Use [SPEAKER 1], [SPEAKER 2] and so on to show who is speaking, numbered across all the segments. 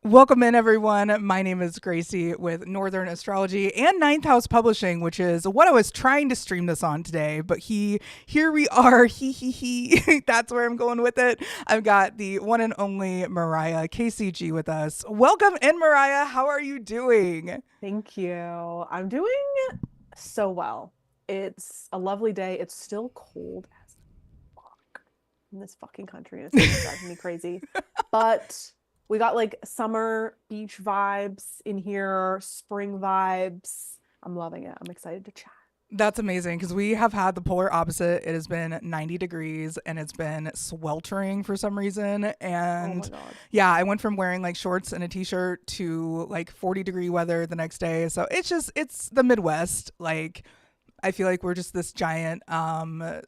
[SPEAKER 1] Welcome in, everyone. My name is Gracey with Northern Astrology and Ninth House Publishing, which is what I was trying to stream this on today. But here we are. He. That's where I'm going with it. I've got the one and only Mariah KCG with us. Welcome in, Mariah. How are you doing?
[SPEAKER 2] Thank you. I'm doing so well. It's a lovely day. It's still cold as fuck in this fucking country. It's just driving me crazy. But we got like summer beach vibes in here, spring vibes. I'm loving it. I'm excited to chat.
[SPEAKER 1] That's amazing because we have had the polar opposite. It has been 90 degrees and it's been sweltering for some reason.
[SPEAKER 2] Oh my
[SPEAKER 1] And
[SPEAKER 2] God.
[SPEAKER 1] yeah, I went from wearing like shorts and a t shirt to like 40-degree weather the next day. So it's the Midwest. Like, I feel like we're just this giant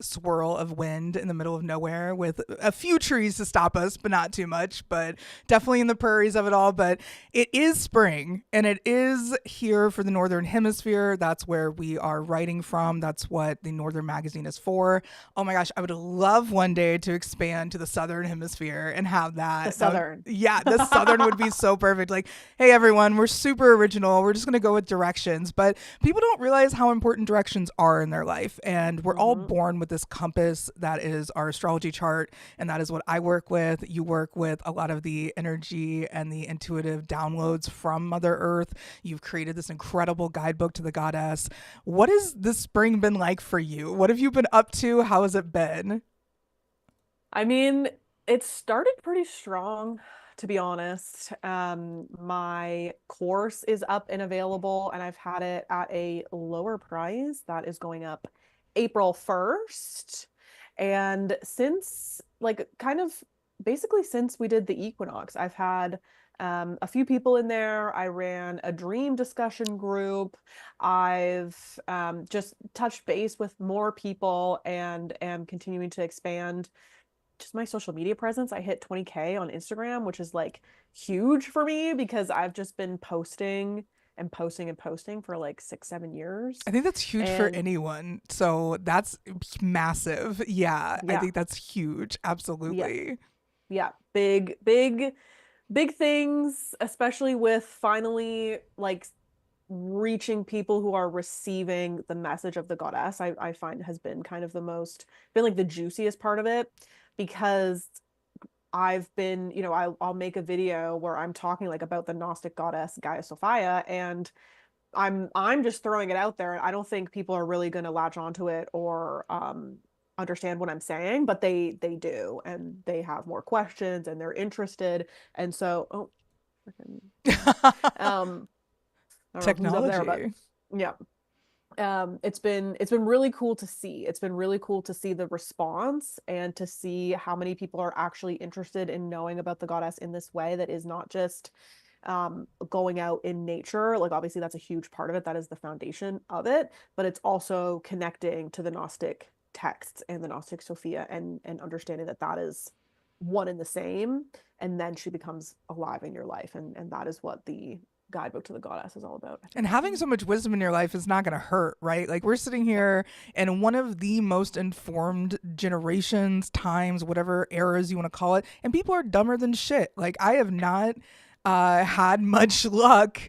[SPEAKER 1] swirl of wind in the middle of nowhere with a few trees to stop us, but not too much. But definitely in the prairies of it all. But it is spring and it is here for the Northern Hemisphere. That's where we are writing from. That's what the Northern Magazine is for. Oh my gosh, I would love one day to expand to the Southern Hemisphere and have
[SPEAKER 2] The
[SPEAKER 1] that would,
[SPEAKER 2] Southern.
[SPEAKER 1] yeah, the Southern would be so perfect. Like, hey, everyone, we're super original. We're just going to go with directions. But people don't realize how important directions are in their life. And we're all
[SPEAKER 2] Hmm.
[SPEAKER 1] born with this compass that is our astrology chart. And that is what I work with. You work with a lot of the energy and the intuitive downloads from Mother Earth. You've created this incredible guidebook to the goddess. What has this spring been like for you? What have you been up to? How has it been?
[SPEAKER 2] I mean, it started pretty strong, to be honest. My course is up and available, and I've had it at a lower price that is going up April 1st. And since, like, kind of basically since we did the equinox, I've had a few people in there. I ran a dream discussion group. I've just touched base with more people and am continuing to expand just my social media presence. I hit 20K on Instagram, which is like huge for me because I've just been posting and posting and posting for like 6, 7 years.
[SPEAKER 1] I think that's huge for
[SPEAKER 2] And
[SPEAKER 1] anyone. So that's massive. Yeah, I
[SPEAKER 2] yeah,
[SPEAKER 1] think that's huge.
[SPEAKER 2] yeah,
[SPEAKER 1] Absolutely.
[SPEAKER 2] yeah. Big, big, big things, especially with finally like reaching people who are receiving the message of the goddess. I find has been kind of been like the juiciest part of it because I've been, I'll make a video where I'm talking like about the Gnostic goddess Gaia Sophia, and I'm just throwing it out there. And I don't think people are really going to latch onto it or understand what I'm saying, but they do, and they have more questions and they're interested. And so, oh, yeah. Um, I don't know who's up there, but
[SPEAKER 1] Technology.
[SPEAKER 2] yeah, it's been really cool to see. It's been really cool to see the response and to see how many people are actually interested in knowing about the goddess in this way that is not just going out in nature. Like obviously that's a huge part of it. That is the foundation of it, but it's also connecting to the Gnostic texts and the Gnostic Sophia and understanding that that is one and the same, and then she becomes alive in your life, and that is what the guidebook to the goddess is all about, I
[SPEAKER 1] And
[SPEAKER 2] think.
[SPEAKER 1] having so much wisdom in your life is not going to hurt, right? Like, we're sitting here in one of the most informed generations, times, whatever eras you want to call it, and people are dumber than shit. Like, I have not had much luck.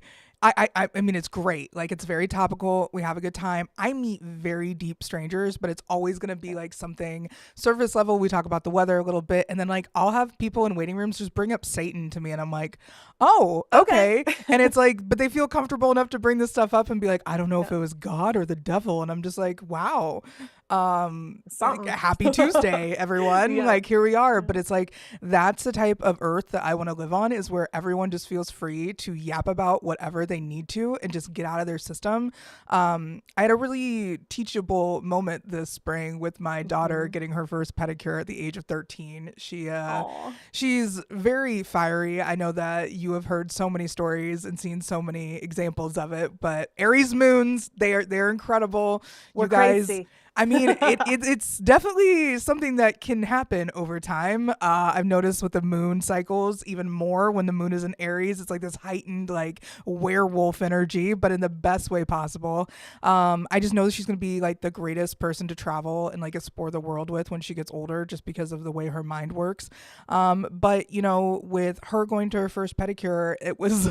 [SPEAKER 1] I mean, it's great. Like, it's very topical. We have a good time. I meet very deep strangers, but it's always going to be
[SPEAKER 2] Yeah.
[SPEAKER 1] like something surface level. We talk about the weather a little bit. And then, like, I'll have people in waiting rooms just bring up Satan to me. And I'm like, oh,
[SPEAKER 2] Okay.
[SPEAKER 1] okay. And it's like, but they feel comfortable enough to bring this stuff up and be like, I don't know if
[SPEAKER 2] Yeah.
[SPEAKER 1] it was God or the devil. And I'm just like, wow. Like,
[SPEAKER 2] Something.
[SPEAKER 1] happy Tuesday, everyone.
[SPEAKER 2] Yeah.
[SPEAKER 1] Like, here we are.
[SPEAKER 2] Yeah.
[SPEAKER 1] But it's like, that's the type of earth that I want to live on, is where everyone just feels free to yap about whatever they need to and just get out of their system. I had a really teachable moment this spring with my daughter
[SPEAKER 2] Hmm.
[SPEAKER 1] getting her first pedicure at the age of 13.
[SPEAKER 2] Aw.
[SPEAKER 1] She's very fiery. I know that you have heard so many stories and seen so many examples of it, but Aries moons, they're incredible.
[SPEAKER 2] We're
[SPEAKER 1] You guys,
[SPEAKER 2] crazy.
[SPEAKER 1] I mean, it's definitely something that can happen over time. I've noticed with the moon cycles even more when the moon is in Aries. It's like this heightened like werewolf energy, but in the best way possible. I just know that she's going to be like the greatest person to travel and like explore the world with when she gets older, just because of the way her mind works. But you know, with her going to her first pedicure, it was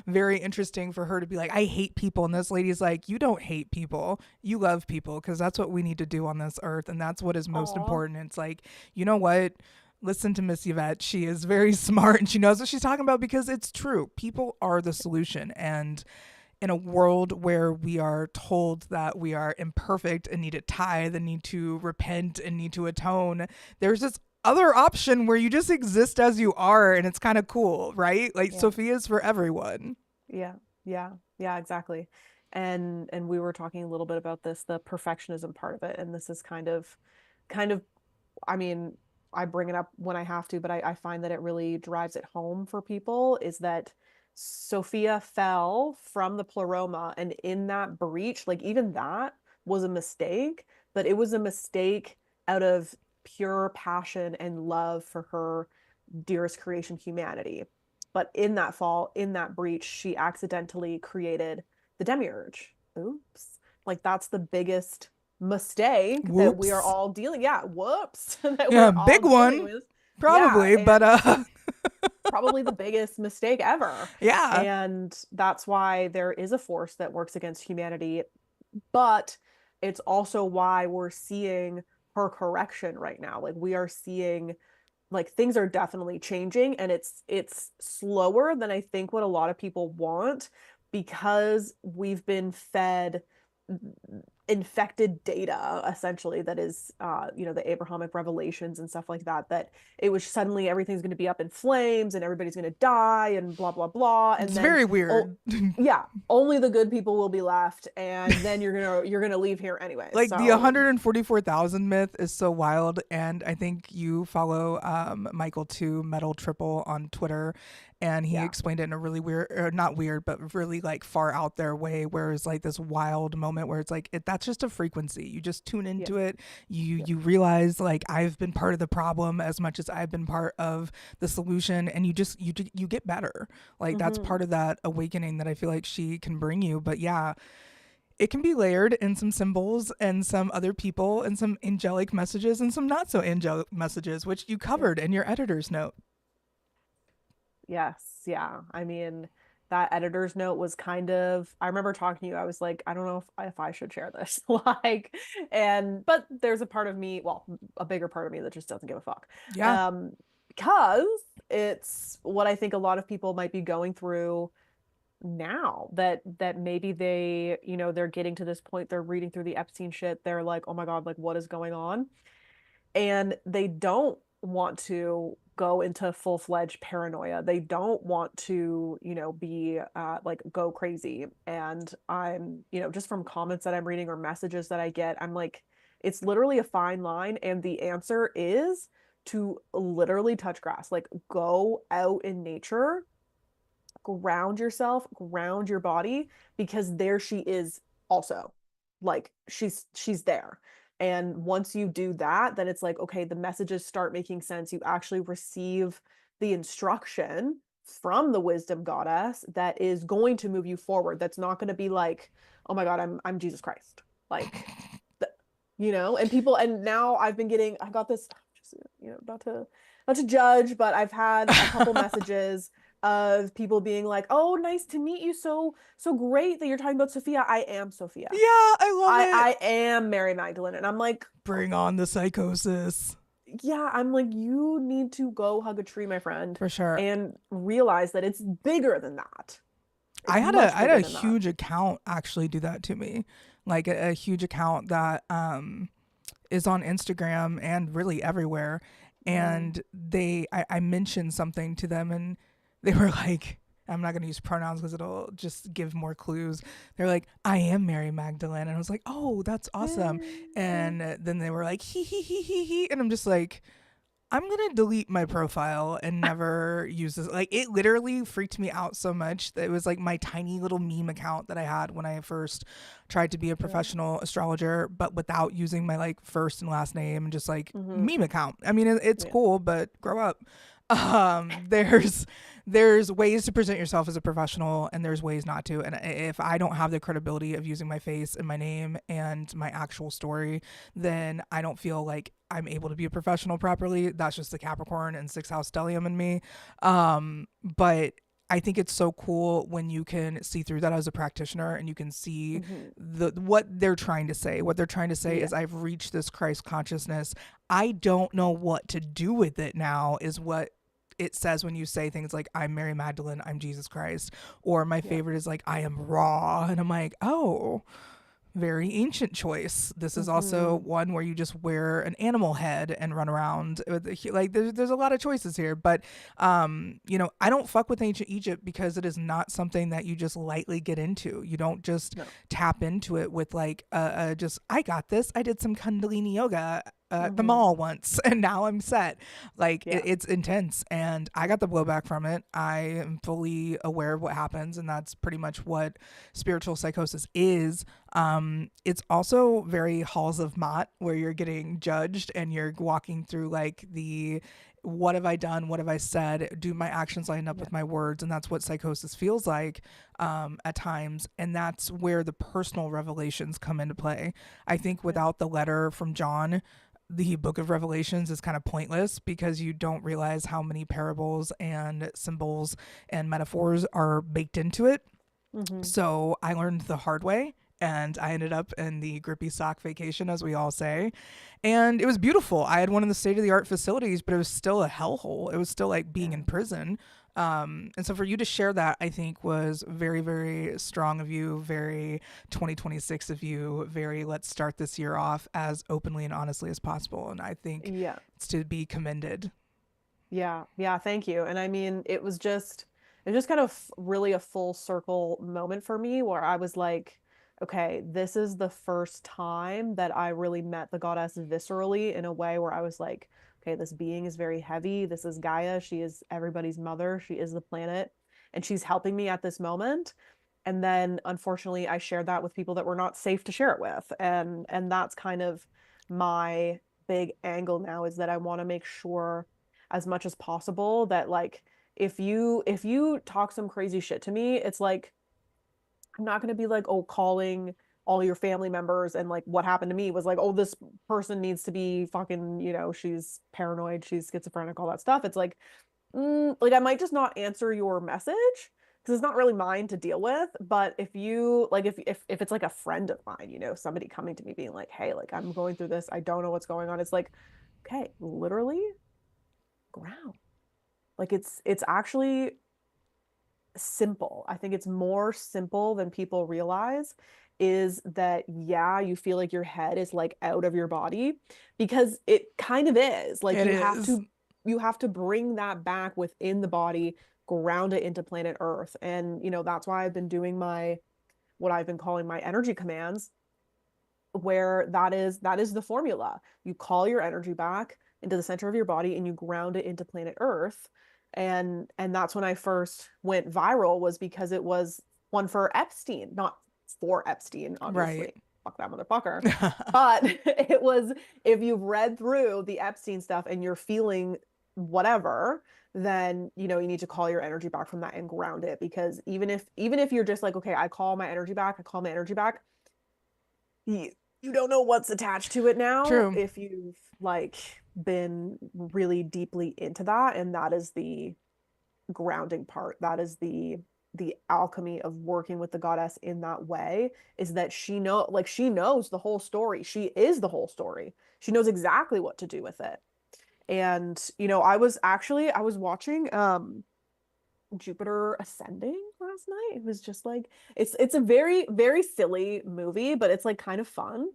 [SPEAKER 1] very interesting for her to be like, I hate people. And this lady's like, you don't hate people, you love people, because that's what we need to do on this earth. And that's what is most
[SPEAKER 2] Aw.
[SPEAKER 1] important. It's like, you know what? Listen to Miss Yvette. She is very smart and she knows what she's talking about, because it's true. People are the solution. And in a world where we are told that we are imperfect and need to tithe and need to repent and need to atone, there's this other option where you just exist as you are, and it's kind of cool, right? Like
[SPEAKER 2] Yeah.
[SPEAKER 1] Sophia's for everyone.
[SPEAKER 2] Yeah, yeah, yeah, exactly. And we were talking a little bit about this, the perfectionism part of it, and this is kind of, I mean, I bring it up when I have to, but I find that it really drives it home for people, is that Sophia fell from the pleroma, and in that breach, like even that was a mistake, but it was a mistake out of pure passion and love for her dearest creation, humanity. But in that fall, in that breach, she accidentally created the demiurge. Oops. Like that's the biggest mistake that we are
[SPEAKER 1] Whoops.
[SPEAKER 2] all dealing. Yeah, whoops. That
[SPEAKER 1] Yeah,
[SPEAKER 2] we're all
[SPEAKER 1] big
[SPEAKER 2] dealing
[SPEAKER 1] one,
[SPEAKER 2] with. Yeah,
[SPEAKER 1] probably, but
[SPEAKER 2] and probably the biggest mistake ever.
[SPEAKER 1] yeah.
[SPEAKER 2] And that's why there is a force that works against humanity, but it's also why we're seeing her correction right now. Like we are seeing, like things are definitely changing, and it's slower than I think what a lot of people want, because we've been fed infected data, essentially, that is the Abrahamic revelations and stuff like that, that it was suddenly everything's going to be up in flames and everybody's going to die and blah blah blah, and
[SPEAKER 1] It's
[SPEAKER 2] then
[SPEAKER 1] very
[SPEAKER 2] oh
[SPEAKER 1] weird.
[SPEAKER 2] yeah, only the good people will be left, and then you're gonna leave here anyways.
[SPEAKER 1] Like the
[SPEAKER 2] So
[SPEAKER 1] 144,000 myth is so wild, and I think you follow Michael 2 Metal Triple on Twitter, and he
[SPEAKER 2] yeah,
[SPEAKER 1] explained it in a really weird, or not weird, but really like far out there way, where it's like this wild moment where it's like that's just a frequency. You just tune
[SPEAKER 2] yeah,
[SPEAKER 1] into it. You
[SPEAKER 2] yeah,
[SPEAKER 1] you realize like I've been part of the problem as much as I've been part of the solution, and you get better. Like that's
[SPEAKER 2] mm-hmm.
[SPEAKER 1] part of that awakening that I feel like she can bring you. But yeah, it can be layered in some symbols and some other people and some angelic messages and some not so angelic messages, which you
[SPEAKER 2] Yeah.
[SPEAKER 1] covered in your editor's note.
[SPEAKER 2] Yes, yeah. I mean, that editor's note was kind of, I remember talking to you, I was like, I don't know if I should share this. Like, and but there's a part of me, well, a bigger part of me that just doesn't give a fuck.
[SPEAKER 1] Yeah.
[SPEAKER 2] Um, because it's what I think a lot of people might be going through now, that maybe they're getting to this point, they're reading through the Epstein shit, they're like, oh my God, like what is going on? And they don't want to go into full-fledged paranoia. They don't want to, be like go crazy. And I'm, just from comments that I'm reading or messages that I get, I'm like, it's literally a fine line. And the answer is to literally touch grass, like go out in nature, ground yourself, ground your body, because there she is also. Like she's there. And once you do that, then it's like, okay, the messages start making sense. You actually receive the instruction from the wisdom goddess that is going to move you forward. That's not going to be like, oh my God, I'm Jesus Christ. Like, and people, and now I got this, just, not to judge, but I've had a couple messages of people being like, "Oh, nice to meet you. So great that you're talking about Sophia. I am Sophia.
[SPEAKER 1] Yeah, I love it.
[SPEAKER 2] I am Mary Magdalene." And I'm like,
[SPEAKER 1] Bring on the psychosis.
[SPEAKER 2] yeah, I'm like, you need to go hug a tree, my friend,
[SPEAKER 1] For sure.
[SPEAKER 2] and realize that it's bigger than that.
[SPEAKER 1] I
[SPEAKER 2] It's
[SPEAKER 1] had a
[SPEAKER 2] much
[SPEAKER 1] I had a
[SPEAKER 2] bigger than that.
[SPEAKER 1] huge account actually do that to me. Like a huge account that is on Instagram and really everywhere.
[SPEAKER 2] Mm.
[SPEAKER 1] And I mentioned something to them, and they were like, I'm not going to use pronouns because it'll just give more clues. They're like, I am Mary Magdalene. And I was like, oh, that's awesome. And then they were like, he. And I'm just like, I'm gonna delete my profile and never use this. Like, it literally freaked me out so much that it was like my tiny little meme account that I had when I first tried to be a
[SPEAKER 2] Yeah.
[SPEAKER 1] professional astrologer, but without using my like first and last name and just like
[SPEAKER 2] Mm-hmm.
[SPEAKER 1] meme account. I mean, it's
[SPEAKER 2] Yeah.
[SPEAKER 1] cool, but grow up. There's ways to present yourself as a professional, and there's ways not to. And if I don't have the credibility of using my face and my name and my actual story, then I don't feel like I'm able to be a professional properly. That's just the Capricorn and sixth house stellium in me. But I think it's so cool when you can see through that as a practitioner and you can see
[SPEAKER 2] Mm-hmm.
[SPEAKER 1] what they're trying to say. What they're trying to say
[SPEAKER 2] Yeah.
[SPEAKER 1] is, I've reached this Christ consciousness. I don't know what to do with it now, is what it says when you say things like, I'm Mary Magdalene, I'm Jesus Christ. Or my
[SPEAKER 2] Yeah.
[SPEAKER 1] favorite is like, I am raw. And I'm like, oh, very ancient choice. This is also
[SPEAKER 2] Mm-hmm.
[SPEAKER 1] one where you just wear an animal head and run around. Like, there's a lot of choices here, but I don't fuck with ancient Egypt because it is not something that you just lightly get into. You don't just
[SPEAKER 2] No.
[SPEAKER 1] tap into it with like just, I got this. I did some Kundalini yoga at the
[SPEAKER 2] Mm-hmm.
[SPEAKER 1] mall once and now I'm set. Like,
[SPEAKER 2] Yeah.
[SPEAKER 1] it's intense, and I got the blowback from it. I am fully aware of what happens, and that's pretty much what spiritual psychosis is. It's also very halls of Mott, where you're getting judged and you're walking through like the, what have I done? What have I said? Do my actions line up
[SPEAKER 2] Yeah.
[SPEAKER 1] with my words? And that's what psychosis feels like at times. And that's where the personal revelations come into play. I think
[SPEAKER 2] Yeah.
[SPEAKER 1] without the letter from John, the book of Revelations is kind of pointless, because you don't realize how many parables and symbols and metaphors are baked into it.
[SPEAKER 2] Mm-hmm.
[SPEAKER 1] So I learned the hard way, and I ended up in the grippy sock vacation, as we all say. And it was beautiful. I had one of the state of the art facilities, but it was still a hellhole. It was still like being
[SPEAKER 2] Yeah.
[SPEAKER 1] in prison. And so for you to share that, I think was very, very strong of you, very 2026 of you, very let's start this year off as openly and honestly as possible. And I think
[SPEAKER 2] Yeah.
[SPEAKER 1] it's to be commended.
[SPEAKER 2] Yeah, yeah, thank you. And I mean, it was just kind of really a full circle moment for me where I was like, okay, this is the first time that I really met the goddess viscerally in a way where I was like, okay, this being is very heavy. This is Gaia. She is everybody's mother. She is the planet, and she's helping me at this moment. And then unfortunately, I shared that with people that were not safe to share it with. And that's kind of my big angle now, is that I want to make sure as much as possible that, like, if you talk some crazy shit to me, it's like I'm not going to be like, oh, calling all your family members and like what happened to me was like, oh, this person needs to be fucking, she's paranoid, she's schizophrenic, all that stuff. It's like, like I might just not answer your message because it's not really mine to deal with. But if you like, if it's like a friend of mine, somebody coming to me being like, hey, like I'm going through this, I don't know what's going on. It's like, okay, literally ground. Like it's actually simple. I think it's more simple than people realize, is that yeah, you feel like your head is like out of your body, because it kind of is. Like
[SPEAKER 1] It is.
[SPEAKER 2] you have to bring that back within the body, ground it into planet Earth. And that's why I've been doing my what I've been calling my energy commands, where that is the formula. You call your energy back into the center of your body and you ground it into planet Earth. And that's when I first went viral, was because it was one for Epstein, not for Epstein,
[SPEAKER 1] Right.
[SPEAKER 2] obviously. Fuck that motherfucker. But it was, if you've read through the Epstein stuff and you're feeling whatever, then you need to call your energy back from that and ground it. Because even if you're just like, okay, I call my energy back, I call my energy back, you don't know what's attached to it now
[SPEAKER 1] True.
[SPEAKER 2] if you've like been really deeply into that. And that is the grounding part. That is the alchemy of working with the goddess in that way, is that she knows the whole story. She is the whole story. She knows exactly what to do with it. And I was watching Jupiter Ascending last night. It was just like it's a very very silly movie, but it's like kind of fun.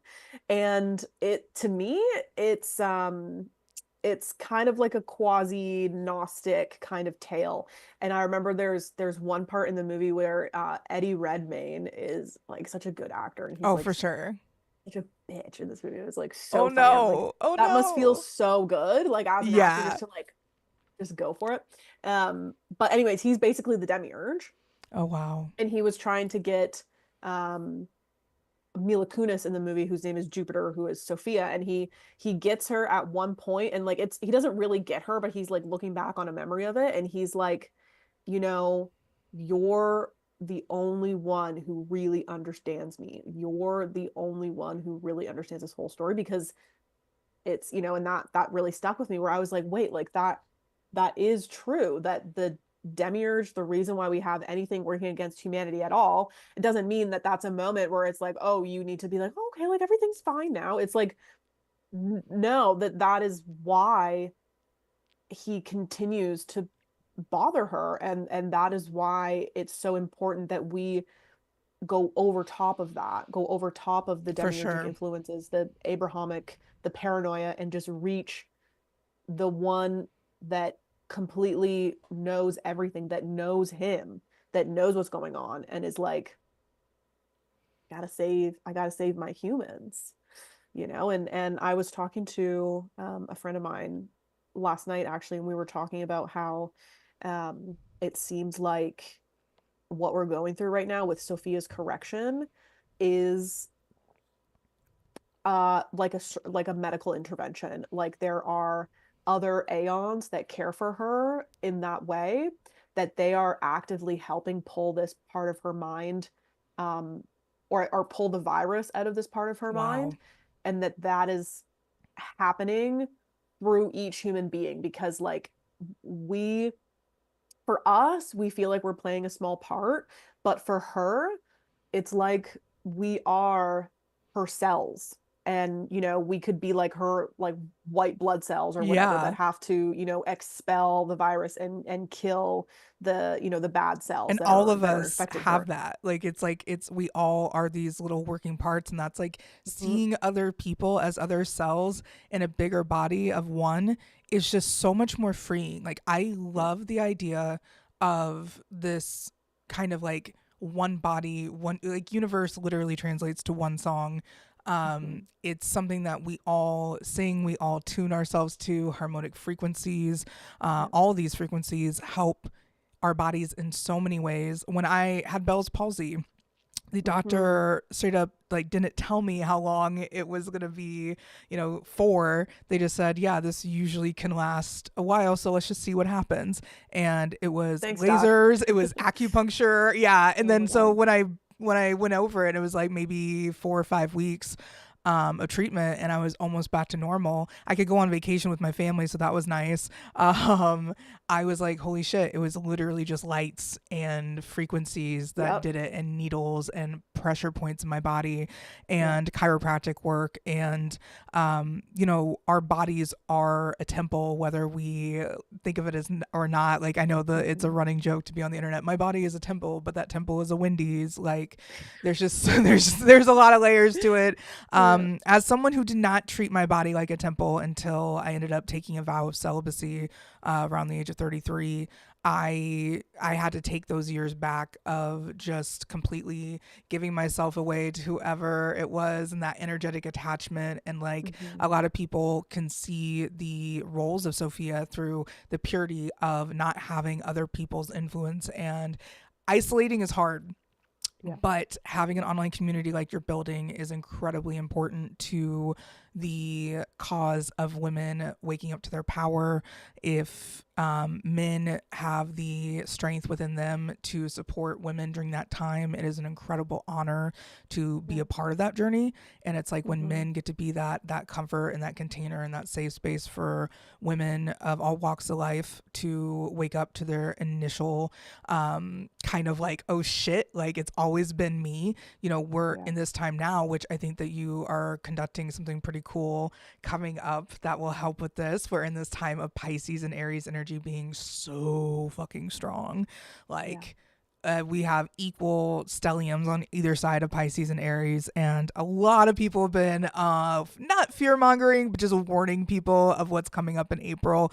[SPEAKER 2] And it to me, it's kind of like a quasi Gnostic kind of tale. And I remember there's one part in the movie where Eddie Redmayne is like such a good actor, and he's
[SPEAKER 1] Oh,
[SPEAKER 2] like
[SPEAKER 1] for sure.
[SPEAKER 2] such a bitch in this movie. It was like
[SPEAKER 1] Oh
[SPEAKER 2] so funny. I'm like,
[SPEAKER 1] no. Oh
[SPEAKER 2] that must feel
[SPEAKER 1] no.
[SPEAKER 2] so good, like as an actor,
[SPEAKER 1] Yeah.
[SPEAKER 2] just to like just go for it. But anyways, he's basically the demiurge,
[SPEAKER 1] Oh wow.
[SPEAKER 2] and he was trying to get um Mila Kunis in the movie, whose name is Jupiter, who is Sophia, and he gets her at one point, and like he doesn't really get her, but he's like looking back on a memory of it, and he's like, you know, you're the only one who really understands me. You're the only one who really understands this whole story, because it's, and that really stuck with me, where I was like, wait, like that is true, that the demiurge, the reason why we have anything working against humanity at all, it doesn't mean that that's a moment where it's like, oh, you need to be like, oh, okay, like everything's fine now. It's like, no, that is why he continues to bother her, and that is why it's so important that we go over top of the
[SPEAKER 1] For
[SPEAKER 2] demiurgic
[SPEAKER 1] sure.
[SPEAKER 2] influences, the Abrahamic, the paranoia, and just reach the one that completely knows everything, that knows him, that knows what's going on, and is like, I gotta save my humans, and I was talking to a friend of mine last night, actually, and we were talking about how it seems like what we're going through right now with Sophia's correction is like a medical intervention. Like, there are other aeons that care for her in that way, that they are actively helping pull this part of her mind, um or pull the virus out of this part of her
[SPEAKER 1] Wow.
[SPEAKER 2] mind, and that is happening through each human being, because like, we for us, we feel like we're playing a small part, but for her, it's like we are her cells. And we could be like her, like white blood cells or whatever, that
[SPEAKER 1] Yeah.
[SPEAKER 2] have to expel the virus and kill the bad cells
[SPEAKER 1] And
[SPEAKER 2] that
[SPEAKER 1] all
[SPEAKER 2] are
[SPEAKER 1] of
[SPEAKER 2] that are
[SPEAKER 1] us
[SPEAKER 2] infecting
[SPEAKER 1] have
[SPEAKER 2] her.
[SPEAKER 1] that. Like it's we all are these little working parts, and that's like
[SPEAKER 2] Mm-hmm.
[SPEAKER 1] seeing other people as other cells in a bigger body of one is just so much more freeing. Like I
[SPEAKER 2] Yeah.
[SPEAKER 1] love the idea of this kind of like one body, one like universe literally translates to one song.
[SPEAKER 2] Mm-hmm.
[SPEAKER 1] It's something that we all sing, we all tune ourselves to harmonic frequencies.
[SPEAKER 2] Yeah.
[SPEAKER 1] All these frequencies help our bodies in so many ways. When I had Bell's palsy, the
[SPEAKER 2] Mm-hmm.
[SPEAKER 1] doctor straight up like didn't tell me how long it was going to be, for. They just said, yeah, this usually can last a while, so let's just see what happens. And it was
[SPEAKER 2] Thanks, doc.
[SPEAKER 1] lasers, it was acupuncture, yeah. And
[SPEAKER 2] Oh
[SPEAKER 1] then
[SPEAKER 2] my
[SPEAKER 1] so
[SPEAKER 2] God.
[SPEAKER 1] when I went over it, it was like maybe 4 or 5 weeks of treatment, and I was almost back to normal. I could go on vacation with my family, so that was nice. Um, I was like, holy shit, it was literally just lights and frequencies that
[SPEAKER 2] Yep.
[SPEAKER 1] did it, and needles and pressure points in my body
[SPEAKER 2] Yep.
[SPEAKER 1] and chiropractic work. And, our bodies are a temple, whether we think of it as or not. Like, I know it's a
[SPEAKER 2] Mm-hmm.
[SPEAKER 1] running joke to be on the internet. My body is a temple, but that temple is a Wendy's. Like, there's just, there's a lot of layers to it.
[SPEAKER 2] Yeah.
[SPEAKER 1] As someone who did not treat my body like a temple until I ended up taking a vow of celibacy around the age of 33, I had to take those years back of just completely giving myself away to whoever it was, and that energetic attachment. And like
[SPEAKER 2] Mm-hmm.
[SPEAKER 1] a lot of people can see the roles of Sophia through the purity of not having other people's influence, and isolating is hard,
[SPEAKER 2] Yeah.
[SPEAKER 1] but having an online community like you're building is incredibly important to the cause of women waking up to their power. If men have the strength within them to support women during that time, it is an incredible honor to be
[SPEAKER 2] Yeah.
[SPEAKER 1] a part of that journey. And it's like when
[SPEAKER 2] Mm-hmm.
[SPEAKER 1] men get to be that comfort and that container and that safe space for women of all walks of life to wake up to their initial kind of like, oh shit, like it's always been me. We're
[SPEAKER 2] Yeah.
[SPEAKER 1] in this time now, which I think that you are conducting something pretty cool coming up that will help with this. We're in this time of Pisces and Aries energy being so fucking strong.
[SPEAKER 2] Yeah.
[SPEAKER 1] Like, we have equal stelliums on either side of Pisces and Aries, and a lot of people have been not fear mongering, but just warning people of what's coming up in April.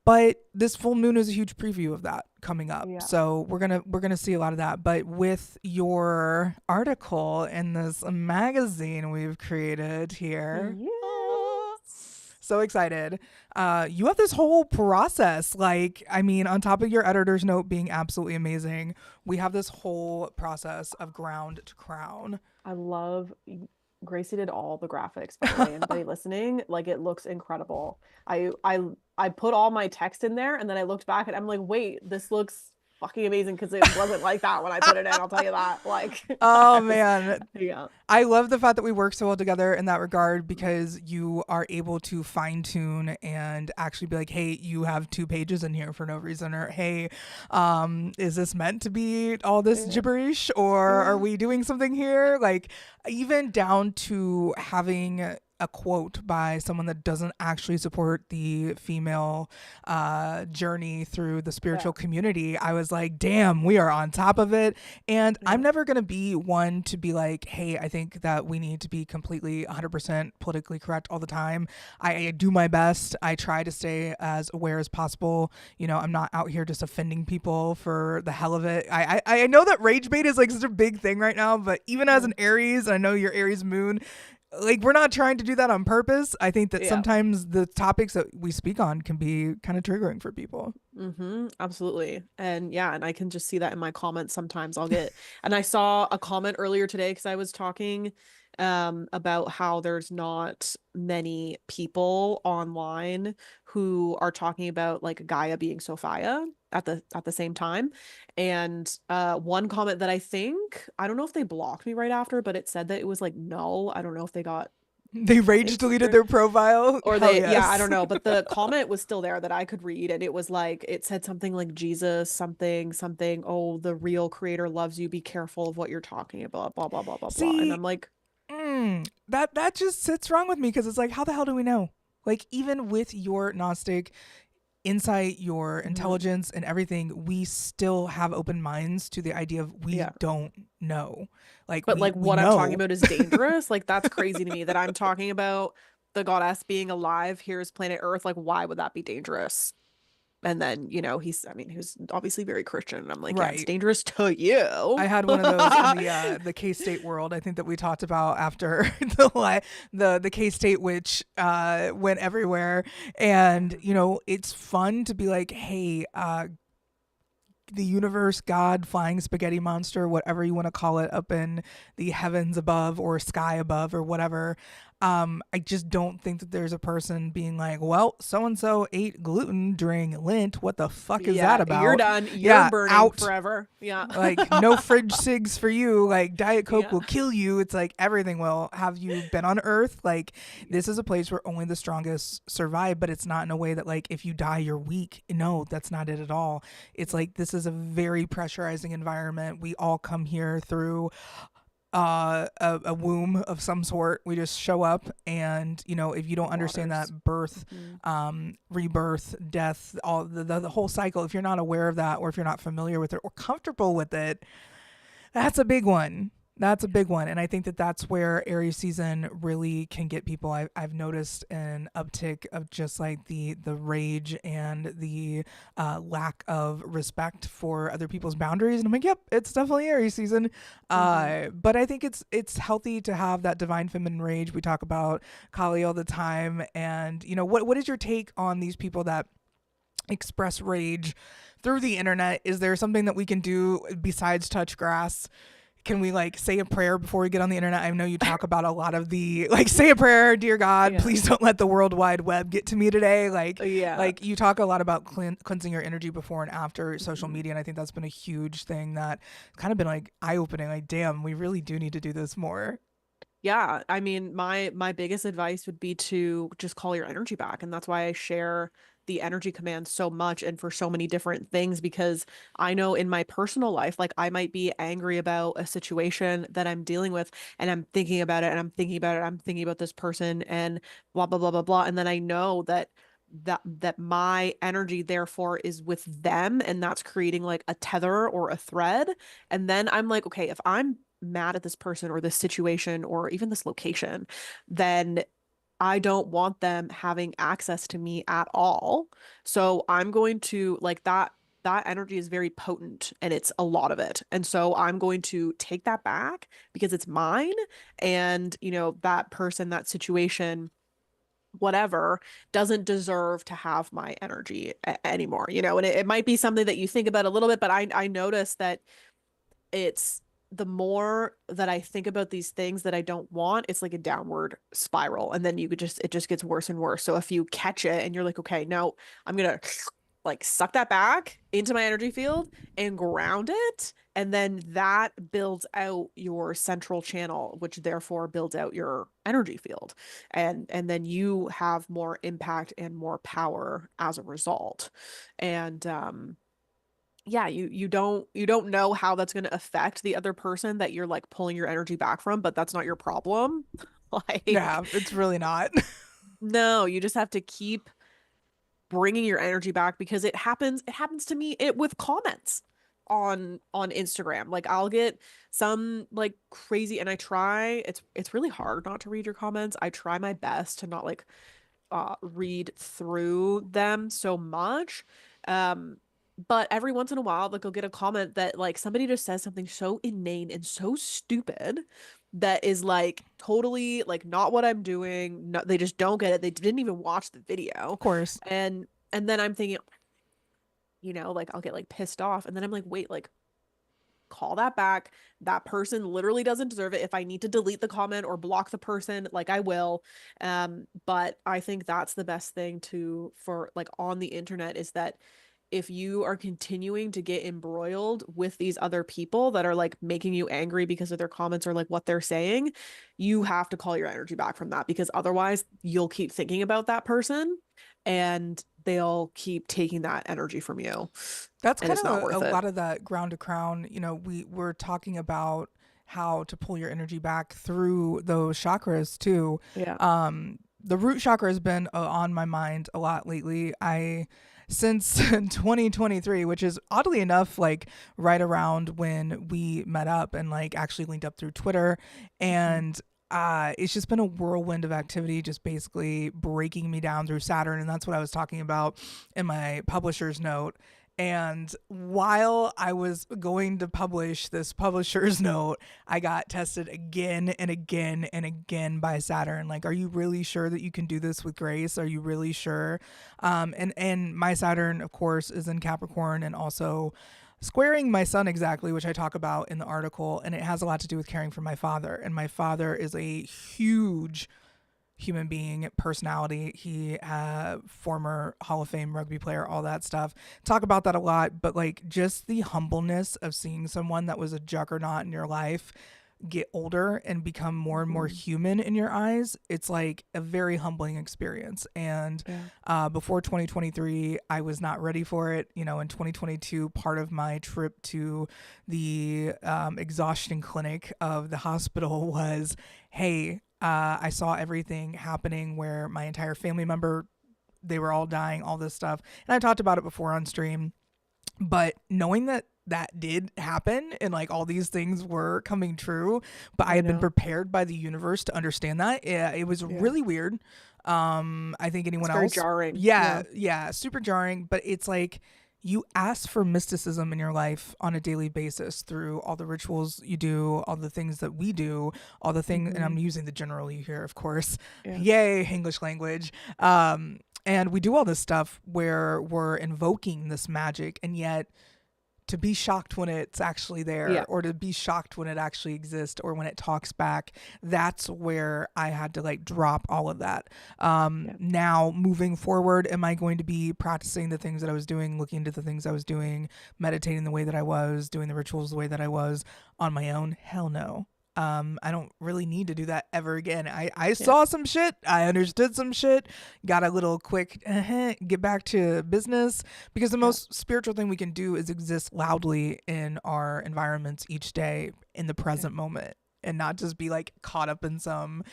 [SPEAKER 1] But this full moon is a huge preview of that coming up.
[SPEAKER 2] Yeah.
[SPEAKER 1] So we're gonna see a lot of that. But with your article in this magazine we've created here,
[SPEAKER 2] Yes.
[SPEAKER 1] so excited. You have this whole process. Like, I mean, on top of your editor's note being absolutely amazing, we have this whole process of ground to crown.
[SPEAKER 2] I love Gracie did all the graphics, by the way. Anybody listening, like it looks incredible. I put all my text in there and then I looked back and I'm like, wait, this looks fucking amazing because it wasn't like that when I put it in. I'll tell you that. Like
[SPEAKER 1] Oh
[SPEAKER 2] I was,
[SPEAKER 1] man,
[SPEAKER 2] yeah.
[SPEAKER 1] I love the fact that we work so well together in that regard because you are able to fine tune and actually be like, hey, you have 2 pages in here for no reason, or hey, is this meant to be all this
[SPEAKER 2] Yeah.
[SPEAKER 1] gibberish, or are
[SPEAKER 2] Yeah.
[SPEAKER 1] we doing something here? Like, even down to having a quote by someone that doesn't actually support the female journey through the
[SPEAKER 2] Yeah.
[SPEAKER 1] spiritual community, I was like, damn, we are on top of it. And I'm
[SPEAKER 2] Yeah.
[SPEAKER 1] never going to be one to be like, hey, I think that we need to be completely 100% politically correct all the time. I do my best. I try to stay as aware as possible. You know, I'm not out here just offending people for the hell of it. I know that rage bait is like such a big thing right now, but even as
[SPEAKER 2] Yeah.
[SPEAKER 1] an Aries, I know your Aries moon, like we're not trying to do that on purpose. I think that
[SPEAKER 2] Yeah.
[SPEAKER 1] sometimes the topics that we speak on can be kind of triggering for people.
[SPEAKER 2] Absolutely. And yeah, and I can just see that in my comments sometimes I'll get, and I saw a comment earlier today because I was talking about how there's not many people online who are talking about like Gaia being Sophia at the same time. And one comment that I don't know if they blocked me right after, but it said that it was like null. I don't know if they got
[SPEAKER 1] They rage
[SPEAKER 2] punished
[SPEAKER 1] deleted
[SPEAKER 2] or
[SPEAKER 1] their profile.
[SPEAKER 2] or
[SPEAKER 1] Hell
[SPEAKER 2] they, yeah, I
[SPEAKER 1] yes.
[SPEAKER 2] don't know, but the comment was still there that I could read, and it was like it said something like Jesus something something, oh, the real creator loves you, be careful of what you're talking about, blah blah blah blah blah. And
[SPEAKER 1] See,
[SPEAKER 2] I'm like,
[SPEAKER 1] that just sits wrong with me because it's like, how the hell do we know? Like, even with your Gnostic insight, your
[SPEAKER 2] mhm,
[SPEAKER 1] intelligence, and everything, we still have open minds to the idea of we
[SPEAKER 2] yeah.
[SPEAKER 1] don't know. Like,
[SPEAKER 2] But like
[SPEAKER 1] we
[SPEAKER 2] what I'm talking
[SPEAKER 1] know.
[SPEAKER 2] about is dangerous. Like that's crazy to me that I'm talking about the goddess being alive. Here's planet Earth. Like, why would that be dangerous? And then, I mean, he was obviously very Christian. And I'm like, yeah, it's
[SPEAKER 1] Right.
[SPEAKER 2] dangerous to you.
[SPEAKER 1] I had one of those in the K State world. I think that we talked about after the K State witch went everywhere, and you know it's fun to be like, hey, the universe, God, flying spaghetti monster, whatever you want to call it, up in the heavens above or sky above or whatever. I just don't think that there's a person being like, well, so and so ate gluten during Lent. What the fuck is that
[SPEAKER 2] Yeah, you're
[SPEAKER 1] about?
[SPEAKER 2] done. You're
[SPEAKER 1] Yeah,
[SPEAKER 2] burning
[SPEAKER 1] out.
[SPEAKER 2] forever. Yeah.
[SPEAKER 1] Like, no fridge cigs for you. Like, Diet Coke
[SPEAKER 2] Yeah.
[SPEAKER 1] will kill you. It's like everything will. Have you been on Earth? Like, this is a place where only the strongest survive, but it's not in a way that, like, if you die, you're weak. No, that's not it at all. It's like this is a very pressurizing environment. We all come here through a womb of some sort. We just show up, and you know, if you don't understand
[SPEAKER 2] Waters.
[SPEAKER 1] that birth,
[SPEAKER 2] Mhm.
[SPEAKER 1] rebirth, death, all the whole cycle, if you're not aware of that, or if you're not familiar with it or comfortable with it, that's a big one. That's a big one. And I think that that's where Aries season really can get people. I've noticed an uptick of just like the rage and the lack of respect for other people's boundaries. And I'm like, yep, it's definitely Aries season.
[SPEAKER 2] Mhm.
[SPEAKER 1] But I think it's healthy to have that divine feminine rage. We talk about Kali all the time. And, you know, what is your take on these people that express rage through the internet? Is there something that we can do besides touch grass? Can we like say a prayer before we get on the internet? I know you talk about a lot of the like say a prayer, dear God,
[SPEAKER 2] Yeah.
[SPEAKER 1] please don't let the world wide web get to me today.
[SPEAKER 2] Yeah.
[SPEAKER 1] Like you talk a lot about cleansing your energy before and after social
[SPEAKER 2] Mhm.
[SPEAKER 1] media, and I think that's been a huge thing that kind of been like eye opening. Like, damn, we really do need to do this more.
[SPEAKER 2] Yeah, I mean, my biggest advice would be to just call your energy back, and that's why I share the energy command so much and for so many different things, because I know in my personal life, like I might be angry about a situation that I'm dealing with, and I'm thinking about it and I'm thinking about it, I'm thinking about this person and blah blah blah blah blah, and then I know that my energy therefore is with them, and that's creating like a tether or a thread. And then I'm like, okay, if I'm mad at this person or this situation or even this location, then I don't want them having access to me at all. So I'm going to like that energy is very potent and it's a lot of it. And so I'm going to take that back because it's mine. And, that person, that situation, whatever, doesn't deserve to have my energy anymore, and it might be something that you think about a little bit, but I notice that it's the more that I think about these things that I don't want, it's like a downward spiral. And then it just gets worse and worse. So if you catch it and you're like, okay, no, I'm going to like suck that back into my energy field and ground it. And then that builds out your central channel, which therefore builds out your energy field. And then you have more impact and more power as a result. And, yeah, you don't know how that's going to affect the other person that you're like pulling your energy back from, but that's not your problem. Like,
[SPEAKER 1] Yeah, it's really not.
[SPEAKER 2] no, you just have to keep bringing your energy back because it happens to me with comments on Instagram. Like I'll get some like crazy, and it's really hard not to read your comments. I try my best to not like read through them so much. Um, but every once in a while, like I'll get a comment that like somebody just says something so inane and so stupid that is like totally like not what I'm doing. No, they just don't get it. They didn't even watch the
[SPEAKER 1] Of
[SPEAKER 2] video.
[SPEAKER 1] course.
[SPEAKER 2] And then I'm thinking, like I'll get like pissed off. And then I'm like, wait, like call that back. That person literally doesn't deserve it. If I need to delete the comment or block the person, like I will. But I think that's the best thing for like on the internet is that if you are continuing to get embroiled with these other people that are like making you angry because of their comments or like what they're saying, you have to call your energy back from that because otherwise you'll keep thinking about that person and they'll keep taking that energy from you
[SPEAKER 1] That's
[SPEAKER 2] and
[SPEAKER 1] kind
[SPEAKER 2] it's
[SPEAKER 1] of
[SPEAKER 2] not
[SPEAKER 1] a
[SPEAKER 2] worth it.
[SPEAKER 1] lot of that ground to crown. We're talking about how to pull your energy back through those chakras too.
[SPEAKER 2] Yeah.
[SPEAKER 1] The root chakra has been on my mind a lot lately. Since 2023, which is oddly enough like right around when we met up and like actually linked up through Twitter,
[SPEAKER 2] Mhm.
[SPEAKER 1] and it's just been a whirlwind of activity, just basically breaking me down through Saturn, and that's what I was talking about in my publisher's note. And while I was going to publish this publisher's note, I got tested again and again and again by Saturn. Like, are you really sure that you can do this with grace? Are you really sure? And my Saturn, of course, is in Capricorn and also squaring my sun exactly, which I talk about in the article. And it has a lot to do with caring for my father. And my father is a huge human being, personality. He former Hall of Fame rugby player, all that stuff. Talk about that a lot, but like just the humbleness of seeing someone that was a juggernaut in your life get older and become more and more
[SPEAKER 2] Mhm.
[SPEAKER 1] human in your eyes, it's like a very humbling experience. And
[SPEAKER 2] Yeah.
[SPEAKER 1] before 2023, I was not ready for it. In 2022, part of my trip to the exhaustion clinic of the hospital was, hey, I saw everything happening where my entire family member, they were all dying, all this stuff. And I talked about it before on stream, but knowing that that did happen and like all these things were coming true, but I
[SPEAKER 2] I
[SPEAKER 1] had been
[SPEAKER 2] know.
[SPEAKER 1] prepared by the universe to understand that. Yeah, it was
[SPEAKER 2] Yeah.
[SPEAKER 1] really weird. I think
[SPEAKER 2] It's
[SPEAKER 1] anyone
[SPEAKER 2] very
[SPEAKER 1] else,
[SPEAKER 2] jarring.
[SPEAKER 1] yeah,
[SPEAKER 2] Yeah.
[SPEAKER 1] yeah, super jarring, but it's like you ask for mysticism in your life on a daily basis through all the rituals you do, all the things that we do, all the things, and I'm
[SPEAKER 2] Hmm.
[SPEAKER 1] using the general you here, of course.
[SPEAKER 2] Yeah.
[SPEAKER 1] Yay, English language. And we do all this stuff where we're invoking this magic, and yet to be shocked when it's actually there
[SPEAKER 2] Yeah.
[SPEAKER 1] or to be shocked when it actually exists or when it talks back, that's where I had to like drop all of that.
[SPEAKER 2] Yeah.
[SPEAKER 1] Now moving forward, am I going to be practicing the things that I was doing, looking into the things I was doing, meditating the way that I was, doing the rituals the way that I was on my own? Hell no. I don't really need to do that ever again. I
[SPEAKER 2] Yeah.
[SPEAKER 1] saw some shit. I understood some shit. Got a little quick, get back to business, because the
[SPEAKER 2] Yeah.
[SPEAKER 1] most spiritual thing we can do is exist loudly in our environments each day in the
[SPEAKER 2] Yeah.
[SPEAKER 1] present moment and not just be like caught up in some,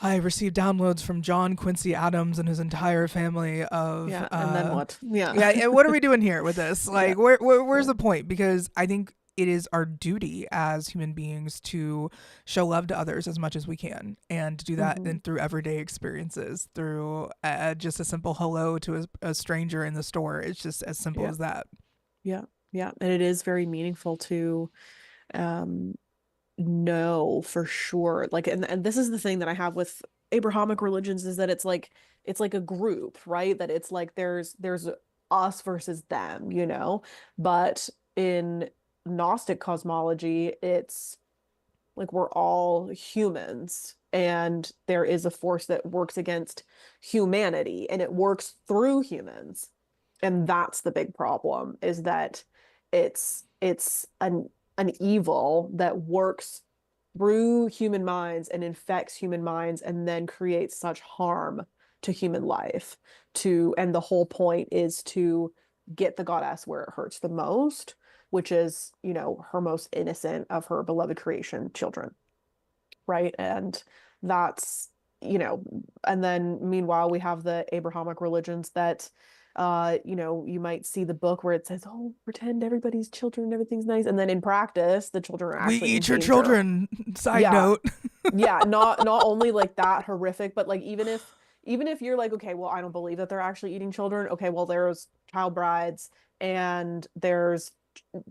[SPEAKER 1] I received downloads from John Quincy Adams and his entire family of
[SPEAKER 2] Yeah. And then what? Yeah.
[SPEAKER 1] yeah, what are we doing here with this?
[SPEAKER 2] Yeah.
[SPEAKER 1] Like where's
[SPEAKER 2] Yeah.
[SPEAKER 1] the point? Because I think it is our duty as human beings to show love to others as much as we can, and to do that
[SPEAKER 2] Hmm.
[SPEAKER 1] in through everyday experiences, through just a simple hello to a stranger in the store. It's just as simple
[SPEAKER 2] Yeah.
[SPEAKER 1] as that.
[SPEAKER 2] Yeah. Yeah. And it is very meaningful to um know for sure. Like, and this is the thing that I have with Abrahamic religions is that it's like a group, right? That it's like there's us versus them, you know? But in Gnostic cosmology, it's like we're all humans and there is a force that works against humanity and it works through humans. And that's the big problem is that it's an evil that works through human minds and infects human minds and then creates such harm to human life to and the whole point is to get the goddess where it hurts the most, which is, you know, her most innocent of her beloved creation children, right? And that's, you know, and then meanwhile we have the Abrahamic religions that you know, you might see the book where it says, oh, pretend everybody's children and everything's nice, and then in practice the children are
[SPEAKER 1] We
[SPEAKER 2] actually in
[SPEAKER 1] eat your
[SPEAKER 2] danger.
[SPEAKER 1] children. Side
[SPEAKER 2] Yeah.
[SPEAKER 1] note.
[SPEAKER 2] Yeah, not only like that horrific, but like even if you're like, okay, well, I don't believe that they're actually eating children. Okay, well, there's child brides and there's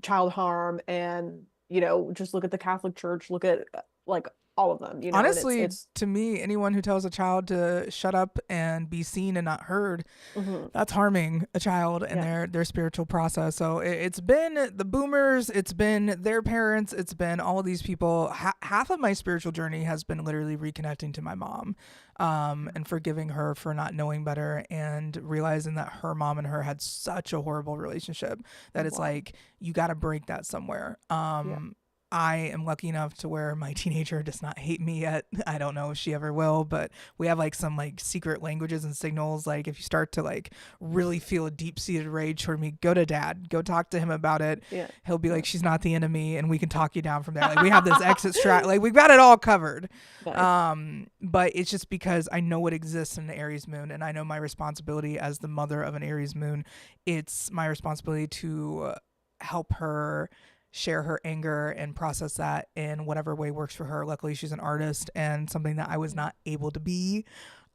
[SPEAKER 2] child harm, and you know, just look at the Catholic Church, look at like all of them, you know, and
[SPEAKER 1] Honestly,
[SPEAKER 2] it's
[SPEAKER 1] to me, anyone who tells a child to shut up and be seen and not heard,
[SPEAKER 2] mhm,
[SPEAKER 1] that's harming a child and
[SPEAKER 2] yeah,
[SPEAKER 1] their spiritual process. So it's been the boomers, it's been their parents, it's been all of these people. Half of my spiritual journey has been literally reconnecting to my mom, and forgiving her for not knowing better, and realizing that her mom and her had such a horrible relationship that it's
[SPEAKER 2] wow,
[SPEAKER 1] like you got to break that somewhere.
[SPEAKER 2] yeah,
[SPEAKER 1] I am lucky enough to where my teenager does not hate me yet. I don't know if she ever will, but we have like some like secret languages and signals. Like if you start to like really feel a deep seated rage toward me, go to dad, go talk to him about it.
[SPEAKER 2] yeah,
[SPEAKER 1] He'll be
[SPEAKER 2] yeah.
[SPEAKER 1] like, she's not the enemy, and we can talk you down from there. Like we have this exit strat, like we've got it all covered.
[SPEAKER 2] Nice.
[SPEAKER 1] But it's just because I know what exists in an Aries moon, and I know my responsibility as the mother of an Aries moon. It's my responsibility to help her share her anger and process that in whatever way works for her. Luckily, she's an artist, and something that I was not able to be.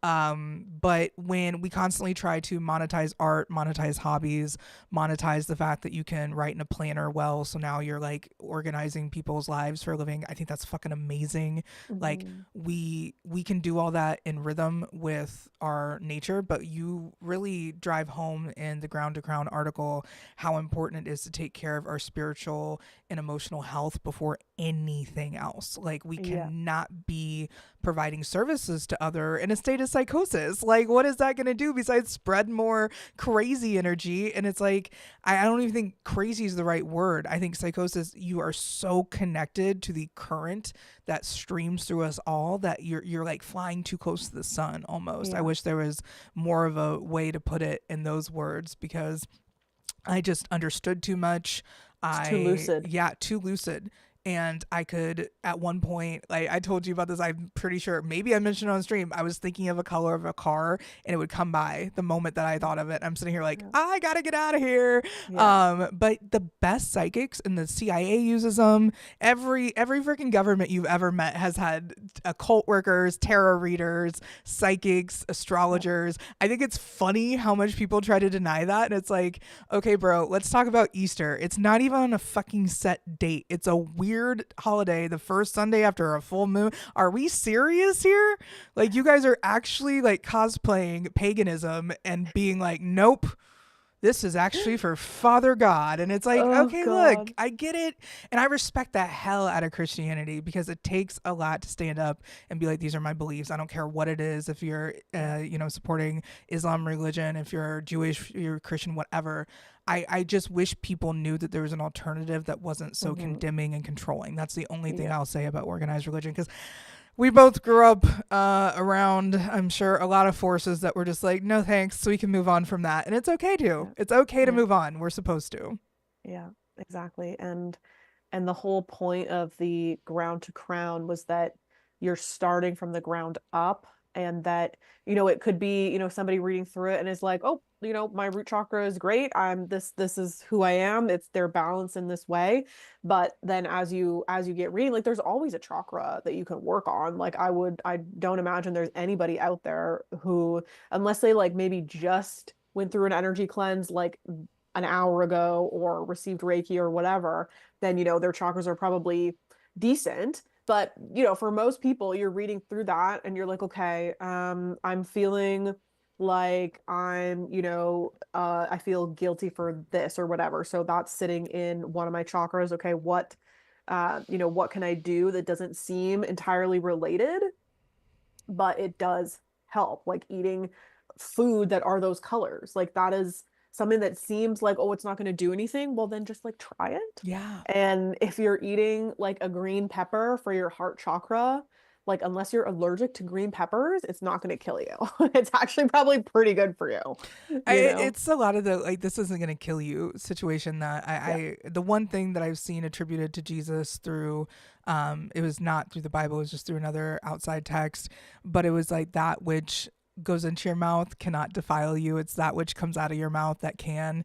[SPEAKER 1] But when we constantly try to monetize art, monetize hobbies, monetize the fact that you can write in a planner well, so now you're like organizing people's lives for a living, I think that's fucking amazing. Like
[SPEAKER 2] Hmm.
[SPEAKER 1] we can do all that in rhythm with our nature, but you really drive home in the Ground to Crown article how important it is to take care of our spiritual and emotional health before anything else. Like we
[SPEAKER 2] Yeah.
[SPEAKER 1] cannot be providing services to other in a state of psychosis. Like what is that going to do besides spread more crazy energy? And it's like I don't even think crazy is the right word. I think psychosis, you are so connected to the current that streams through us all that you're like flying too close to the sun almost. I
[SPEAKER 2] Yeah.
[SPEAKER 1] wish there was more of a way to put it in those words, because I just understood too much.
[SPEAKER 2] It's too lucid.
[SPEAKER 1] Yeah, too lucid. And I could, at one point, like I told you about this, I'm pretty sure, maybe I mentioned it on stream. I was thinking of a color of a car and it would come by the moment that I thought of it. I'm sitting here like,
[SPEAKER 2] Yeah.
[SPEAKER 1] I gotta get out of here.
[SPEAKER 2] Yeah.
[SPEAKER 1] But the best psychics, and the CIA uses them. Every freaking government you've ever met has had occult workers, tarot readers, psychics,
[SPEAKER 2] Yeah.
[SPEAKER 1] astrologers. I think it's funny how much people try to deny that. And it's like, okay, bro, let's talk about Easter. It's not even on a fucking set date. It's a weird holiday, the first Sunday after a full moon. Are we serious here? Like, you guys are actually like cosplaying paganism and being like, nope, this is actually for Father God. And it's like,
[SPEAKER 2] Oh
[SPEAKER 1] okay, look,
[SPEAKER 2] God.
[SPEAKER 1] I get it. And I respect the hell out of Christianity, because it takes a lot to stand up and be like, these are my beliefs. I don't care what it is. If you're,
[SPEAKER 2] Yeah.
[SPEAKER 1] supporting Islam religion, if you're Jewish, you're Christian, whatever. I just wish people knew that there was an alternative that wasn't so
[SPEAKER 2] Hmm.
[SPEAKER 1] condemning and controlling. That's the only thing
[SPEAKER 2] Yeah.
[SPEAKER 1] I'll say about organized religion, because we both grew up around, I'm sure, a lot of forces that were just like, no thanks, so we can move on from that. And it's okay to.
[SPEAKER 2] Yeah.
[SPEAKER 1] It's okay to
[SPEAKER 2] Yeah.
[SPEAKER 1] move on. We're supposed to.
[SPEAKER 2] Yeah. Exactly. And the whole point of the ground to crown was that you're starting from the ground up and that, it could be, somebody reading through it and is like, oh, my root chakra is great. This is who I am. It's their balance in this way. But then as you get reading, like there's always a chakra that you can work on. Like I don't imagine there's anybody out there who, unless they like maybe just went through an energy cleanse like an hour ago or received Reiki or whatever, then their chakras are probably decent. But for most people, you're reading through that and you're like, okay, I'm feeling like I feel guilty for this or whatever. So that's sitting in one of my chakras. Okay, what can I do that doesn't seem entirely related, but it does help, like eating food that are those colors. Like that is something that seems like, oh, it's not going to do anything. Well, then just like try it.
[SPEAKER 1] Yeah.
[SPEAKER 2] And if you're eating like a green pepper for your heart chakra, like unless you're allergic to green peppers, it's not going to kill you. It's actually probably pretty good for you,
[SPEAKER 1] It's a lot of the like this isn't gonna kill you situation that
[SPEAKER 2] Yeah.
[SPEAKER 1] the one thing that I've seen attributed to Jesus through it was not through the Bible, it was just through another outside text, but it was like that which goes into your mouth cannot defile you. It's that which comes out of your mouth that can.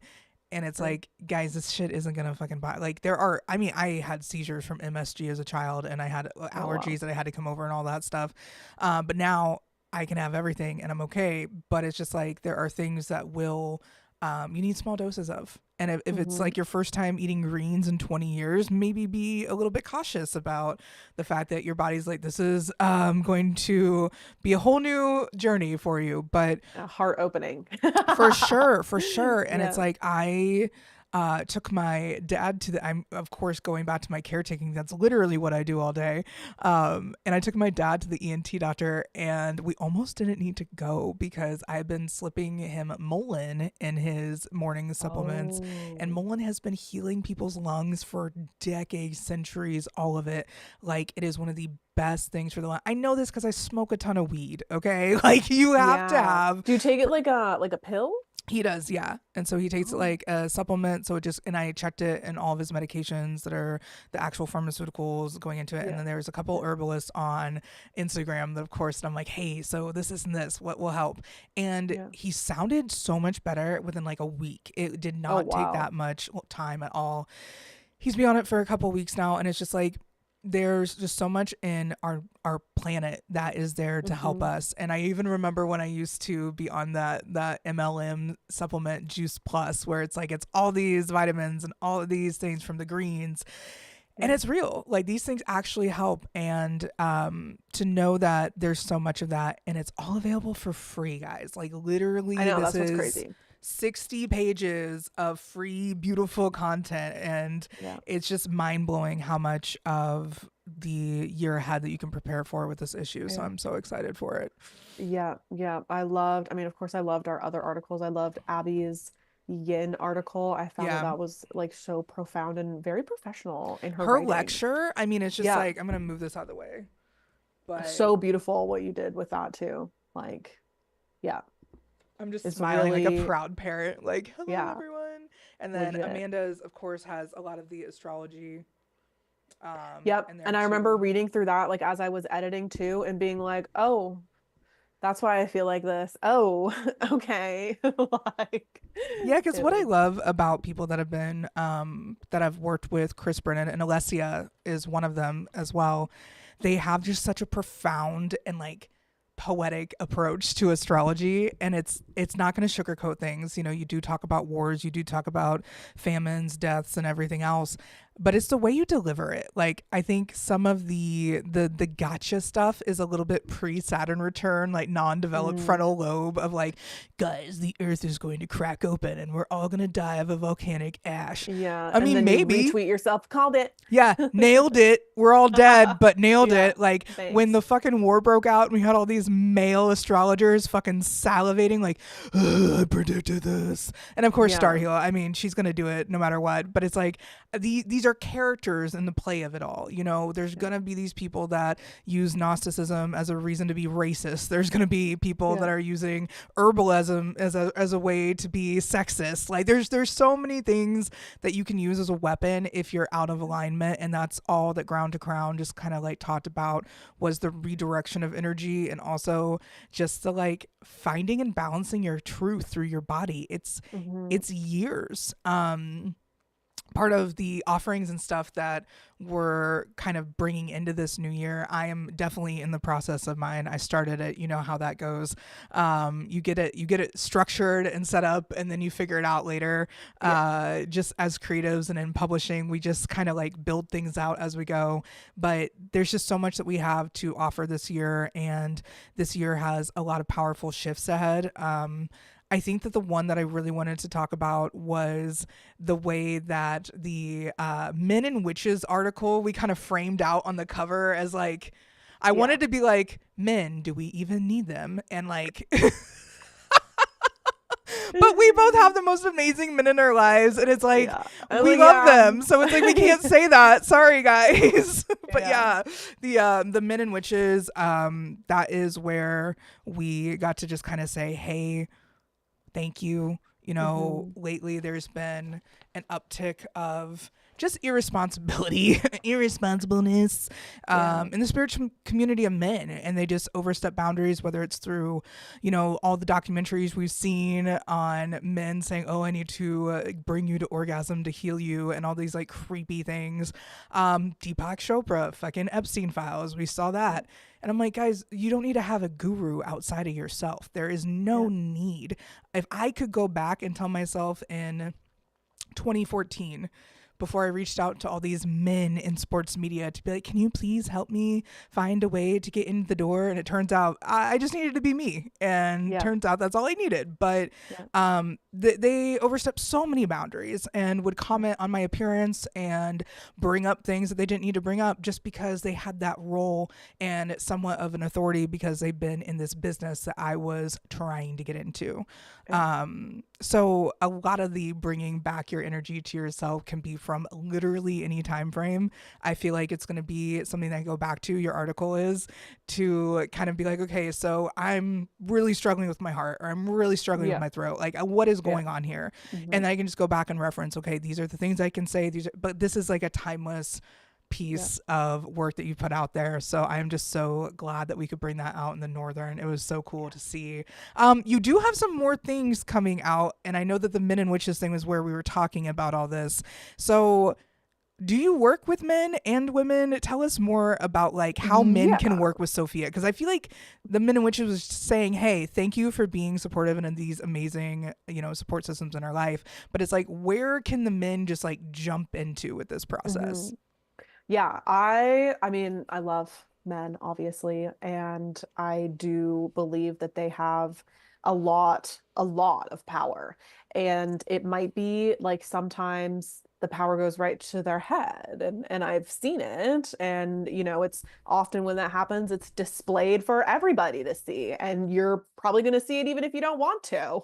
[SPEAKER 1] And it's
[SPEAKER 2] Right.
[SPEAKER 1] like, guys, this shit isn't gonna fucking buy. Like, there are. I mean, I had seizures from MSG as a child, and I had
[SPEAKER 2] Oh, wow.
[SPEAKER 1] allergies that I had to come over and all that stuff. But now I can have everything, and I'm okay. But it's just like there are things that will. You need small doses of. And if it's
[SPEAKER 2] Hmm.
[SPEAKER 1] like your first time eating greens in 20 years, maybe be a little bit cautious about the fact that your body's like, this is going to be a whole new journey for you. But
[SPEAKER 2] Heart opening.
[SPEAKER 1] for sure, for sure. And it's
[SPEAKER 2] Yeah.
[SPEAKER 1] like I took my dad to the. I'm of course going back to my caretaking. That's literally what I do all day. And I took my dad to the ENT doctor, and we almost didn't need to go because I've been slipping him Mullen in his morning supplements, and
[SPEAKER 2] Oh.
[SPEAKER 1] Mullen has been healing people's lungs for decades, centuries, all of it. Like it is one of the best things for the lung. I know this because I smoke a ton of weed. Okay, like you have to
[SPEAKER 2] Yeah.
[SPEAKER 1] have.
[SPEAKER 2] Do you take it like a pill?
[SPEAKER 1] He does, yeah. And so he takes
[SPEAKER 2] Oh.
[SPEAKER 1] like a supplement. So it just, and I checked it and all of his medications that are the actual pharmaceuticals going into it. And
[SPEAKER 2] Yeah.
[SPEAKER 1] then there's a couple
[SPEAKER 2] Yeah.
[SPEAKER 1] herbalists on Instagram that, of course, and I'm like, hey, so this and this, what will help? And
[SPEAKER 2] Yeah.
[SPEAKER 1] he sounded so much better within like a week. It did
[SPEAKER 2] Oh,
[SPEAKER 1] not take
[SPEAKER 2] wow.
[SPEAKER 1] that much time at all. He's been on it for a couple weeks now. And it's just like, there's just so much in our planet that is there to help
[SPEAKER 2] Hmm.
[SPEAKER 1] us. And I even remember when I used to be on that MLM supplement Juice Plus, where it's like it's all these vitamins and all of these things from the greens, and
[SPEAKER 2] Yeah.
[SPEAKER 1] it's real. Like these things actually help. And to know that there's so much of that, and it's all available for free, guys. Like
[SPEAKER 2] I
[SPEAKER 1] literally,
[SPEAKER 2] know,
[SPEAKER 1] this
[SPEAKER 2] that's what's
[SPEAKER 1] is
[SPEAKER 2] crazy.
[SPEAKER 1] 60 pages of free, beautiful content. And
[SPEAKER 2] Yeah.
[SPEAKER 1] it's just mind blowing how much of the year ahead that you can prepare for with this issue. So
[SPEAKER 2] Yeah.
[SPEAKER 1] I'm so excited for it.
[SPEAKER 2] Yeah. Yeah. I mean, of course, I loved our other articles. I loved Abby's yin article. I found that
[SPEAKER 1] Yeah.
[SPEAKER 2] that was like so profound and very professional in her
[SPEAKER 1] Her
[SPEAKER 2] writing.
[SPEAKER 1] lecture, I mean, it's just
[SPEAKER 2] Yeah.
[SPEAKER 1] like, I'm going to move this out of the way. But
[SPEAKER 2] So beautiful what you did with that too. Like, yeah,
[SPEAKER 1] I'm just
[SPEAKER 2] it's
[SPEAKER 1] smiling like a
[SPEAKER 2] really,
[SPEAKER 1] proud parent, like, hello,
[SPEAKER 2] yeah,
[SPEAKER 1] everyone. And then
[SPEAKER 2] legit.
[SPEAKER 1] Amanda's, of course, has a lot of the astrology
[SPEAKER 2] Yep.
[SPEAKER 1] in there
[SPEAKER 2] And I remember
[SPEAKER 1] too.
[SPEAKER 2] reading through that like as I was editing too and being like, oh, that's why I feel like this. Oh, okay. Like,
[SPEAKER 1] Yeah, because
[SPEAKER 2] it
[SPEAKER 1] what I
[SPEAKER 2] was,
[SPEAKER 1] love about people that have been that I've worked with, Chris Brennan and Alessia is one of them as well. They have just such a profound and like poetic approach to astrology, and it's not going to sugarcoat things. You know, you do talk about wars, you do talk about famines, deaths, and everything else, but it's the way you deliver it. Like I think some of the gotcha stuff is a little bit pre Saturn return, like non-developed
[SPEAKER 2] mm,
[SPEAKER 1] frontal lobe of like, guys, the earth is going to crack open and we're all going to die of a volcanic ash.
[SPEAKER 2] yeah.
[SPEAKER 1] I
[SPEAKER 2] And
[SPEAKER 1] mean,
[SPEAKER 2] then you
[SPEAKER 1] maybe.
[SPEAKER 2] retweet yourself, called it.
[SPEAKER 1] Yeah, nailed it. We're all dead, but nailed
[SPEAKER 2] Yeah.
[SPEAKER 1] it. Like when
[SPEAKER 2] Thanks.
[SPEAKER 1] the fucking war broke out and we had all these male astrologers fucking salivating, like, "Ugh, I predicted this." And of course,
[SPEAKER 2] Yeah.
[SPEAKER 1] Starheel, I mean, she's going to do it no matter what. But it's like, these are characters in the play of it all. You know, there's going to be these people that use Gnosticism as a reason to be racist. There's going to be people
[SPEAKER 2] Yeah.
[SPEAKER 1] that are using herbalism as a way to be sexist. Like there's so many things that you can use as a weapon if you're out of alignment, and that's all that Ground to Crown just kind of like talked about, was the redirection of energy, and also just the like finding and balancing your truth through your body.
[SPEAKER 2] Hmm.
[SPEAKER 1] It's years. Part of the offerings and stuff that we're kind of bringing into this new year, I am definitely in the process of mine. I started it, you know how that goes. You get it structured and set up, and then you figure it out later.
[SPEAKER 2] Yeah.
[SPEAKER 1] Just as creatives and in publishing, we just kind of like build things out as we go. But there's just so much that we have to offer this year, and this year has a lot of powerful shifts ahead. I think that the one that I really wanted to talk about was the way that the Men and Witches article we kind of framed out on the cover as like, I
[SPEAKER 2] Yeah.
[SPEAKER 1] wanted to be like, men, do we even need them? And like, but we both have the most amazing men in our lives, and it's like,
[SPEAKER 2] Yeah.
[SPEAKER 1] we love
[SPEAKER 2] Yeah.
[SPEAKER 1] them. So it's like, we can't say that. Sorry, guys. But
[SPEAKER 2] Yeah.
[SPEAKER 1] yeah, the Men and Witches, that is where we got to just kind of say, hey, thank you. You know,
[SPEAKER 2] Hmm.
[SPEAKER 1] lately there's been an uptick of just irresponsibility, irresponsibleness
[SPEAKER 2] Yeah.
[SPEAKER 1] in the spiritual community of men. And they just overstep boundaries, whether it's through, you know, all the documentaries we've seen on men saying, oh, I need to bring you to orgasm to heal you, and all these like creepy things. Deepak Chopra, fucking Epstein files, we saw that. And I'm like, guys, you don't need to have a guru outside of yourself. There is no
[SPEAKER 2] Yeah.
[SPEAKER 1] need. If I could go back and tell myself in 2014, before I reached out to all these men in sports media to be like, can you please help me find a way to get in the door? And it turns out I just needed to be me. And
[SPEAKER 2] Yeah.
[SPEAKER 1] turns out that's all I needed. But
[SPEAKER 2] Yeah.
[SPEAKER 1] they overstepped so many boundaries and would comment on my appearance and bring up things that they didn't need to bring up just because they had that role and somewhat of an authority because they've been in this business that I was trying to get into.
[SPEAKER 2] Yeah.
[SPEAKER 1] So a lot of the bringing back your energy to yourself can be from literally any time frame. I feel like it's going to be something that I go back to, your article is, to kind of be like, okay, so I'm really struggling with my heart, or I'm really struggling with
[SPEAKER 2] Yeah.
[SPEAKER 1] my throat. Like, what is
[SPEAKER 2] Yeah.
[SPEAKER 1] going on here?
[SPEAKER 2] Hmm.
[SPEAKER 1] And then I can just go back and reference, okay, these are the things I can say. But this is like a timeless
[SPEAKER 2] Yeah.
[SPEAKER 1] piece of work that you put out there. So I'm just so glad that we could bring that out in the Northern. It was so cool to see. You do have some more things coming out, and I know that the Men and Witches thing was where we were talking about all this. So do you work with men and women? Tell us more about like how men can
[SPEAKER 2] Yeah.
[SPEAKER 1] work with Sophia, because I feel like the Men and Witches was saying, hey, thank you for being supportive and in these amazing, you know, support systems in our life. But it's like, where can the men just like jump into with this
[SPEAKER 2] Hmm.
[SPEAKER 1] process?
[SPEAKER 2] Yeah, I mean, I love men, obviously, and I do believe that they have a lot of power. And it might be like sometimes the power goes right to their head, and I've seen it. And you know, it's often when that happens, it's displayed for everybody to see. And you're probably going to see it even if you don't want to.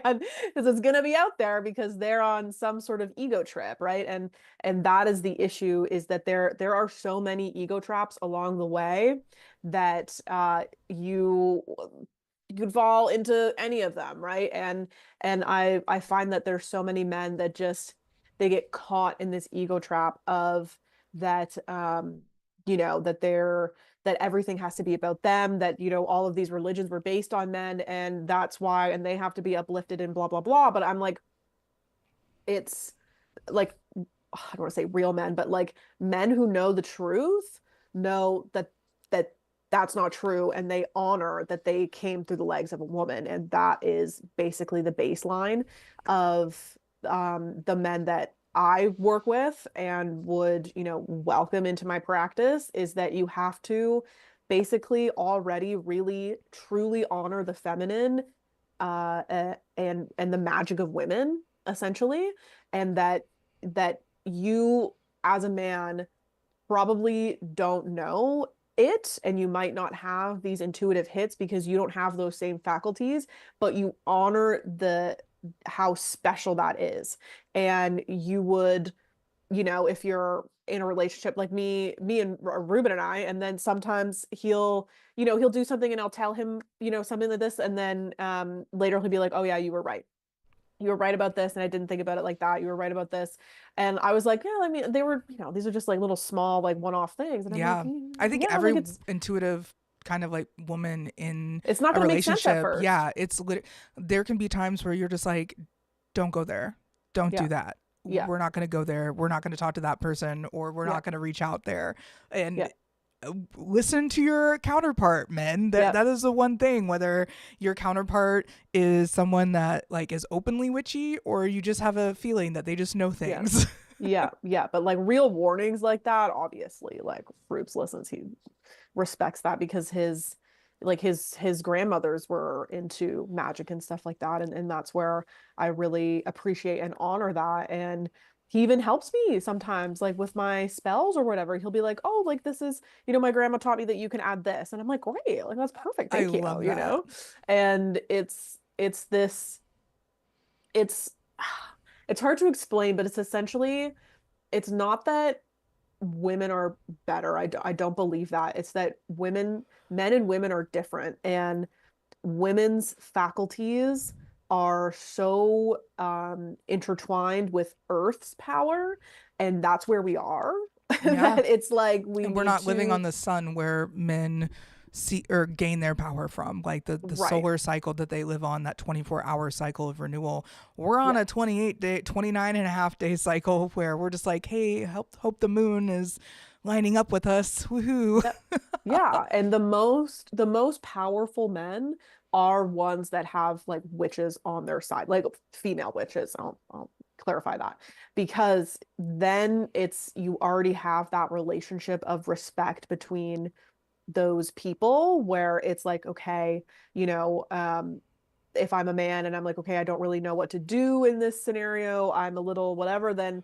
[SPEAKER 2] And because it's going to be out there because they're on some sort of ego trip, right? And that is the issue, is that there are so many ego traps along the way that you could fall into any of them, right? And I find that there's so many men that just they get caught in this ego trap of that you know, that everything has to be about them, that you know all of these religions were based on men, and that's why, and they have to be uplifted and blah blah blah. But I'm like, it's like, I don't want to say real men, but like men who know the truth know that that's not true, and they honor that they came through the legs of a woman, and that is basically the baseline of the men that I work with and would, you know, welcome into my practice, is that you have to basically already really truly honor the feminine and the magic of women, essentially, and that you as a man probably don't know it, and you might not have these intuitive hits because you don't have those same faculties, but you honor the how special that is. And you would you know, if you're in a relationship like me and Ruben and I, and then sometimes he'll, you know, he'll do something and I'll tell him, you know, something like this, and then later he'll be like, oh yeah, you were right. You were right about this, and I didn't think about it like that. You were right about this. And I was like, yeah, I mean, they were, you know, these are just like little small, like one-off things. And I'm like,
[SPEAKER 1] Yeah. I think
[SPEAKER 2] yeah,
[SPEAKER 1] every
[SPEAKER 2] like
[SPEAKER 1] intuitive kind of like woman in
[SPEAKER 2] it's not
[SPEAKER 1] a
[SPEAKER 2] going to make sense at
[SPEAKER 1] relationship,
[SPEAKER 2] first.
[SPEAKER 1] yeah, there can be times where you're just like, don't go there. Don't
[SPEAKER 2] Yeah.
[SPEAKER 1] do that.
[SPEAKER 2] Yeah.
[SPEAKER 1] We're not going to go there. We're not going to talk to that person, or we're
[SPEAKER 2] Yeah.
[SPEAKER 1] not going to reach out there. And
[SPEAKER 2] Yeah.
[SPEAKER 1] listen to your counterpart, men. That
[SPEAKER 2] Yeah.
[SPEAKER 1] that is the one thing, whether your counterpart is someone that like is openly witchy, or you just have a feeling that they just know
[SPEAKER 2] Yeah.
[SPEAKER 1] things.
[SPEAKER 2] Yeah. Yeah. But like real warnings like that, obviously, like Rubes listens, he respects that because his grandmothers were into magic and stuff like that. And that's where I really appreciate and honor that. And he even helps me sometimes, like with my spells or whatever. He'll be like, oh, like this is, you know, my grandma taught me that you can add this. And I'm like, great, like that's perfect.
[SPEAKER 1] I
[SPEAKER 2] Thank you,
[SPEAKER 1] love
[SPEAKER 2] you
[SPEAKER 1] that.
[SPEAKER 2] know? And it's this, it's it's hard to explain, but it's essentially, it's not that women are better. I don't believe that. It's that men and women are different, and women's faculties are so intertwined with Earth's power, and that's where we are.
[SPEAKER 1] Yeah.
[SPEAKER 2] That it's like we
[SPEAKER 1] And we're
[SPEAKER 2] need
[SPEAKER 1] not living
[SPEAKER 2] to,
[SPEAKER 1] on the sun where men see or gain their power from, like the
[SPEAKER 2] right.
[SPEAKER 1] solar cycle that they live on, that 24-hour cycle of renewal. We're on
[SPEAKER 2] Yeah.
[SPEAKER 1] a 28-day 29.5-day cycle where we're just like, hey, hope the moon is lining up with us. Woohoo.
[SPEAKER 2] Yep. Yeah, and the most powerful men are ones that have like witches on their side, like female witches. I'll clarify that because then it's you already have that relationship of respect between those people where it's like, okay, you know, if I'm a man and I'm like, okay, I don't really know what to do in this scenario, I'm a little whatever, then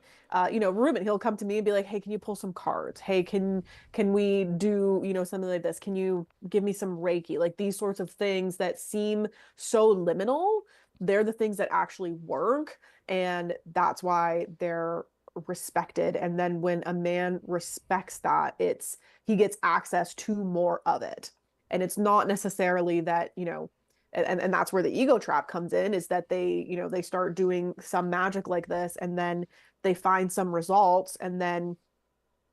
[SPEAKER 2] you know, Ruben, he'll come to me and be like, hey, can you pull some cards? Hey, can we do, you know, something like this? Can you give me some Reiki? Like these sorts of things that seem so liminal, they're the things that actually work. And that's why they're respected. And then when a man respects that, it's he gets access to more of it. And it's not necessarily that, you know, and that's where the ego trap comes in, is that they, you know, they start doing some magic like this and then they find some results and then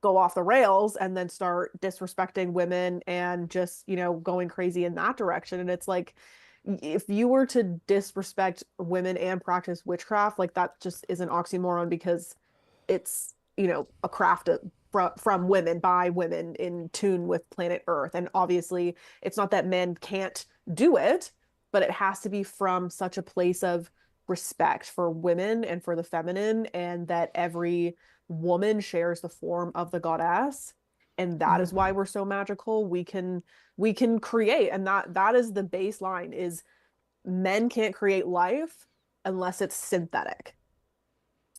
[SPEAKER 2] go off the rails and then start disrespecting women and just, you know, going crazy in that direction. And it's like, if you were to disrespect women and practice witchcraft, like that just is an oxymoron because it's, you know, a craft from women by women in tune with planet Earth. And obviously, it's not that men can't do it, but it has to be from such a place of respect for women and for the feminine, and that every woman shares the form of the goddess. And that
[SPEAKER 1] Ooh.
[SPEAKER 2] is why we're so magical. We can create, and that is the baseline, is men can't create life unless it's synthetic,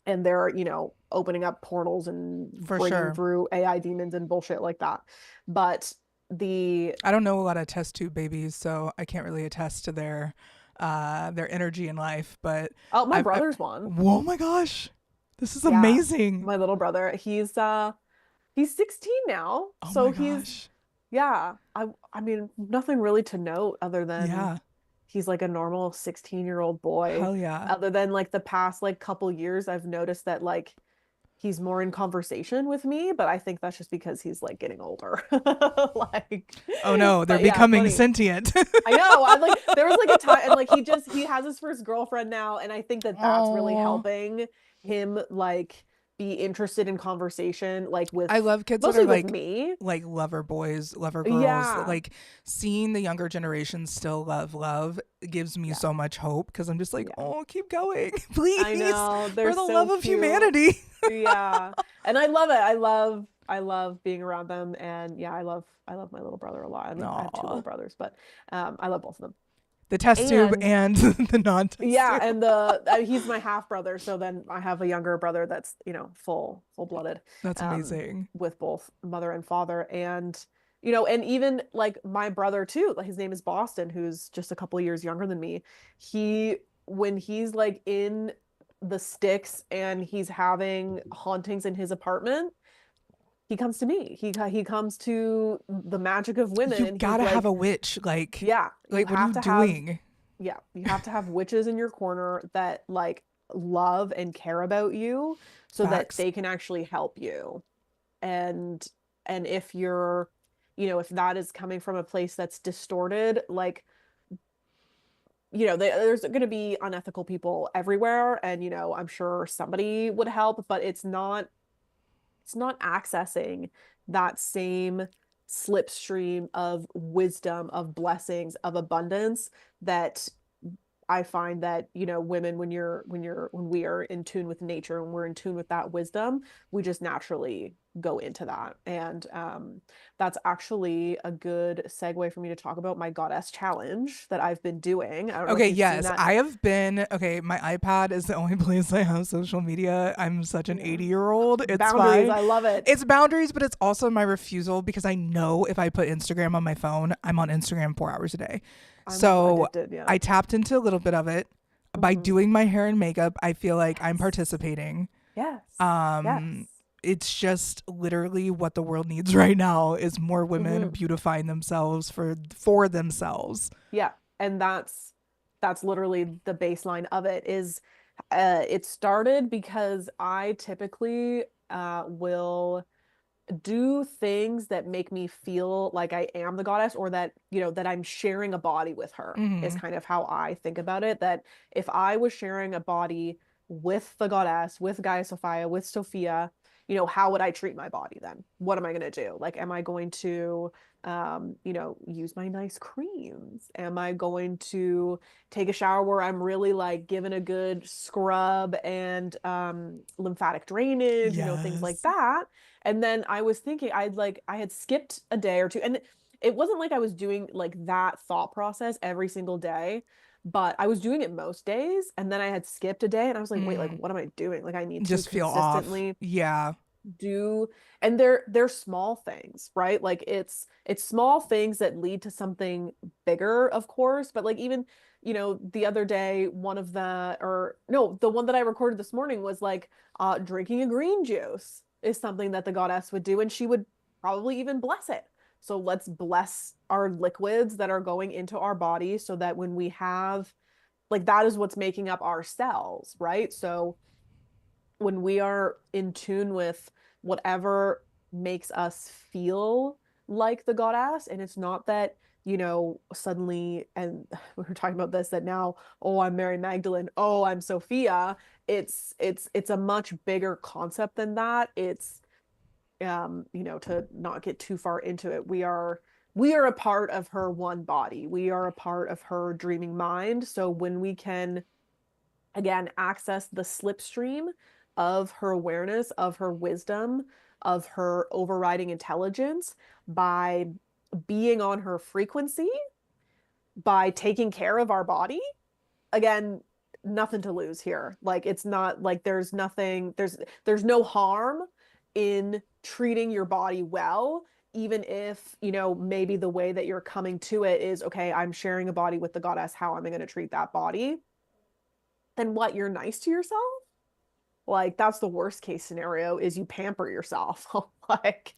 [SPEAKER 2] and they're, you know, opening up portals and
[SPEAKER 1] For
[SPEAKER 2] bringing
[SPEAKER 1] sure.
[SPEAKER 2] through AI demons and bullshit like that. But the
[SPEAKER 1] I don't know a lot of test tube babies, so I can't really attest to their energy in life. But
[SPEAKER 2] oh, my
[SPEAKER 1] I've
[SPEAKER 2] brother's one.
[SPEAKER 1] oh my gosh, this is
[SPEAKER 2] Yeah,
[SPEAKER 1] amazing.
[SPEAKER 2] my little brother. He's 16 now,
[SPEAKER 1] Oh
[SPEAKER 2] so
[SPEAKER 1] my
[SPEAKER 2] he's,
[SPEAKER 1] gosh.
[SPEAKER 2] yeah. I mean, nothing really to note other than
[SPEAKER 1] Yeah.
[SPEAKER 2] he's like a normal 16-year-old boy.
[SPEAKER 1] Hell yeah.
[SPEAKER 2] Other than like the past like couple years, I've noticed that like he's more in conversation with me, but I think that's just because he's like getting older. Like,
[SPEAKER 1] Oh no, they're
[SPEAKER 2] but yeah,
[SPEAKER 1] becoming
[SPEAKER 2] funny.
[SPEAKER 1] sentient.
[SPEAKER 2] I know. I like there was like a time, and like he has his first girlfriend now, and I think that that's really
[SPEAKER 1] Oh,
[SPEAKER 2] helping him like be interested in conversation, like with
[SPEAKER 1] I love kids that are
[SPEAKER 2] mostly with me.
[SPEAKER 1] like lover boys, lover girls.
[SPEAKER 2] Yeah.
[SPEAKER 1] Like seeing the younger generation still love gives me
[SPEAKER 2] Yeah.
[SPEAKER 1] so much hope because I'm just like,
[SPEAKER 2] Yeah.
[SPEAKER 1] oh, keep going,
[SPEAKER 2] I
[SPEAKER 1] please,
[SPEAKER 2] know. They're
[SPEAKER 1] for the
[SPEAKER 2] so
[SPEAKER 1] love of
[SPEAKER 2] cute.
[SPEAKER 1] humanity.
[SPEAKER 2] Yeah. And I love it. I love being around them, and yeah, I love my little brother a lot. I have two little
[SPEAKER 1] Aw.
[SPEAKER 2] brothers, but I love both of them.
[SPEAKER 1] The test tube
[SPEAKER 2] And
[SPEAKER 1] and the non-test
[SPEAKER 2] yeah,
[SPEAKER 1] tube.
[SPEAKER 2] and he's my half brother, so then I have a younger brother that's, you know, full blooded,
[SPEAKER 1] That's amazing.
[SPEAKER 2] with both mother and father. And you know, and even like my brother too, like his name is Boston, who's just a couple of years younger than me. He when he's like in the sticks and he's having hauntings in his apartment, he comes to me. He comes to the magic of women,
[SPEAKER 1] You
[SPEAKER 2] and he's
[SPEAKER 1] gotta have
[SPEAKER 2] like,
[SPEAKER 1] a witch.
[SPEAKER 2] yeah, you
[SPEAKER 1] What are
[SPEAKER 2] have
[SPEAKER 1] you
[SPEAKER 2] to have,
[SPEAKER 1] doing?
[SPEAKER 2] yeah, you have to have witches in your corner that like love and care about you so that
[SPEAKER 1] Facts.
[SPEAKER 2] they can actually help you. And if you're, if that is coming from a place that's distorted, like, there's going to be unethical people everywhere, and I'm sure somebody would help, but it's not accessing that same slipstream of wisdom, of blessings, of abundance that I find that, women, when we are in tune with nature and we're in tune with that wisdom, we just naturally go into that. And that's actually a good segue for me to talk about my goddess challenge that I've been doing. I don't know if
[SPEAKER 1] Okay,
[SPEAKER 2] you've seen
[SPEAKER 1] yes,
[SPEAKER 2] that.
[SPEAKER 1] I have been. Okay, my iPad is the only place I have social media. I'm such an
[SPEAKER 2] Yeah.
[SPEAKER 1] 80-year-old. It's
[SPEAKER 2] Boundaries.
[SPEAKER 1] fine.
[SPEAKER 2] I love it.
[SPEAKER 1] It's boundaries, but it's also my refusal because I know if I put Instagram on my phone, I'm on Instagram 4 hours a day.
[SPEAKER 2] I'm
[SPEAKER 1] So
[SPEAKER 2] addicted. Yeah.
[SPEAKER 1] I tapped into a little bit of it. By
[SPEAKER 2] Mm-hmm.
[SPEAKER 1] doing my hair and makeup, I feel like I'm
[SPEAKER 2] Yes.
[SPEAKER 1] participating.
[SPEAKER 2] Yes.
[SPEAKER 1] Um,
[SPEAKER 2] Yes.
[SPEAKER 1] it's just literally what the world needs right now is more women
[SPEAKER 2] Mm-hmm.
[SPEAKER 1] beautifying themselves for themselves.
[SPEAKER 2] Yeah. And that's literally the baseline of it is it started because I typically will do things that make me feel like I am the goddess, or that, that I'm sharing a body with her, is
[SPEAKER 1] Hmm.
[SPEAKER 2] kind of how I think about it. That if I was sharing a body with the goddess, with Gaia Sophia, with Sophia, how would I treat my body then? What am I going to do? Like, am I going to, use my nice creams? Am I going to take a shower where I'm really like given a good scrub and lymphatic drainage, things like
[SPEAKER 1] Yes.
[SPEAKER 2] that? And then I was thinking I had skipped a day or two, and it wasn't like I was doing like that thought process every single day, but I was doing it most days. And then I had skipped a day and I was like, wait, like
[SPEAKER 1] Mm,
[SPEAKER 2] what am I doing? Like I need to
[SPEAKER 1] just feel off.
[SPEAKER 2] consistently
[SPEAKER 1] Yeah.
[SPEAKER 2] do, and they're small things, right? Like it's small things that lead to something bigger, of course. But like, even, the other day, one of the or no the one that I recorded this morning was like drinking a green juice is something that the goddess would do, and she would probably even bless it. So let's bless our liquids that are going into our body, so that when we have, like, that is what's making up our cells, right? So when we are in tune with whatever makes us feel like the goddess, and it's not that, suddenly, and we were talking about this, that now, oh, I'm Mary Magdalene, oh, I'm Sophia. It's a much bigger concept than that. It's to not get too far into it, we are a part of her one body. We are a part of her dreaming mind. So when we can, again, access the slipstream of her awareness, of her wisdom, of her overriding intelligence by being on her frequency, by taking care of our body. Again, nothing to lose here. Like, it's not like there's nothing, there's no harm in treating your body well, even if, maybe the way that you're coming to it is, okay, I'm sharing a body with the goddess, how am I going to treat that body? Then what, you're nice to yourself? Like, that's the worst case scenario, is you pamper yourself. Like,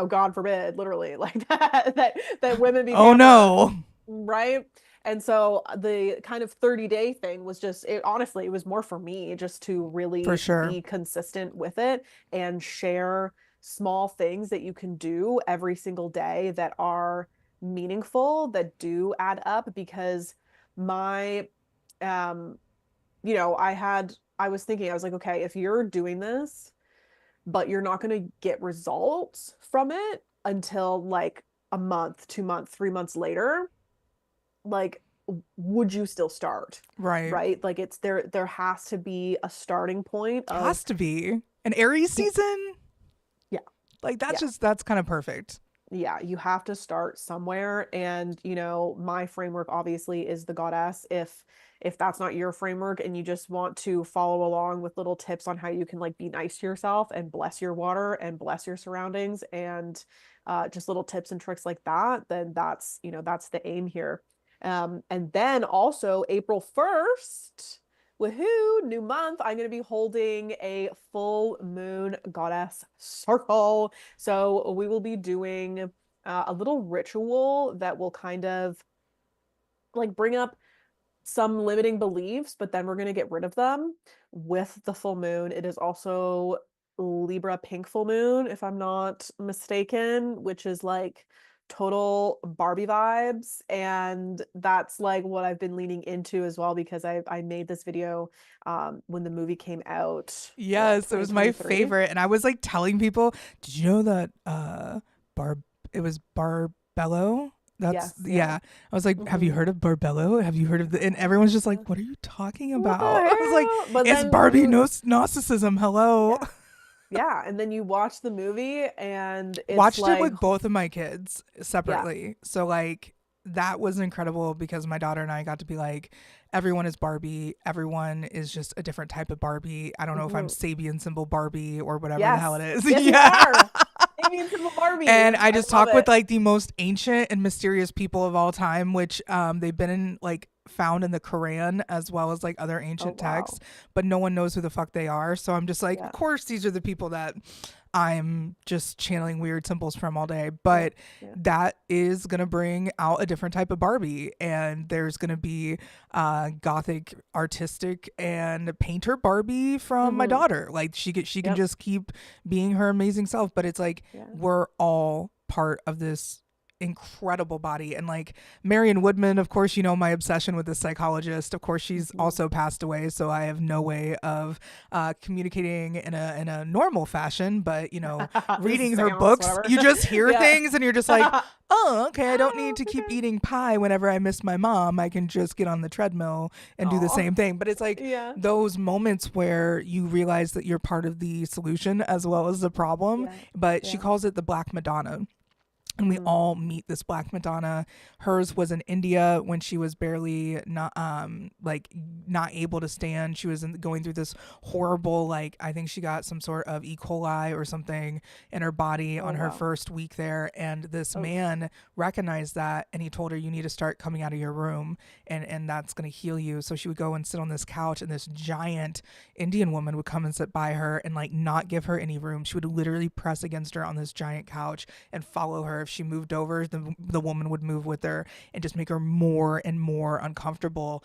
[SPEAKER 2] God forbid, literally, like that women be
[SPEAKER 1] Oh
[SPEAKER 2] pampered,
[SPEAKER 1] no.
[SPEAKER 2] right? And so the kind of 30-day thing was just, it honestly, it was more for me just to
[SPEAKER 1] For
[SPEAKER 2] really
[SPEAKER 1] sure.
[SPEAKER 2] be consistent with it and share small things that you can do every single day that are meaningful, that do add up. Because my um I was thinking, I was like, okay, if you're doing this, but you're not going to get results from it until like a month, 2 months, 3 months later, like, would you still start?
[SPEAKER 1] Right.
[SPEAKER 2] Right? Like, there has to be a starting point of,
[SPEAKER 1] Has to be. An Aries season?
[SPEAKER 2] yeah,
[SPEAKER 1] Like
[SPEAKER 2] yeah.
[SPEAKER 1] that's kind of perfect.
[SPEAKER 2] Yeah, you have to start somewhere. And my framework obviously is the goddess. If that's not your framework and you just want to follow along with little tips on how you can like be nice to yourself and bless your water and bless your surroundings, and just little tips and tricks like that, then that's the aim here. And then also April 1st, Woohoo, new month. I'm going to be holding a full moon goddess circle. So we will be doing a little ritual that will kind of like bring up some limiting beliefs, but then we're going to get rid of them with the full moon. It is also Libra pink full moon, if I'm not mistaken, which is like total Barbie vibes. And that's like what I've been leaning into as well, because I made this video when the movie came out, what,
[SPEAKER 1] Yes, it was my
[SPEAKER 2] 2023?
[SPEAKER 1] favorite. And I was like telling people, did you know that it was Barbello? That's
[SPEAKER 2] Yes, yeah.
[SPEAKER 1] yeah. I was like, have you
[SPEAKER 2] Hmm.
[SPEAKER 1] heard of Barbello? Have you heard of the and everyone's just
[SPEAKER 2] Yeah.
[SPEAKER 1] like, what are you talking
[SPEAKER 2] What the
[SPEAKER 1] about? I was like,
[SPEAKER 2] hell? But
[SPEAKER 1] it's
[SPEAKER 2] then
[SPEAKER 1] Barbie
[SPEAKER 2] you,
[SPEAKER 1] Gnosticism. Hello.
[SPEAKER 2] yeah, yeah. And then you watch the movie and it's
[SPEAKER 1] Watched it
[SPEAKER 2] like,
[SPEAKER 1] with both of my kids
[SPEAKER 2] yeah.
[SPEAKER 1] separately. So like that was incredible because my daughter and I got to be like, everyone is Barbie. Everyone is just a different type of Barbie. I don't know if I'm
[SPEAKER 2] Mhm.
[SPEAKER 1] Sabian symbol Barbie or whatever the hell it
[SPEAKER 2] Yes.
[SPEAKER 1] is.
[SPEAKER 2] Yes, you
[SPEAKER 1] Yeah.
[SPEAKER 2] are. Amy and Simple Barbie.
[SPEAKER 1] And I
[SPEAKER 2] I
[SPEAKER 1] just
[SPEAKER 2] love
[SPEAKER 1] talk with
[SPEAKER 2] it.
[SPEAKER 1] like the most ancient and mysterious people of all time, which they've been in like found in the Quran as well as like other
[SPEAKER 2] Oh,
[SPEAKER 1] ancient texts,
[SPEAKER 2] wow.
[SPEAKER 1] but no one knows who the fuck they are. So I'm just like, of
[SPEAKER 2] Yeah.
[SPEAKER 1] course these are the people that I'm just channeling weird symbols from all day.
[SPEAKER 2] Yeah.
[SPEAKER 1] But
[SPEAKER 2] Yeah.
[SPEAKER 1] that is gonna bring out a different type of Barbie, and there's gonna be gothic, artistic, and painter Barbie from my
[SPEAKER 2] Mm-hmm.
[SPEAKER 1] daughter. Like she can
[SPEAKER 2] Yep.
[SPEAKER 1] just keep being her amazing self. But it's like
[SPEAKER 2] Yeah.
[SPEAKER 1] we're all part of this incredible body. And like Marion Woodman, of course, you know my obsession with this psychologist. Of course, she's
[SPEAKER 2] Mm-hmm.
[SPEAKER 1] also passed away, so I have no way of communicating in a normal fashion. But you know,
[SPEAKER 2] Just a
[SPEAKER 1] reading her
[SPEAKER 2] seance,
[SPEAKER 1] books,
[SPEAKER 2] whatever.
[SPEAKER 1] you just hear
[SPEAKER 2] Yeah.
[SPEAKER 1] things, and you're just like, oh, okay, I don't need
[SPEAKER 2] Oh,
[SPEAKER 1] to keep
[SPEAKER 2] okay.
[SPEAKER 1] eating pie whenever I miss my mom. I can just get on the treadmill and do the
[SPEAKER 2] Oh,
[SPEAKER 1] same thing. But it's like
[SPEAKER 2] yeah.
[SPEAKER 1] those moments where you realize that you're part of the solution as well as the problem.
[SPEAKER 2] Yeah.
[SPEAKER 1] But she
[SPEAKER 2] Yeah.
[SPEAKER 1] calls it the Black Madonna, and we
[SPEAKER 2] Mm-hmm.
[SPEAKER 1] all meet this Black Madonna. Hers was in India when she was barely not not able to stand. She was going through this horrible, like, I think she got some sort of E. coli or something in her body
[SPEAKER 2] Oh,
[SPEAKER 1] on her
[SPEAKER 2] wow.
[SPEAKER 1] first week there, and this
[SPEAKER 2] Oh,
[SPEAKER 1] man recognized that, and he told her, you need to start coming out of your room, and that's going to heal you. So she would go and sit on this couch, and this giant Indian woman would come and sit by her and like not give her any room. She would literally press against her on this giant couch and follow her. If she moved over, the woman would move with her and just make her more and more uncomfortable,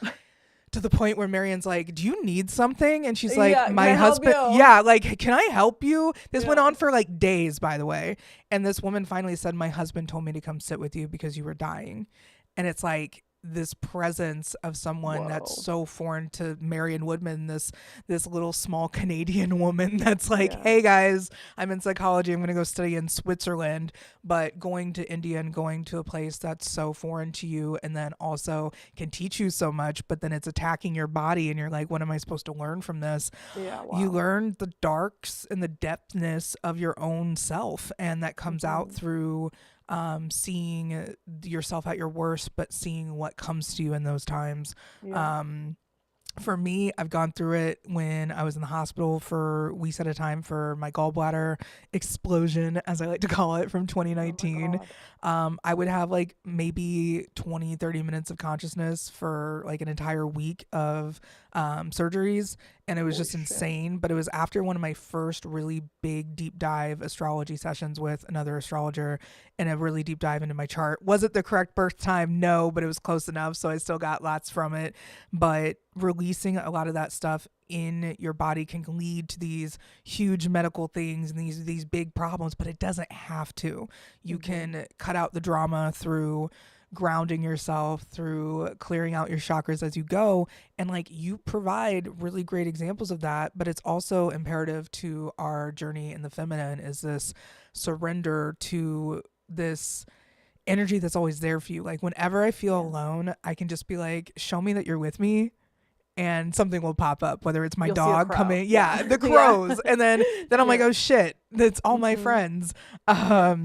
[SPEAKER 1] to the point where Marion's like, do you need something? And she's like,
[SPEAKER 2] yeah. Can
[SPEAKER 1] my
[SPEAKER 2] I help
[SPEAKER 1] husband,
[SPEAKER 2] you?
[SPEAKER 1] yeah, like, can I help you? This went
[SPEAKER 2] Yeah.
[SPEAKER 1] on for like days, by the way. And this woman finally said, my husband told me to come sit with you because you were dying. And it's like this presence of someone that's
[SPEAKER 2] Whoa.
[SPEAKER 1] so foreign to Marion Woodman, this little small Canadian woman that's like,
[SPEAKER 2] Yeah.
[SPEAKER 1] hey guys, I'm in psychology, I'm gonna go study in Switzerland, but going to India and going to a place that's so foreign to you, and then also can teach you so much, but then it's attacking your body, and you're like, what am I supposed to learn from this?
[SPEAKER 2] Yeah.
[SPEAKER 1] You
[SPEAKER 2] Wow.
[SPEAKER 1] learn the darks and the depthness of your own self, and that comes out
[SPEAKER 2] Mm-hmm.
[SPEAKER 1] through seeing yourself at your worst, but seeing what comes to you in those times.
[SPEAKER 2] Yeah.
[SPEAKER 1] Um, for me, I've gone through it when I was in the hospital for weeks at a time for my gallbladder explosion, as I like to call it, from
[SPEAKER 2] Oh my
[SPEAKER 1] 2019.
[SPEAKER 2] God.
[SPEAKER 1] I would have like maybe 20, 30 minutes of consciousness for like an entire week of surgeries. And it was
[SPEAKER 2] Holy
[SPEAKER 1] just
[SPEAKER 2] shit.
[SPEAKER 1] insane. But it was after one of my first really big deep dive astrology sessions with another astrologer, and a really deep dive into my chart. Was it the correct birth time? No, but it was close enough. So I still got lots from it. But releasing a lot of that stuff in your body can lead to these huge medical things and these big problems, but it doesn't have to. You
[SPEAKER 2] Mm-hmm.
[SPEAKER 1] can cut out the drama through grounding yourself, through clearing out your chakras as you go, and like you provide really great examples of that. But it's also imperative to our journey in the feminine is this surrender to this energy that's always there for you. Like whenever I feel
[SPEAKER 2] Yeah.
[SPEAKER 1] alone, I can just be like, show me that you're with me, and something will pop up, whether it's my
[SPEAKER 2] You'll see a
[SPEAKER 1] dog
[SPEAKER 2] crow.
[SPEAKER 1] coming,
[SPEAKER 2] Yeah.
[SPEAKER 1] yeah, the
[SPEAKER 2] Yeah.
[SPEAKER 1] crows, and then I'm like,
[SPEAKER 2] Yeah.
[SPEAKER 1] oh shit, that's all my
[SPEAKER 2] Mm-hmm.
[SPEAKER 1] friends.
[SPEAKER 2] Yeah.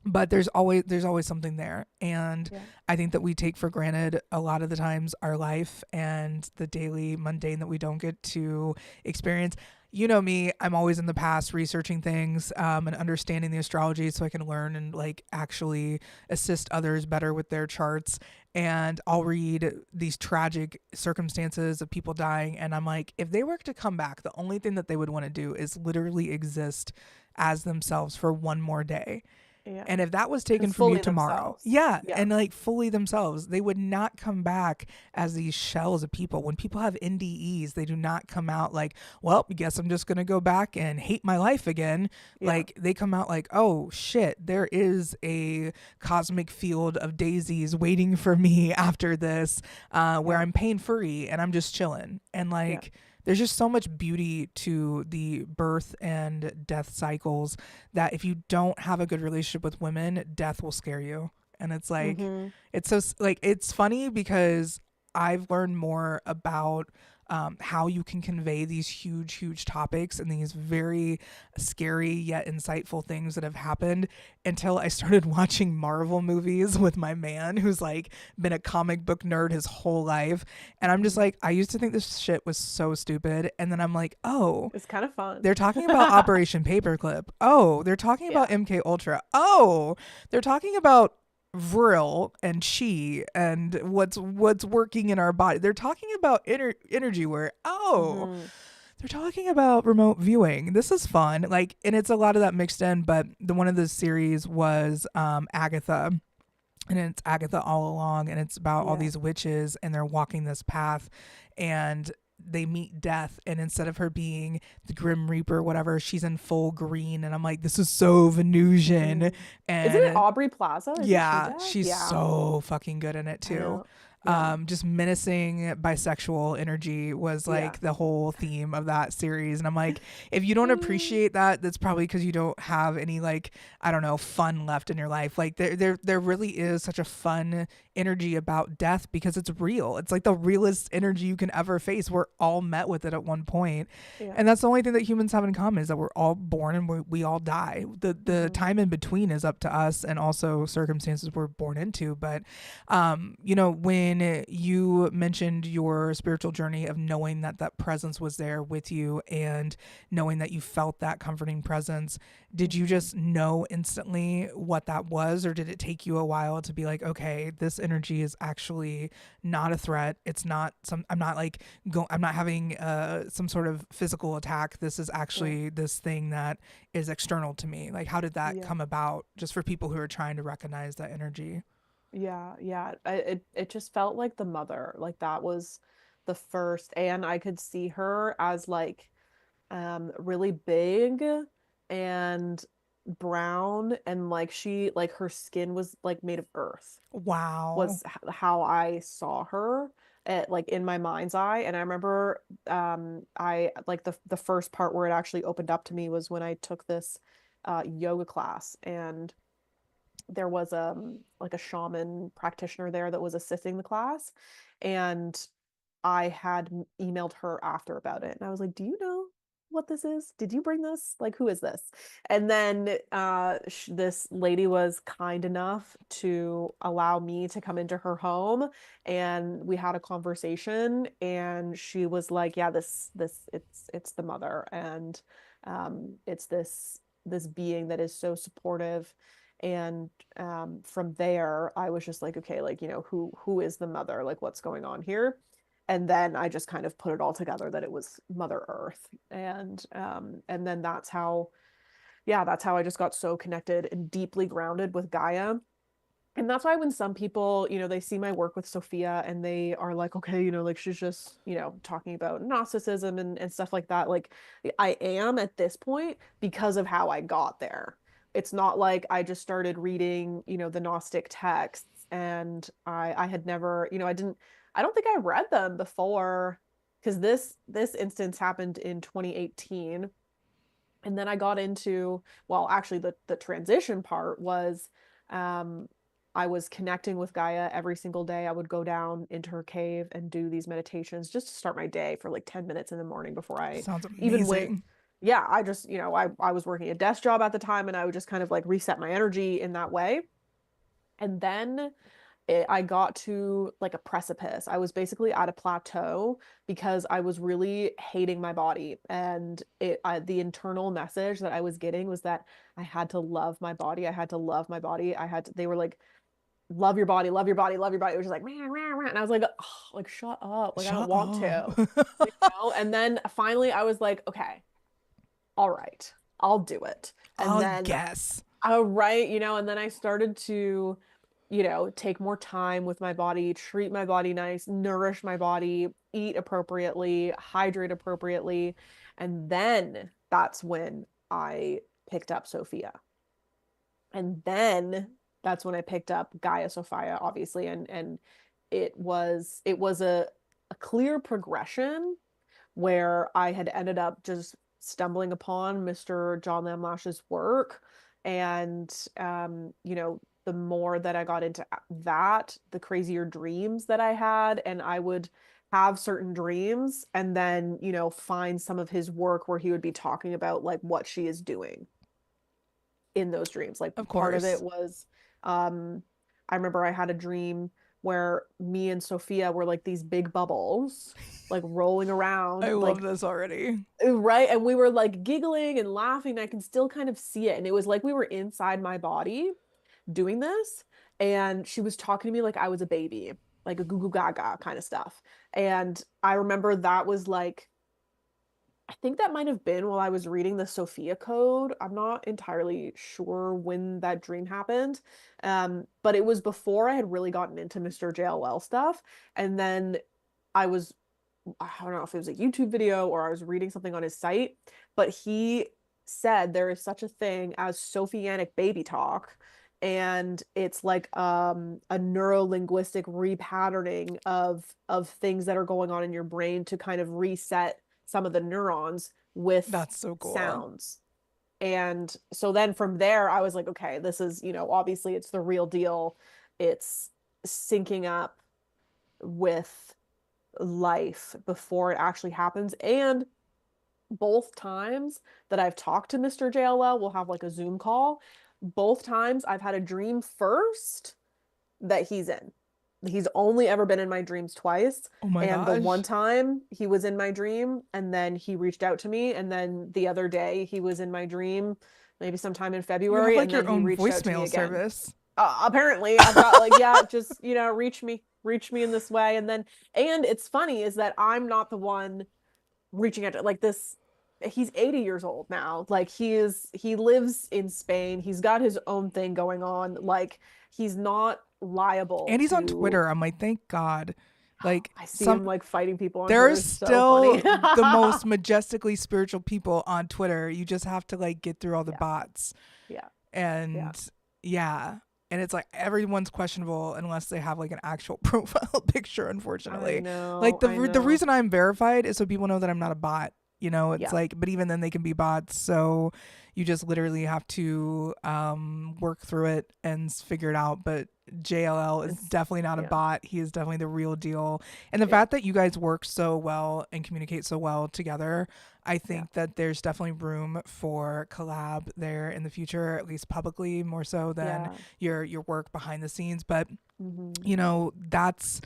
[SPEAKER 1] But there's always something there, and
[SPEAKER 2] Yeah.
[SPEAKER 1] I think that we take for granted a lot of the times our life and the daily mundane that we don't get to experience. You know me, I'm always in the past researching things and understanding the astrology so I can learn and like actually assist others better with their charts. And I'll read these tragic circumstances of people dying, and I'm like, if they were to come back, the only thing that they would want to do is literally exist as themselves for one more day.
[SPEAKER 2] Yeah.
[SPEAKER 1] And if that was taken
[SPEAKER 2] Because
[SPEAKER 1] from you
[SPEAKER 2] fully
[SPEAKER 1] tomorrow,
[SPEAKER 2] themselves.
[SPEAKER 1] yeah,
[SPEAKER 2] Yeah.
[SPEAKER 1] and like fully themselves, they would not come back as these shells of people. When people have NDEs, they do not come out like, well, I guess I'm just going to go back and hate my life again.
[SPEAKER 2] Yeah.
[SPEAKER 1] Like, they come out like, oh shit, there is a cosmic field of daisies waiting for me after this, where
[SPEAKER 2] Yeah.
[SPEAKER 1] I'm pain free and I'm just chilling. And
[SPEAKER 2] Yeah.
[SPEAKER 1] like, there's just so much beauty to the birth and death cycles that if you don't have a good relationship with women, death will scare you. And it's like,
[SPEAKER 2] Mm-hmm.
[SPEAKER 1] it's so like, it's funny because I've learned more about how you can convey these huge, huge topics and these very scary yet insightful things that have happened until I started watching Marvel movies with my man who's like been a comic book nerd his whole life. And I'm just
[SPEAKER 2] Mm-hmm.
[SPEAKER 1] like, I used to think this shit was so stupid. And then I'm like, oh,
[SPEAKER 2] It's kind of fun.
[SPEAKER 1] they're talking about Operation Paperclip. Oh, they're talking about
[SPEAKER 2] Yeah.
[SPEAKER 1] MK Ultra. Oh, they're talking about Vril and Chi and what's working in our body. They're talking about energy wear. Oh,
[SPEAKER 2] Mm-hmm.
[SPEAKER 1] they're talking about remote viewing. This is fun. Like, and it's a lot of that mixed in. But the one of the series was Agatha, and it's Agatha all along, and it's about all
[SPEAKER 2] Yeah.
[SPEAKER 1] these witches, and they're walking this path, and they meet death, and instead of her being the Grim Reaper, whatever, she's in full green, and I'm like, this is so Venusian,
[SPEAKER 2] Mm-hmm. Isn't it
[SPEAKER 1] and
[SPEAKER 2] Aubrey Plaza? Isn't she
[SPEAKER 1] yeah,
[SPEAKER 2] dead?
[SPEAKER 1] she's
[SPEAKER 2] Yeah.
[SPEAKER 1] so fucking good in it
[SPEAKER 2] I
[SPEAKER 1] too.
[SPEAKER 2] know. Yeah.
[SPEAKER 1] Just menacing bisexual energy was
[SPEAKER 2] Yeah.
[SPEAKER 1] like the whole theme of that series. And I'm like, if you don't appreciate that, that's probably because you don't have any like, I don't know, fun left in your life. Like there really is such a fun energy about death because it's real. It's like the realest energy you can ever face. We're all met with it at one point.
[SPEAKER 2] Yeah.
[SPEAKER 1] And that's the only thing that humans have in common is that we're all born and we all die. The
[SPEAKER 2] Mm-hmm.
[SPEAKER 1] time in between is up to us and also circumstances we're born into. But when you mentioned your spiritual journey of knowing that that presence was there with you and knowing that you felt that comforting presence, did you
[SPEAKER 2] Mm-hmm.
[SPEAKER 1] just know instantly what that was, or did it take you a while to be like, okay, this energy is actually not a threat? It's not some. I'm not like I'm not having some sort of physical attack. This is
[SPEAKER 2] Yeah.
[SPEAKER 1] actually this thing that is external to me. Like, how did that
[SPEAKER 2] Yeah.
[SPEAKER 1] come about? Just for people who are trying to recognize that energy.
[SPEAKER 2] Yeah. Yeah. It just felt like the mother. Like that was the first, and I could see her as like really big and brown, and like she like her skin was like made of earth,
[SPEAKER 1] Wow.
[SPEAKER 2] was how I saw her at like in my mind's eye. And I remember I like the first part where it actually opened up to me was when I took this yoga class, and there was like a shaman practitioner there that was assisting the class, and I had emailed her after about it, and I was like, "Do you know what this is? Did you bring this? Like, who is this?" And then this lady was kind enough to allow me to come into her home, and we had a conversation, and she was like, "Yeah, this it's the mother, and it's this being that is so supportive." And from there, I was just like, okay, like, you know, who is the mother? Like, what's going on here? And then I just kind of put it all together that it was Mother Earth. And then that's how, yeah, that's how I just got so connected and deeply grounded with Gaia. And that's why when some people, you know, they see my work with Sophia and they are like, okay, you know, like she's just, you know, talking about Gnosticism and stuff like that. Like I am at this point because of how I got there. It's not like I just started reading, you know, the Gnostic texts, and I had never, you know, I don't think I read them before, because this instance happened in 2018. And then I got into, well, actually the transition part was um I was connecting with Gaia every single day. I would go down into her cave and do these meditations just to start my day for like 10 minutes in the morning before I
[SPEAKER 1] Sounds
[SPEAKER 2] even went.
[SPEAKER 1] amazing.
[SPEAKER 2] Yeah, I just, you know, I was working a desk job at the time, and I would just kind of like reset my energy in that way. And then I got to like a precipice. I was basically at a plateau because I was really hating my body. And the internal message that I was getting was that I had to love my body. I had to love my body. They were like, love your body, love your body, love your body. It was just like, rah, rah, rah. And I was like, oh, like, shut up. Like, I don't
[SPEAKER 1] Shut
[SPEAKER 2] want
[SPEAKER 1] up.
[SPEAKER 2] to, And then finally I was like, okay, all right, I'll do it. And
[SPEAKER 1] I'll
[SPEAKER 2] then,
[SPEAKER 1] guess.
[SPEAKER 2] all right, and then I started to, take more time with my body, treat my body nice, nourish my body, eat appropriately, hydrate appropriately. And then that's when I picked up Sophia. And then that's when I picked up Gaia Sophia, obviously. And it was a clear progression where I had ended up just stumbling upon Mr. John Lamlash's work. And, the more that I got into that, the crazier dreams that I had. And I would have certain dreams and then, find some of his work where he would be talking about like what she is doing in those dreams. Like
[SPEAKER 1] Of
[SPEAKER 2] part of it
[SPEAKER 1] course.
[SPEAKER 2] was, I remember I had a dream where me and Sophia were like these big bubbles, like rolling
[SPEAKER 1] I
[SPEAKER 2] around,
[SPEAKER 1] love
[SPEAKER 2] like
[SPEAKER 1] this already.
[SPEAKER 2] right. And we were like giggling and laughing. I can still kind of see it. And it was like we were inside my body doing this. And she was talking to me like I was a baby, like a goo goo gaga kind of stuff. And I remember that was like I think that might have been while I was reading the Sophia Code. I'm not entirely sure when that dream happened. But it was before I had really gotten into Mr. JLL stuff. And then I was, I don't know if it was a YouTube video or I was reading something on his site, but he said there is such a thing as Sophianic baby talk. And it's like a neuro-linguistic repatterning of things that are going on in your brain to kind of reset some of the neurons with
[SPEAKER 1] That's so cool.
[SPEAKER 2] sounds. And so then from there, I was like, okay, this is, obviously it's the real deal. It's syncing up with life before it actually happens. And both times that I've talked to Mr. JLL, we'll have like a Zoom call. Both times I've had a dream first that he's in. He's only ever been in my dreams twice.
[SPEAKER 1] Oh my
[SPEAKER 2] And the one
[SPEAKER 1] gosh.
[SPEAKER 2] time he was in my dream and then he reached out to me. And then the other day he was in my dream, maybe sometime in
[SPEAKER 1] You have
[SPEAKER 2] February.
[SPEAKER 1] like
[SPEAKER 2] And then
[SPEAKER 1] your
[SPEAKER 2] he
[SPEAKER 1] own
[SPEAKER 2] reached out to me
[SPEAKER 1] voicemail
[SPEAKER 2] again.
[SPEAKER 1] service.
[SPEAKER 2] Apparently I've got like, yeah, just, reach me in this way. And it's funny is that I'm not the one reaching out to like this. He's 80 years old now. Like he lives in Spain. He's got his own thing going on. Like he's not liable
[SPEAKER 1] And he's on
[SPEAKER 2] to.
[SPEAKER 1] Twitter. I'm like, thank God. Like
[SPEAKER 2] I see
[SPEAKER 1] some
[SPEAKER 2] him like fighting people on Twitter.
[SPEAKER 1] there's
[SPEAKER 2] It's so funny.
[SPEAKER 1] still the most majestically spiritual people on Twitter. You just have to like get through all the
[SPEAKER 2] Yeah,
[SPEAKER 1] bots.
[SPEAKER 2] yeah, yeah.
[SPEAKER 1] And yeah. And it's like everyone's questionable unless they have like an actual profile picture, unfortunately. Like
[SPEAKER 2] I
[SPEAKER 1] the
[SPEAKER 2] know.
[SPEAKER 1] reason I'm verified is so people know that I'm not a bot. It's
[SPEAKER 2] Yeah,
[SPEAKER 1] like, but even then they can be bots. So you just literally have to work through it and figure it out. But JLL is
[SPEAKER 2] it's
[SPEAKER 1] definitely not a
[SPEAKER 2] yeah,
[SPEAKER 1] bot. He is definitely the real deal. And the
[SPEAKER 2] yeah,
[SPEAKER 1] fact that you guys work so well and communicate so well together, I
[SPEAKER 2] yeah,
[SPEAKER 1] think that there's definitely room for collab there in the future, at least publicly, more so than
[SPEAKER 2] yeah.
[SPEAKER 1] your work behind the scenes. But
[SPEAKER 2] Hmm.
[SPEAKER 1] that's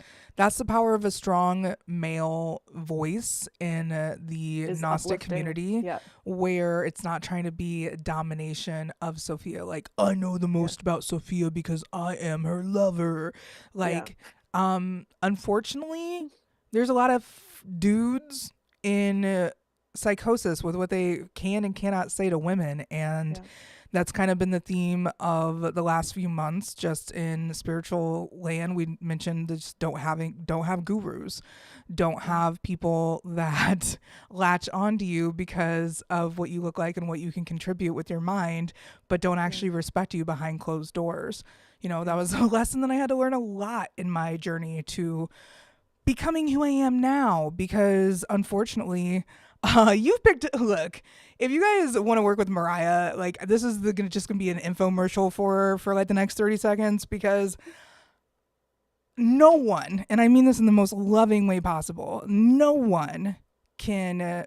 [SPEAKER 1] the power of a strong male voice in the
[SPEAKER 2] Is
[SPEAKER 1] Gnostic
[SPEAKER 2] uplifting.
[SPEAKER 1] community,
[SPEAKER 2] Yeah,
[SPEAKER 1] where it's not trying to be domination of Sophia. Like, I know the
[SPEAKER 2] yeah,
[SPEAKER 1] most about Sophia because I am her lover.
[SPEAKER 2] yeah,
[SPEAKER 1] Like, unfortunately, there's a lot of dudes in psychosis with what they can and cannot say to women, and
[SPEAKER 2] yeah,
[SPEAKER 1] that's kind of been the theme of the last few months. Just in spiritual land, we mentioned just don't have gurus, don't
[SPEAKER 2] yeah,
[SPEAKER 1] have people that latch onto you because of what you look like and what you can contribute with your mind, but don't
[SPEAKER 2] yeah,
[SPEAKER 1] actually respect you behind closed doors. That
[SPEAKER 2] yeah.
[SPEAKER 1] was a lesson that I had to learn a lot in my journey to becoming who I am now, because unfortunately, you've picked. Look, if you guys want to work with Mariah, like this is just gonna be an infomercial for like the next 30 seconds, because no one, and I mean this in the most loving way possible, no one can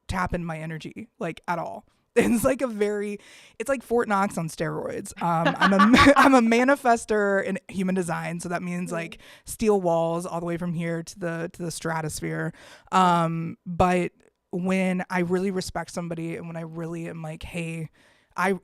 [SPEAKER 1] tap in my energy like at all. It's like it's like Fort Knox on steroids. I'm a I'm a manifester in human design, so that means like steel walls all the way from here to the stratosphere. But when I really respect somebody and when I really am like, hey,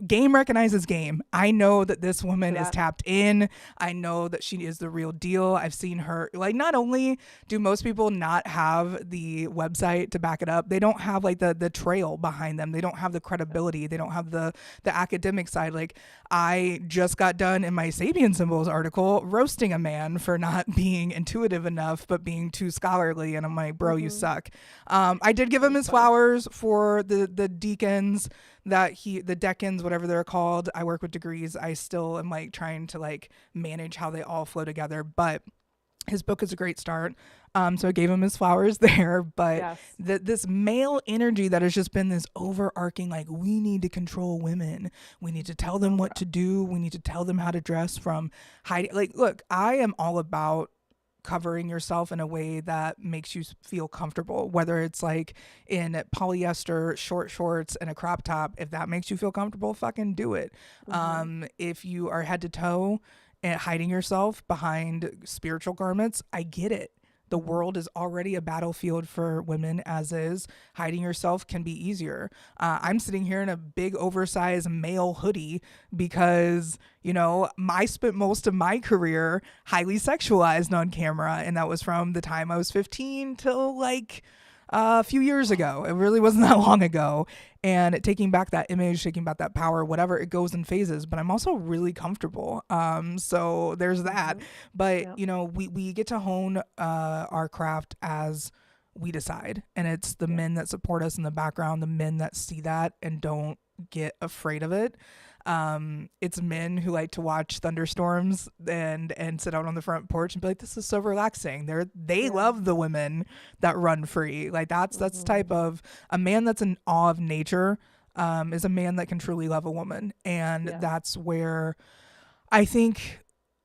[SPEAKER 1] game recognizes game. I know that this woman is tapped in. I know that she is the real deal. I've seen her, like, not only do most people not have the website to back it up, they don't have like the trail behind them. They don't have the credibility. They don't have the academic side. Like, I just got done in my Sabian symbols article roasting a man for not being intuitive enough but being too scholarly, and I'm like, bro, you suck. I did give him his flowers for the deacons that the decans, whatever they're called. I work with degrees. I still am like trying to like manage how they all flow together, but his book is a great start. So I gave him his flowers there, but this male energy that has just been this overarching, like, we need to control women. We need to tell them what to do. We need to tell them how to dress, from hiding. Like, look, I am all about covering yourself in a way that makes you feel comfortable, whether it's like in polyester short shorts and a crop top. If that makes you feel comfortable, fucking do it. If you are head to toe and hiding yourself behind spiritual garments, I get it. The world is already a battlefield for women as is. Hiding yourself can be easier. I'm sitting here in a big oversized male hoodie because, you know, I spent most of my career highly sexualized on camera. And that was from the time I was 15 till like a few years ago. It really wasn't that long ago. And taking back that image, taking back that power, whatever, it goes in phases. But I'm also really comfortable. So there's that. But, you know, we get to hone our craft as we decide. And it's the men that support us in the background, the men that see that and don't get afraid of it. It's men who like to watch thunderstorms and sit out on the front porch and be like, this is so relaxing. They love the women that run free. Like that's the type of a man that's in awe of nature, is a man that can truly love a woman. And that's where I think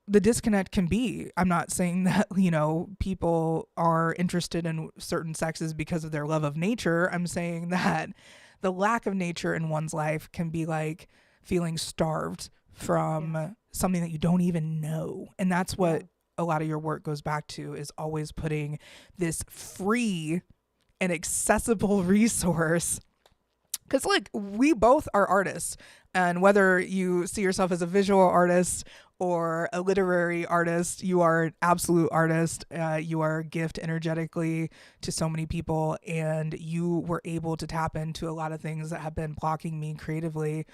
[SPEAKER 1] the disconnect can be. I'm not saying that, you know, people are interested in certain sexes because of their love of nature. I'm saying that the lack of nature in one's life can be like feeling starved from something that you don't even know. And that's what a lot of your work goes back to, is always putting this free and accessible resource. Because, like, we both are artists. And whether you see yourself as a visual artist or a literary artist, you are an absolute artist. You are a gift energetically to so many people. And you were able to tap into a lot of things that have been blocking me creatively.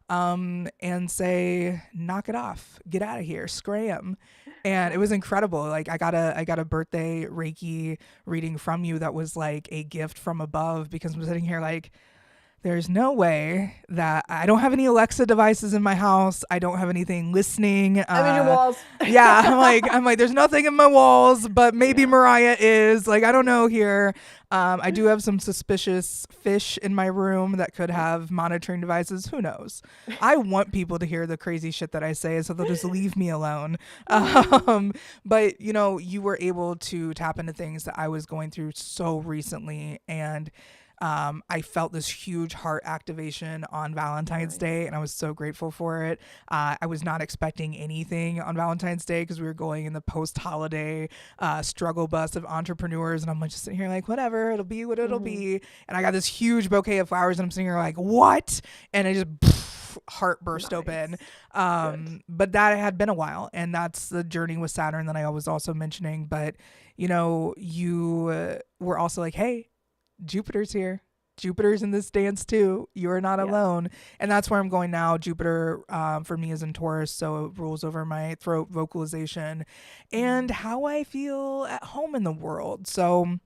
[SPEAKER 1] And say, knock it off, get out of here, scram. And it was incredible. Like I got a birthday Reiki reading from you that was like a gift from above, because I'm sitting here like, there's no way that I don't have any Alexa devices in my house. I don't have anything listening.
[SPEAKER 2] I'm in your walls.
[SPEAKER 1] Yeah. I'm like, there's nothing in my walls, but maybe Mariah is. Like, I don't know here. I do have some suspicious fish in my room that could have monitoring devices. Who knows? I want people to hear the crazy shit that I say, so they'll just leave me alone. But, you know, you were able to tap into things that I was going through so recently. And I felt this huge heart activation on Valentine's Day, and I was so grateful for it. I was not expecting anything on Valentine's Day because we were going in the post-holiday struggle bus of entrepreneurs, and I'm just sitting here like, whatever, it'll be what it'll be. And I got this huge bouquet of flowers, and I'm sitting here like, what? And I just heart burst open. But that had been a while, and that's the journey with Saturn that I was also mentioning. But, you know, you were also like, hey, Jupiter's here. Jupiter's in this dance too. You're not alone. And that's where I'm going now. Jupiter for me is in Taurus, so it rules over my throat vocalization and how I feel at home in the world. So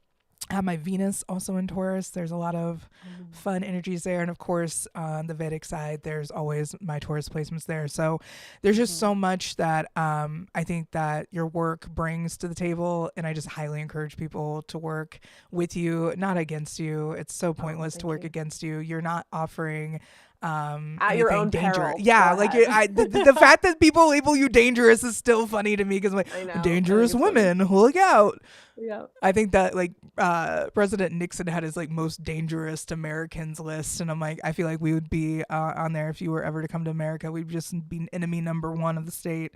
[SPEAKER 1] I have my Venus also in Taurus. There's a lot of fun energies there. And of course, on the Vedic side, there's always my Taurus placements there. So there's just so much that I think that your work brings to the table. And I just highly encourage people to work with you, not against you. It's so pointless to work against you. You're not offering
[SPEAKER 2] At your
[SPEAKER 1] anything
[SPEAKER 2] own
[SPEAKER 1] dangerous.
[SPEAKER 2] peril. Go
[SPEAKER 1] Yeah, like
[SPEAKER 2] ahead.
[SPEAKER 1] the fact that people label you dangerous is still funny to me because I'm like,
[SPEAKER 2] I know. I think
[SPEAKER 1] dangerous
[SPEAKER 2] it's funny.
[SPEAKER 1] women, look out.
[SPEAKER 2] Yeah.
[SPEAKER 1] I think that like President Nixon had his like most dangerous Americans list, and I'm like, I feel like we would be on there if you were ever to come to America. We'd just be enemy number one of the state.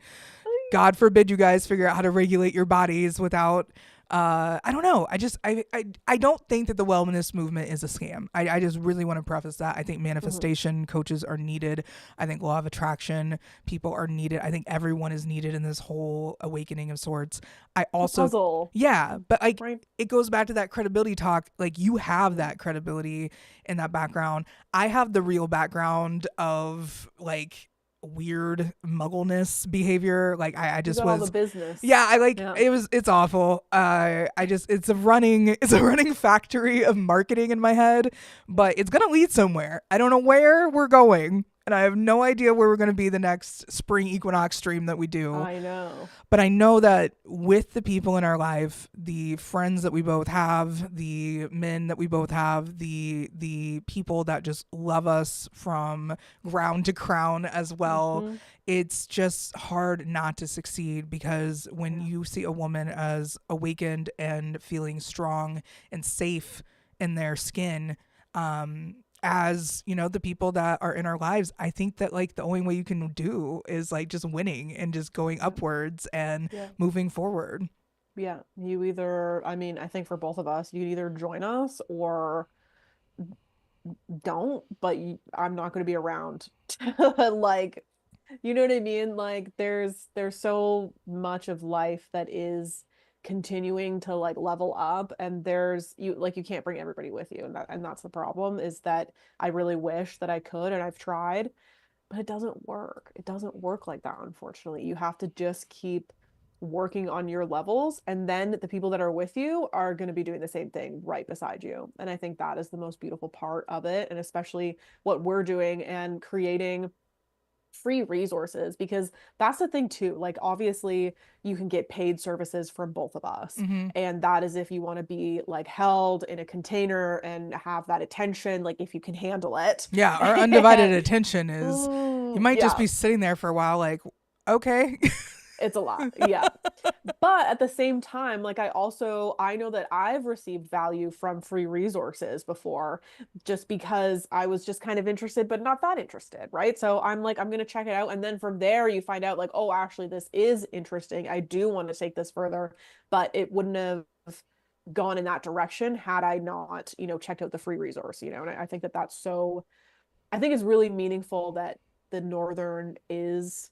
[SPEAKER 1] God forbid you guys figure out how to regulate your bodies without. I don't know. I don't think that the wellness movement is a scam. I just really want to preface that. I think manifestation coaches are needed. I think law of attraction people are needed. I think everyone is needed in this whole awakening of sorts. I also,
[SPEAKER 2] Puzzle.
[SPEAKER 1] yeah, but like
[SPEAKER 2] Right.
[SPEAKER 1] it goes back to that credibility talk. Like you have that credibility in that background. I have the real background of like weird muggleness behavior. Like I
[SPEAKER 2] You
[SPEAKER 1] just
[SPEAKER 2] got all the
[SPEAKER 1] was,
[SPEAKER 2] business.
[SPEAKER 1] yeah, I like
[SPEAKER 2] Yeah.
[SPEAKER 1] it's awful. I just it's a running factory of marketing in my head, but it's gonna lead somewhere. I don't know where we're going, and I have no idea where we're gonna be the next spring equinox stream that we do.
[SPEAKER 2] I know.
[SPEAKER 1] But I know that with the people in our life, the friends that we both have, the men that we both have, the people that just love us from ground to crown as well,
[SPEAKER 2] Mm-hmm.
[SPEAKER 1] it's just hard not to succeed because when
[SPEAKER 2] Yeah.
[SPEAKER 1] you see a woman as awakened and feeling strong and safe in their skin, as you know, the people that are in our lives, I think that like the only way you can do is like just winning and just going upwards and
[SPEAKER 2] Yeah.
[SPEAKER 1] moving forward.
[SPEAKER 2] Yeah. You either, I mean, I think for both of us, you could either join us or don't, but I'm not going to be around. Like, you know what I mean? Like there's so much of life that is continuing to like level up, and there's you can't bring everybody with you, and that's the problem, is that I really wish that I could, and I've tried, but it doesn't work. It doesn't work like that, unfortunately. You have to just keep working on your levels, and then the people that are with you are going to be doing the same thing right beside you. And I think that is the most beautiful part of it, and especially what we're doing and creating free resources, because that's the thing too. Like obviously you can get paid services from both of us,
[SPEAKER 1] Mm-hmm.
[SPEAKER 2] and that is if you want to be like held in a container and have that attention, like if you can handle it.
[SPEAKER 1] Yeah, our undivided attention is you might just
[SPEAKER 2] Yeah,
[SPEAKER 1] be sitting there for a while like, okay.
[SPEAKER 2] it's a lot. Yeah. But at the same time, like I know that I've received value from free resources before, just because I was just kind of interested but not that interested, right? So I'm like, I'm going to check it out, and then from there you find out like, oh, actually this is interesting. I do want to take this further, but it wouldn't have gone in that direction had I not, checked out the free resource, and I think that that's so, I think it's really meaningful that the Northern is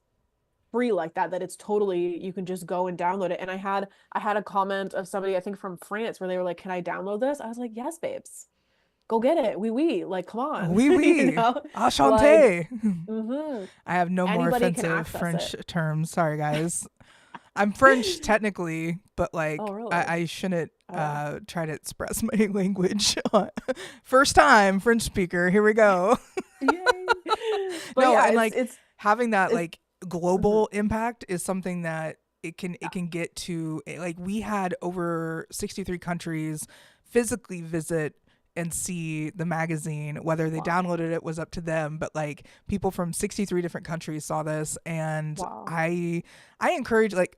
[SPEAKER 2] free like that, it's totally, you can just go and download it. And I had a comment of somebody, I think from France, where they were like, can I download this? I was like, yes, babes, go get it. Oui, like, come on.
[SPEAKER 1] Oui, oui.
[SPEAKER 2] Like,
[SPEAKER 1] Enchanté.
[SPEAKER 2] mm-hmm.
[SPEAKER 1] I have no more
[SPEAKER 2] Anybody can
[SPEAKER 1] offensive
[SPEAKER 2] access
[SPEAKER 1] French
[SPEAKER 2] it.
[SPEAKER 1] terms. Sorry, guys. I'm French technically, but like
[SPEAKER 2] Oh, really?
[SPEAKER 1] I shouldn't
[SPEAKER 2] Oh.
[SPEAKER 1] try to express my language. First time French speaker. Here we go.
[SPEAKER 2] Yay. But
[SPEAKER 1] No,
[SPEAKER 2] yeah,
[SPEAKER 1] and
[SPEAKER 2] it's
[SPEAKER 1] like having that
[SPEAKER 2] it's
[SPEAKER 1] like
[SPEAKER 2] mhm.
[SPEAKER 1] global impact is something that it can get to. Like we had over 63 countries physically visit and see the magazine. Whether they
[SPEAKER 2] Wow.
[SPEAKER 1] downloaded it was up to them, but like people from 63 different countries saw this, and
[SPEAKER 2] Wow.
[SPEAKER 1] I encourage like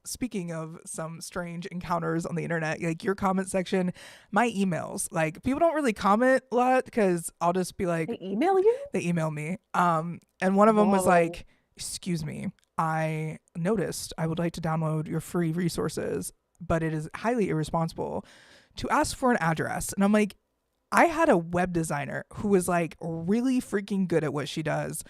[SPEAKER 1] speaking of some strange encounters on the internet, like your comment section, my emails, like people don't really comment a lot because I'll just be like,
[SPEAKER 2] They email you?
[SPEAKER 1] they email me. And one of them was
[SPEAKER 2] Whoa.
[SPEAKER 1] like, excuse me, I noticed I would like to download your free resources, but it is highly irresponsible to ask for an address. And I'm like, I had a web designer who was like really freaking good at what she does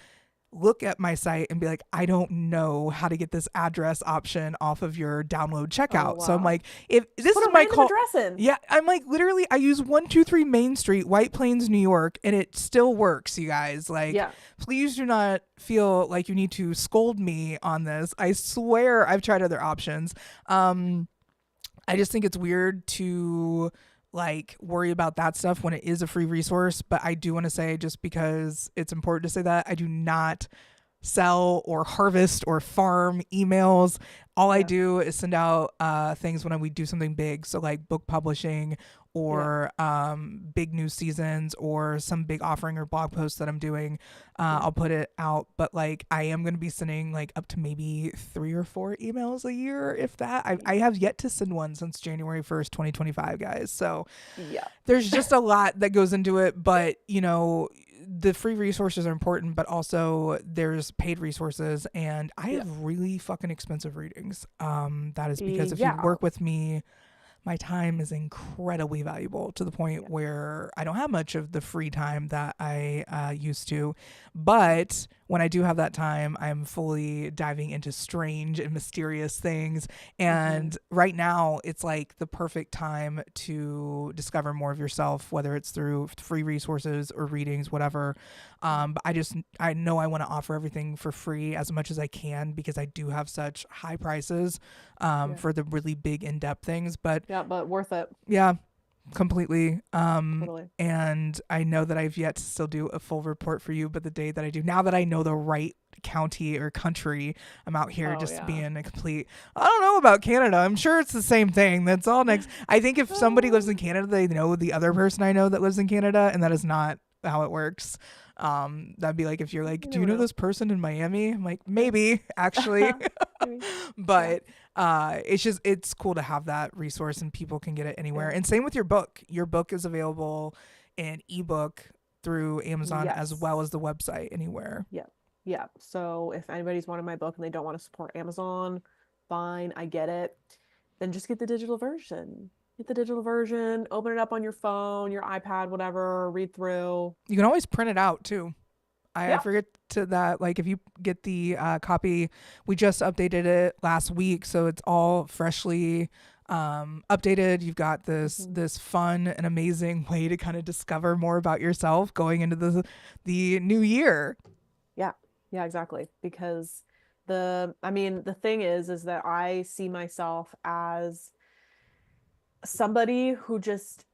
[SPEAKER 1] look at my site and be like, I don't know how to get this address option off of your download
[SPEAKER 2] Oh,
[SPEAKER 1] checkout. So I'm
[SPEAKER 2] wow.
[SPEAKER 1] like, if
[SPEAKER 2] Just
[SPEAKER 1] this
[SPEAKER 2] put
[SPEAKER 1] is
[SPEAKER 2] a
[SPEAKER 1] my
[SPEAKER 2] random
[SPEAKER 1] call,
[SPEAKER 2] address in.
[SPEAKER 1] yeah, I'm like, literally, I use 123 Main Street, White Plains, New York, and it still works, you guys. Like,
[SPEAKER 2] Yeah.
[SPEAKER 1] please do not feel like you need to scold me on this. I swear I've tried other options. I just think it's weird to like worry about that stuff when it is a free resource. But I do want to say, just because it's important to say that, I do not sell or harvest or farm emails. All I
[SPEAKER 2] Yeah.
[SPEAKER 1] do is send out things when we do something big. So like book publishing
[SPEAKER 2] Yeah.
[SPEAKER 1] or big new seasons or some big offering or blog post that I'm doing,
[SPEAKER 2] Yeah.
[SPEAKER 1] I'll put it out. But like I am going to be sending like up to maybe 3 or 4 emails a year, if that. I have yet to send one since January 1st, 2025, guys. So
[SPEAKER 2] Yeah.
[SPEAKER 1] there's just a lot that goes into it. But you know, the free resources are important, but also there's paid resources, and I
[SPEAKER 2] Yeah.
[SPEAKER 1] have really fucking expensive readings. That is because if you
[SPEAKER 2] Yeah.
[SPEAKER 1] work with me, my time is incredibly valuable to the point
[SPEAKER 2] Yeah.
[SPEAKER 1] where I don't have much of the free time that I used to. But when I do have that time, I'm fully diving into strange and mysterious things.
[SPEAKER 2] Mm-hmm.
[SPEAKER 1] And right now, it's like the perfect time to discover more of yourself, whether it's through free resources or readings, whatever. But I know I want to offer everything for free as much as I can because I do have such high prices
[SPEAKER 2] Yeah.
[SPEAKER 1] for the really big in-depth things. But
[SPEAKER 2] Yeah, but worth it.
[SPEAKER 1] yeah, completely.
[SPEAKER 2] Totally.
[SPEAKER 1] And I know that I've yet to still do a full report for you, but the day that I do, now that I know the right county or country, I'm out here
[SPEAKER 2] Oh
[SPEAKER 1] just
[SPEAKER 2] yeah.
[SPEAKER 1] being a complete, I don't know about Canada. I'm sure it's the same thing. That's all next. I think if somebody lives in Canada, they know the other person I know that lives in Canada, and that is not how it works. That'd be like if you're like,
[SPEAKER 2] You
[SPEAKER 1] do you
[SPEAKER 2] never
[SPEAKER 1] know
[SPEAKER 2] know.
[SPEAKER 1] this person in Miami? I'm like,
[SPEAKER 2] Yeah.
[SPEAKER 1] maybe actually.
[SPEAKER 2] Maybe. Yeah.
[SPEAKER 1] But it's cool to have that resource and people can get it anywhere.
[SPEAKER 2] Yeah.
[SPEAKER 1] And same with your book. Your book is available in ebook through Amazon as
[SPEAKER 2] Yes.
[SPEAKER 1] well as the website anywhere.
[SPEAKER 2] Yeah. Yeah. So if anybody's wanted my book and they don't want to support Amazon, fine, I get it. Then just get the digital version. Get the digital version, open it up on your phone, your iPad, whatever, read through.
[SPEAKER 1] You can always print it out too. I
[SPEAKER 2] Yeah.
[SPEAKER 1] forget to that. Like if you get the copy, we just updated it last week, so it's all freshly updated. You've got
[SPEAKER 2] Hmm.
[SPEAKER 1] this fun and amazing way to kind of discover more about yourself going into the new year.
[SPEAKER 2] Yeah. Yeah, exactly. Because the thing is that I see myself as somebody who just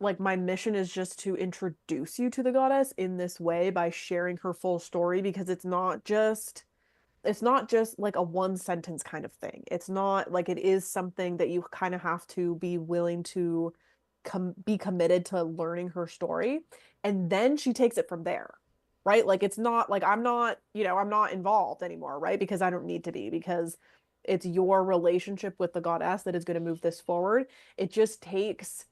[SPEAKER 2] like my mission is just to introduce you to the goddess in this way by sharing her full story because it's not just like a one sentence kind of thing. It's not like it is something that you kind of have to be willing to be committed to learning her story and then she takes it from there. Right? Like it's not like I'm not involved anymore, right? Because I don't need to be because it's your relationship with the goddess that is going to move this forward. It just takes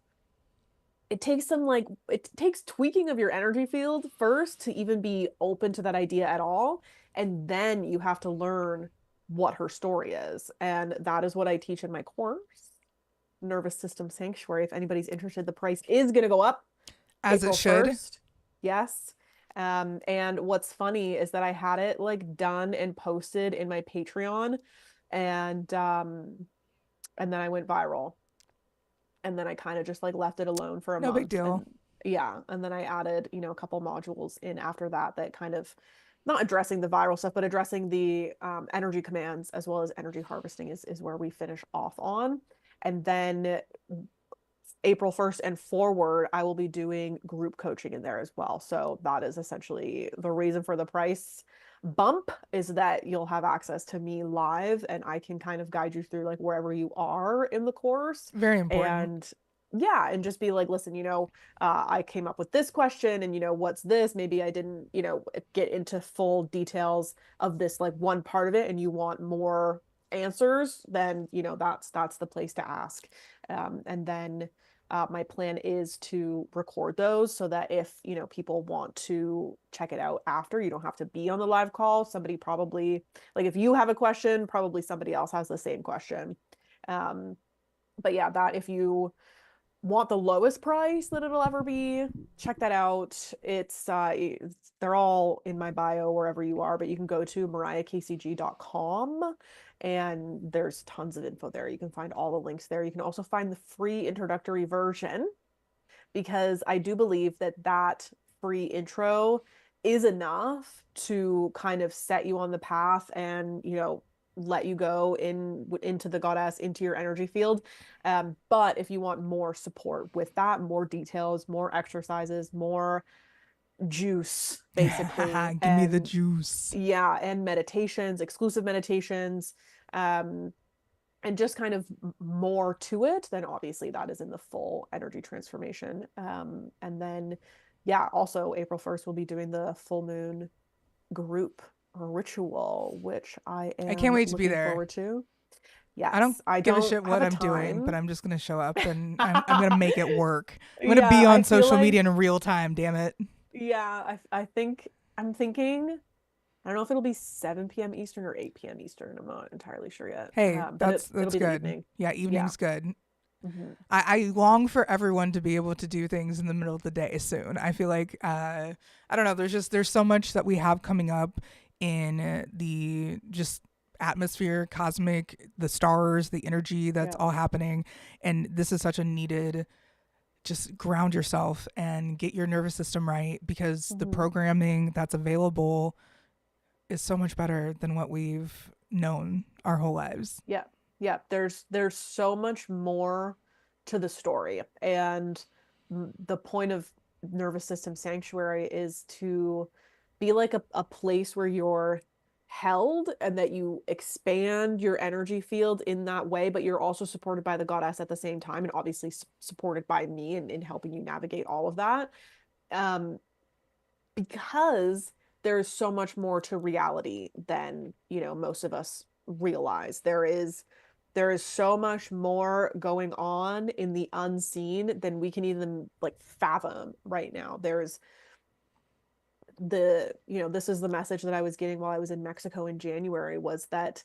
[SPEAKER 2] some like it takes tweaking of your energy field first to even be open to that idea at all, and then you have to learn what her story is, and that is what I teach in my course, Nervous System Sanctuary. If anybody's interested, the price is going to go up
[SPEAKER 1] As it
[SPEAKER 2] April
[SPEAKER 1] should.
[SPEAKER 2] 1st. Yes. And what's funny is that I had it like done and posted in my Patreon, and and then I went viral, and then I kind of just like left it alone for a
[SPEAKER 1] No big
[SPEAKER 2] month.
[SPEAKER 1] deal.
[SPEAKER 2] And yeah, and then I added, a couple modules in after that that kind of not addressing the viral stuff, but addressing the energy commands as well as energy harvesting is where we finish off on. And then April 1st and forward, I will be doing group coaching in there as well. So that is essentially the reason for the price bump is that you'll have access to me live and I can kind of guide you through like wherever you are in the course.
[SPEAKER 1] Very important.
[SPEAKER 2] And yeah, and just be like, listen, I came up with this question and what's this? Maybe I didn't, get into full details of this like one part of it and you want more answers, then that's the place to ask. And then my plan is to record those so that if people want to check it out after, you don't have to be on the live call. Somebody probably like if you have a question, probably somebody else has the same question. Um, but yeah, that if you want the lowest price that it'll ever be, check that out. They're all in my bio wherever you are, but you can go to mariahkcg.com and there's tons of info there. You can find all the links there. You can also find the free introductory version because I do believe that that free intro is enough to kind of set you on the path and let you go into the goddess, into your energy field. But if you want more support with that, more details, more exercises, more juice basically,
[SPEAKER 1] Give me the
[SPEAKER 2] and
[SPEAKER 1] juice.
[SPEAKER 2] yeah, and meditations, exclusive meditations, um and just kind of more to it, then obviously that is in the full energy transformation. And then, yeah, also April 1st, we'll be doing the full moon group ritual, which I
[SPEAKER 1] I can't
[SPEAKER 2] am
[SPEAKER 1] wait to be
[SPEAKER 2] looking
[SPEAKER 1] there.
[SPEAKER 2] forward to.
[SPEAKER 1] I don't
[SPEAKER 2] Yes, I
[SPEAKER 1] give a
[SPEAKER 2] don't
[SPEAKER 1] shit
[SPEAKER 2] have
[SPEAKER 1] what
[SPEAKER 2] a
[SPEAKER 1] I'm doing, but
[SPEAKER 2] time.
[SPEAKER 1] I'm just gonna show up and I'm gonna make it work. I'm gonna
[SPEAKER 2] Yeah,
[SPEAKER 1] be
[SPEAKER 2] I
[SPEAKER 1] on
[SPEAKER 2] feel
[SPEAKER 1] social media
[SPEAKER 2] like,
[SPEAKER 1] in real time. Damn it.
[SPEAKER 2] yeah, I think I'm thinking, I don't know if it'll be 7 p.m. Eastern or 8 p.m. Eastern. I'm not entirely sure yet.
[SPEAKER 1] Hey,
[SPEAKER 2] But it'll
[SPEAKER 1] that's
[SPEAKER 2] be the
[SPEAKER 1] good.
[SPEAKER 2] evening.
[SPEAKER 1] Yeah,
[SPEAKER 2] Yeah.
[SPEAKER 1] evening's good.
[SPEAKER 2] Hmm.
[SPEAKER 1] I long for everyone to be able to do things in the middle of the day soon. I feel like I don't know. There's so much that we have coming up in the just atmosphere, cosmic, the stars, the energy that's
[SPEAKER 2] Yeah.
[SPEAKER 1] all happening, and this is such a needed. Just ground yourself and get your nervous system right because the
[SPEAKER 2] Hmm.
[SPEAKER 1] programming that's available is so much better than what we've known our whole lives.
[SPEAKER 2] Yeah. Yeah. There's so much more to the story. And the point of nervous system sanctuary is to be like a place where you're held and that you expand your energy field in that way, but you're also supported by the goddess at the same time, and obviously supported by me in helping you navigate all of that. Um, because there's so much more to reality than, most of us realize. There is so much more going on in the unseen than we can even like fathom right now. This is the message that I was getting while I was in Mexico in January, was that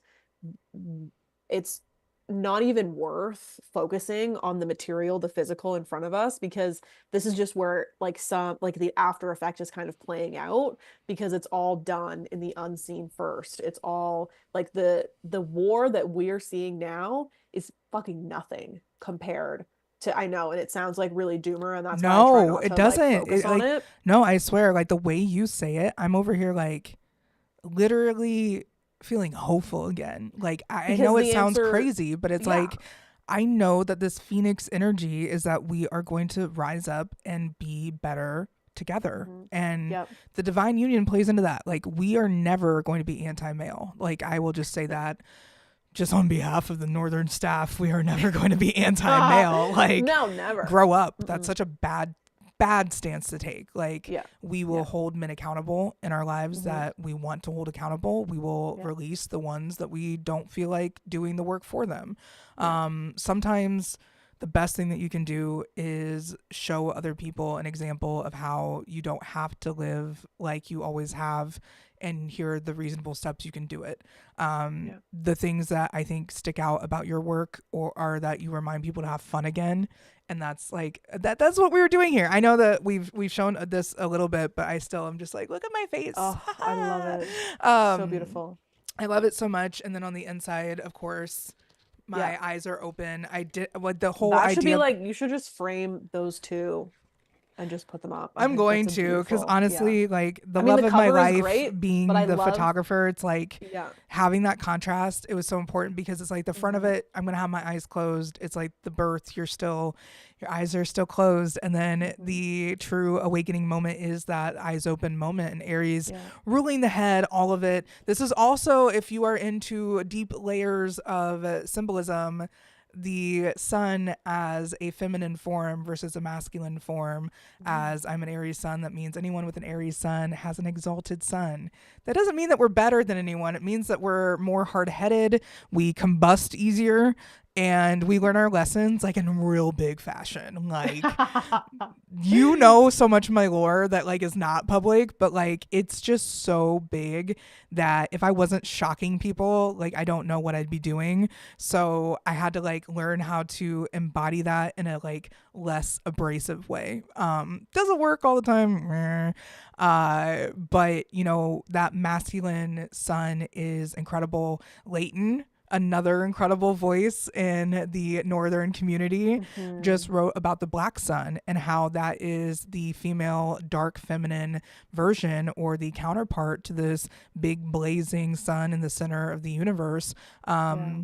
[SPEAKER 2] it's not even worth focusing on the material, the physical in front of us, because this is just where like the after effect is kind of playing out, because it's all done in the unseen first. It's all like the war that we're seeing now is fucking nothing compared to, I know, and it sounds like really doomer, and that's why I try
[SPEAKER 1] No,
[SPEAKER 2] not
[SPEAKER 1] it
[SPEAKER 2] to like
[SPEAKER 1] doesn't.
[SPEAKER 2] focus
[SPEAKER 1] It
[SPEAKER 2] on
[SPEAKER 1] like
[SPEAKER 2] it.
[SPEAKER 1] no, I swear, like the way you say it, I'm over here like literally feeling hopeful again. Like I
[SPEAKER 2] Because
[SPEAKER 1] know it
[SPEAKER 2] the
[SPEAKER 1] sounds
[SPEAKER 2] answer,
[SPEAKER 1] crazy, but it's
[SPEAKER 2] yeah.
[SPEAKER 1] like I know that this phoenix energy is that we are going to rise up and be better together.
[SPEAKER 2] Hmm.
[SPEAKER 1] And
[SPEAKER 2] Yep.
[SPEAKER 1] the divine union plays into that. Like we are never going to be anti-male. Like I will just say that just on behalf of the northern staff, we are never going to be anti-male. Like
[SPEAKER 2] No, never.
[SPEAKER 1] grow up. That's
[SPEAKER 2] Mm-mm.
[SPEAKER 1] such a bad stance to take. Like
[SPEAKER 2] Yeah.
[SPEAKER 1] we will
[SPEAKER 2] Yeah.
[SPEAKER 1] hold men accountable in our lives
[SPEAKER 2] Hmm.
[SPEAKER 1] that we want to hold accountable. We will
[SPEAKER 2] Yeah.
[SPEAKER 1] release the ones that we don't feel like doing the work for them.
[SPEAKER 2] Yeah.
[SPEAKER 1] Sometimes the best thing that you can do is show other people an example of how you don't have to live like you always have, and here are the reasonable steps you can do it.
[SPEAKER 2] Yeah.
[SPEAKER 1] The things that I think stick out about your work or are that you remind people to have fun again, and that's like that's what we were doing here. I know that we've shown this a little bit, but I still am just like, look at my face.
[SPEAKER 2] Oh, I love it. So
[SPEAKER 1] um
[SPEAKER 2] beautiful.
[SPEAKER 1] I love it so much. And then on the inside, of course,
[SPEAKER 2] Yeah.
[SPEAKER 1] my eyes are open. I did what the whole
[SPEAKER 2] That should be
[SPEAKER 1] idea.
[SPEAKER 2] like, you should just frame those two and just put them up. I
[SPEAKER 1] I'm
[SPEAKER 2] think
[SPEAKER 1] going
[SPEAKER 2] that's a
[SPEAKER 1] to, because
[SPEAKER 2] beautiful. Yeah.
[SPEAKER 1] honestly, like the
[SPEAKER 2] I mean,
[SPEAKER 1] love
[SPEAKER 2] the
[SPEAKER 1] of my
[SPEAKER 2] cover is
[SPEAKER 1] life
[SPEAKER 2] great, but
[SPEAKER 1] being
[SPEAKER 2] I
[SPEAKER 1] the
[SPEAKER 2] love,
[SPEAKER 1] photographer, it's like
[SPEAKER 2] yeah.
[SPEAKER 1] having that contrast. It was so important because it's like the front of
[SPEAKER 2] Hmm.
[SPEAKER 1] it, I'm going to have my eyes closed. It's like the birth, your eyes are still closed. And then
[SPEAKER 2] Hmm.
[SPEAKER 1] the true awakening moment is that eyes open moment, and Aries
[SPEAKER 2] Yeah.
[SPEAKER 1] ruling the head, all of it. This is also, if you are into deep layers of symbolism, the sun as a feminine form versus a masculine form.
[SPEAKER 2] Mm.
[SPEAKER 1] As I'm an Aries sun, that means anyone with an Aries sun has an exalted sun. That doesn't mean that we're better than anyone. It means that we're more hard-headed, we combust easier, and we learn our lessons like in real big fashion. Like you know so much of my lore that like is not public, but like it's just so big that if I wasn't shocking people, like I don't know what I'd be doing. So I had to like learn how to embody that in a like less abrasive way. Doesn't work all the time. But you know, that masculine sun is incredible. Leighton, another incredible voice in the northern community,
[SPEAKER 2] Hmm.
[SPEAKER 1] just wrote about the black sun and how that is the female dark feminine version or the counterpart to this big blazing sun in the center of the universe.
[SPEAKER 2] Yeah.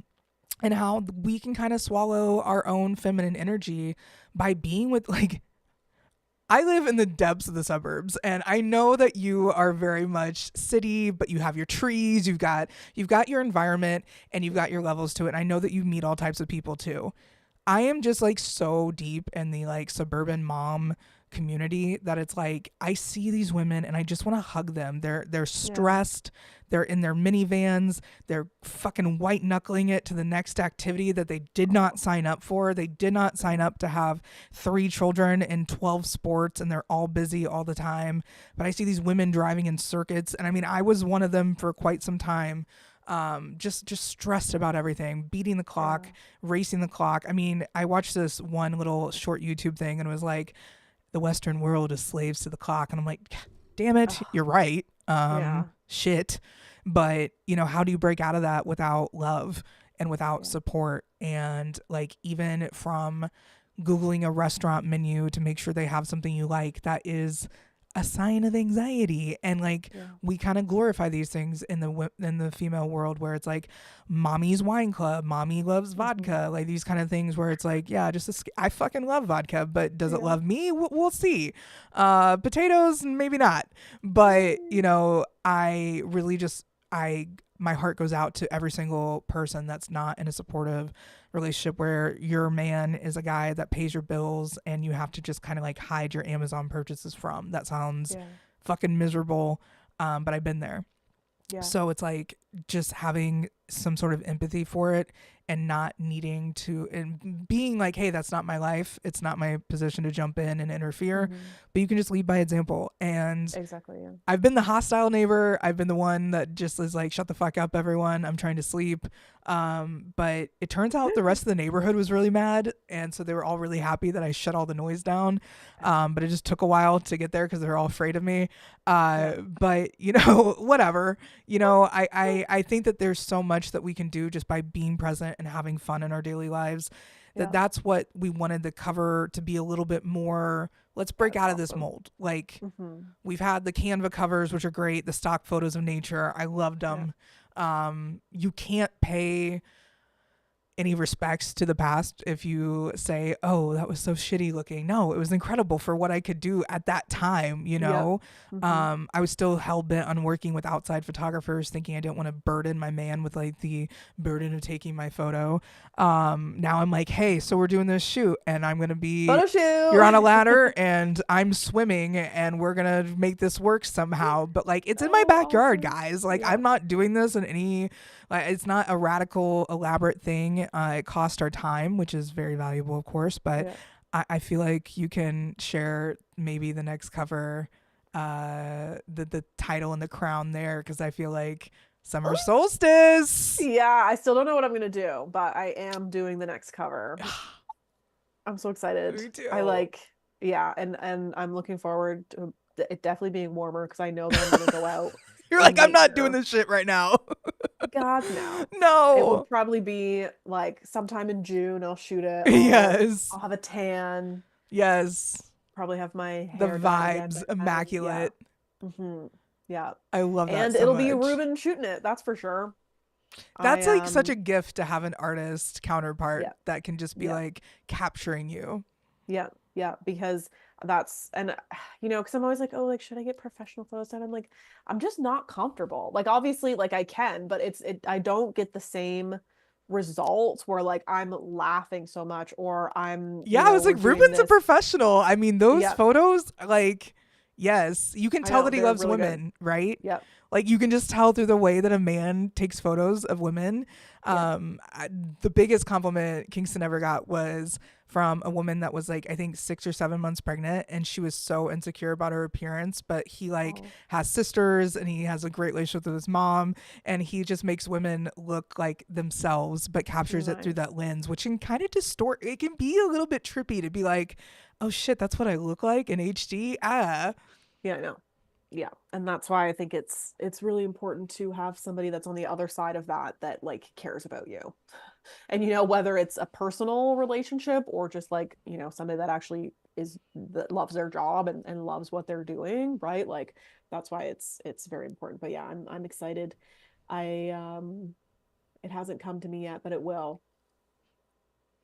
[SPEAKER 1] And how we can kind of swallow our own feminine energy by being with like I live in the depths of the suburbs, and I know that you are very much city, but you have your trees, you've got your environment, and you've got your levels to it. And I know that you meet all types of people too. I am just like so deep in the like suburban mom community that it's like I see these women and I just want to hug them. They're
[SPEAKER 2] Yeah.
[SPEAKER 1] stressed. They're in their minivans. They're fucking white knuckling it to the next activity that they did not
[SPEAKER 2] Oh,
[SPEAKER 1] sign up for. They did not sign
[SPEAKER 2] yeah.
[SPEAKER 1] up to have 3 children in 12 sports and they're all busy all the time. But I see these women driving in circuits and I mean I was one of them for quite some time, just stressed about everything, beating the clock,
[SPEAKER 2] Yeah.
[SPEAKER 1] racing the clock. I mean, I watched this one little short YouTube thing and it was like the Western world is slaves to the clock, and I'm like, damn it,
[SPEAKER 2] Ugh,
[SPEAKER 1] you're right.
[SPEAKER 2] yeah.
[SPEAKER 1] Shit. But how do you break out of that without love and without
[SPEAKER 2] Yeah.
[SPEAKER 1] support? And like even from Googling a restaurant menu to make sure they have something you like, that is a sign of anxiety. And like
[SPEAKER 2] Yeah.
[SPEAKER 1] we kind of glorify these things in the female world where it's like mommy's wine club, mommy loves
[SPEAKER 2] Hmm.
[SPEAKER 1] vodka, like these kind of things where it's like, yeah, I fucking love vodka, but does it
[SPEAKER 2] Yeah.
[SPEAKER 1] love me? We'll see. Potatoes, maybe not. But I really just I my heart goes out to every single person that's not in a supportive relationship where your man is a guy that pays your bills and you have to just kind of like hide your Amazon purchases from. That sounds
[SPEAKER 2] Yeah.
[SPEAKER 1] fucking miserable. But I've been there.
[SPEAKER 2] Yeah.
[SPEAKER 1] So it's like just having some sort of empathy for it and not needing to and being like, hey, that's not my life. It's not my position to jump in and interfere.
[SPEAKER 2] Hmm.
[SPEAKER 1] But you can just lead by example. And
[SPEAKER 2] Exactly. Yeah.
[SPEAKER 1] I've been the hostile neighbor. I've been the one that just is like, shut the fuck up, everyone. I'm trying to sleep. But it turns out the rest of the neighborhood was really mad. And so they were all really happy that I shut all the noise down. But it just took a while to get there because they're all afraid of me.
[SPEAKER 2] Yeah.
[SPEAKER 1] But, whatever. I think that there's so much that we can do just by being present and having fun in our daily lives.
[SPEAKER 2] Yeah.
[SPEAKER 1] That's what we wanted the cover to be a little bit more. Let's break
[SPEAKER 2] That's
[SPEAKER 1] out of this
[SPEAKER 2] awesome.
[SPEAKER 1] mold. Like,
[SPEAKER 2] Hmm.
[SPEAKER 1] we've had the Canva covers, which are great, the stock photos of nature. I loved
[SPEAKER 2] Yeah.
[SPEAKER 1] them. You can't pay any respects to the past if you say, oh, that was so shitty looking. No, it was incredible for what I could do at that time,
[SPEAKER 2] Yep. Hmm.
[SPEAKER 1] I was still hell bent on working with outside photographers, thinking I didn't want to burden my man with like the burden of taking my photo. Now I'm like, hey, so we're doing this shoot and I'm going to be,
[SPEAKER 2] Photo
[SPEAKER 1] you're on a
[SPEAKER 2] shoot.
[SPEAKER 1] ladder and I'm swimming and we're going to make this work somehow. But like, it's in my
[SPEAKER 2] Oh,
[SPEAKER 1] backyard,
[SPEAKER 2] awesome.
[SPEAKER 1] guys. Like,
[SPEAKER 2] Yeah.
[SPEAKER 1] I'm not doing this in any like it's not a radical, elaborate thing. It cost our time, which is very valuable, of course. But
[SPEAKER 2] Yeah.
[SPEAKER 1] I feel like you can share maybe the next cover, the title and the crown there, because I feel like summer solstice.
[SPEAKER 2] Yeah, I still don't know what I'm gonna do, but I am doing the next cover. I'm so excited.
[SPEAKER 1] Me
[SPEAKER 2] I
[SPEAKER 1] too.
[SPEAKER 2] like, yeah, and I'm looking forward to it definitely being warmer because I know that I'm gonna go out
[SPEAKER 1] You're like,
[SPEAKER 2] in
[SPEAKER 1] I'm not doing
[SPEAKER 2] nature.
[SPEAKER 1] this shit right now.
[SPEAKER 2] God, no. It will
[SPEAKER 1] No.
[SPEAKER 2] probably be like sometime in June. I'll shoot it.
[SPEAKER 1] Yes.
[SPEAKER 2] I'll have a tan.
[SPEAKER 1] Yes.
[SPEAKER 2] Probably have my
[SPEAKER 1] The
[SPEAKER 2] hair done again
[SPEAKER 1] vibes
[SPEAKER 2] by then. Yeah.
[SPEAKER 1] immaculate.
[SPEAKER 2] Hmm. Yeah.
[SPEAKER 1] I love that
[SPEAKER 2] And
[SPEAKER 1] so
[SPEAKER 2] it'll be a
[SPEAKER 1] much.
[SPEAKER 2] Ruben shooting it. That's for sure. I
[SPEAKER 1] That's like such a gift to have an artist counterpart
[SPEAKER 2] Yeah.
[SPEAKER 1] that can just be
[SPEAKER 2] Yeah.
[SPEAKER 1] like capturing you.
[SPEAKER 2] Yeah, yeah, because that's and because I'm always like, oh, like should I get professional photos done? I'm like, I'm just not comfortable. Like obviously, like I can, but I don't get the same results where like I'm laughing so much or I'm,
[SPEAKER 1] Yeah, I was
[SPEAKER 2] we're
[SPEAKER 1] like,
[SPEAKER 2] doing
[SPEAKER 1] Ruben's a
[SPEAKER 2] this.
[SPEAKER 1] professional. I mean, those
[SPEAKER 2] Yeah,
[SPEAKER 1] photos, like, yes, you can
[SPEAKER 2] I
[SPEAKER 1] tell
[SPEAKER 2] know
[SPEAKER 1] that he
[SPEAKER 2] they're
[SPEAKER 1] loves
[SPEAKER 2] really good.
[SPEAKER 1] women, right?
[SPEAKER 2] Yeah,
[SPEAKER 1] Like, you can just tell through the way that a man takes photos of women.
[SPEAKER 2] yeah.
[SPEAKER 1] The biggest compliment Kingston ever got was from a woman that was like, I think 6 or 7 months pregnant, and she was so insecure about her appearance. But he like
[SPEAKER 2] Oh,
[SPEAKER 1] has sisters, and he has a great relationship with his mom, and he just makes women look like themselves, but captures it through that
[SPEAKER 2] nice.
[SPEAKER 1] lens, which can kind of distort. It can be a little bit trippy to be like, oh shit, that's what I look like in HD. Ah,
[SPEAKER 2] Yeah, I know. Yeah, and that's why I think it's really important to have somebody that's on the other side of that that like cares about you. And whether it's a personal relationship or just like somebody that actually is that loves their job and loves what they're doing, right? Like that's why it's very important. But yeah, I'm excited. I It hasn't come to me yet, but it will.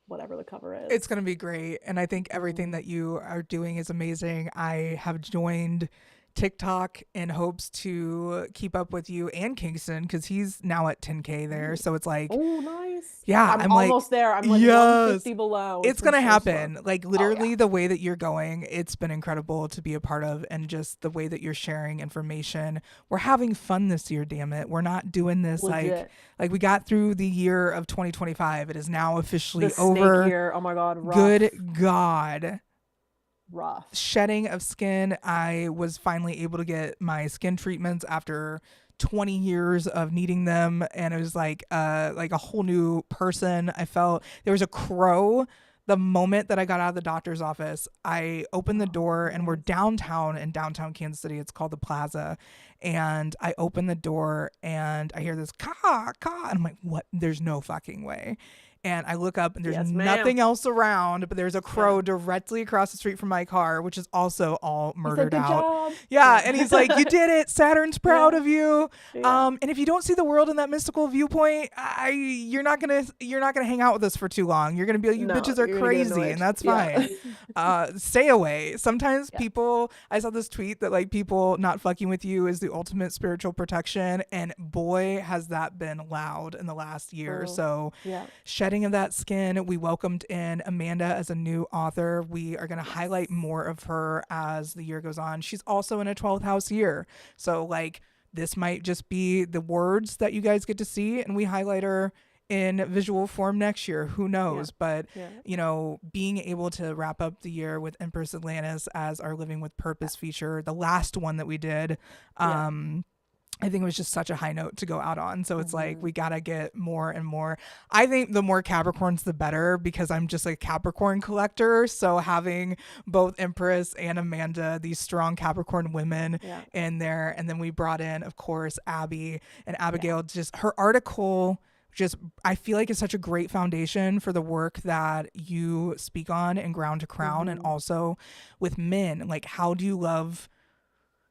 [SPEAKER 2] whatever the cover
[SPEAKER 1] It's
[SPEAKER 2] is.
[SPEAKER 1] going to be great. And I think everything
[SPEAKER 2] Mm.
[SPEAKER 1] that you are doing is amazing. I have joined TikTok in hopes to keep up with you and Kingston because he's now at 10K there.
[SPEAKER 2] Nice.
[SPEAKER 1] So it's like,
[SPEAKER 2] Oh, nice.
[SPEAKER 1] yeah,
[SPEAKER 2] I'm
[SPEAKER 1] I'm like,
[SPEAKER 2] almost there. I'm like
[SPEAKER 1] yes,
[SPEAKER 2] 150 below. It's
[SPEAKER 1] it's
[SPEAKER 2] been
[SPEAKER 1] gonna
[SPEAKER 2] so slow.
[SPEAKER 1] happen. Like
[SPEAKER 2] Oh yeah.
[SPEAKER 1] literally the way that you're going, it's been incredible to be a part of, and just the way that you're sharing information. We're having fun this year, damn it. We're not doing this
[SPEAKER 2] Legit.
[SPEAKER 1] like we got through the year of 2025. It is now
[SPEAKER 2] The
[SPEAKER 1] officially
[SPEAKER 2] snake
[SPEAKER 1] over.
[SPEAKER 2] year. Oh my God, rough.
[SPEAKER 1] Good God.
[SPEAKER 2] Rough.
[SPEAKER 1] Shedding of skin. I was finally able to get my skin treatments after 20 years of needing them, and it was like a whole new person. I felt there was a crow the moment that I got out of the doctor's office. I opened the
[SPEAKER 2] Oh,
[SPEAKER 1] door, and we're
[SPEAKER 2] nice.
[SPEAKER 1] downtown in downtown Kansas City. It's called the Plaza. And I open the door and I hear this caw, caw. And I'm like, what? There's no fucking way. And I look up and there's
[SPEAKER 2] Yes, ma'am.
[SPEAKER 1] nothing else around, but there's a
[SPEAKER 2] Yeah.
[SPEAKER 1] crow directly across the street from my car, which is also all
[SPEAKER 2] He said,
[SPEAKER 1] murdered
[SPEAKER 2] "Good
[SPEAKER 1] out.
[SPEAKER 2] job."
[SPEAKER 1] Yeah, and he's
[SPEAKER 2] Yeah.
[SPEAKER 1] like, "You did it. Saturn's proud
[SPEAKER 2] Yeah.
[SPEAKER 1] of you."
[SPEAKER 2] Yeah.
[SPEAKER 1] And if you don't see the world in that mystical viewpoint, you're not gonna hang out with us for too long. You're gonna be like, "You
[SPEAKER 2] No,
[SPEAKER 1] bitches are
[SPEAKER 2] you're gonna get
[SPEAKER 1] crazy," and
[SPEAKER 2] annoyed.
[SPEAKER 1] that's
[SPEAKER 2] Yeah.
[SPEAKER 1] fine. Stay away. Sometimes
[SPEAKER 2] Yeah.
[SPEAKER 1] people, I saw this tweet that like people not fucking with you is the ultimate spiritual protection, and boy has that been loud in the last year.
[SPEAKER 2] Oh,
[SPEAKER 1] So
[SPEAKER 2] yeah.
[SPEAKER 1] shedding of that skin, we welcomed in Amanda as a new author. We are going to highlight
[SPEAKER 2] Yes.
[SPEAKER 1] more of her as the year goes on. She's also in a 12th house year, so like this might just be the words that you guys get to see, and we highlight her in visual form next year. Who
[SPEAKER 2] Yeah.
[SPEAKER 1] knows? But
[SPEAKER 2] Yeah.
[SPEAKER 1] being able to wrap up the year with Empress Atlantis as our Living with
[SPEAKER 2] Yeah.
[SPEAKER 1] Purpose feature, the last one that we did,
[SPEAKER 2] Yeah.
[SPEAKER 1] I think it was just such a high note to go out on. So it's like
[SPEAKER 2] Hmm.
[SPEAKER 1] we gotta get more and more. I think the more Capricorns, the better, because I'm just a Capricorn collector. So having both Empress and Amanda, these strong Capricorn women
[SPEAKER 2] Yeah.
[SPEAKER 1] in there, and then we brought in, of course, Abby and
[SPEAKER 2] Yeah.
[SPEAKER 1] Abigail. Just her article, just I feel like it's such a great foundation for the work that you speak on in Ground to Crown, and
[SPEAKER 2] Hmm.
[SPEAKER 1] also with men. Like, how do you love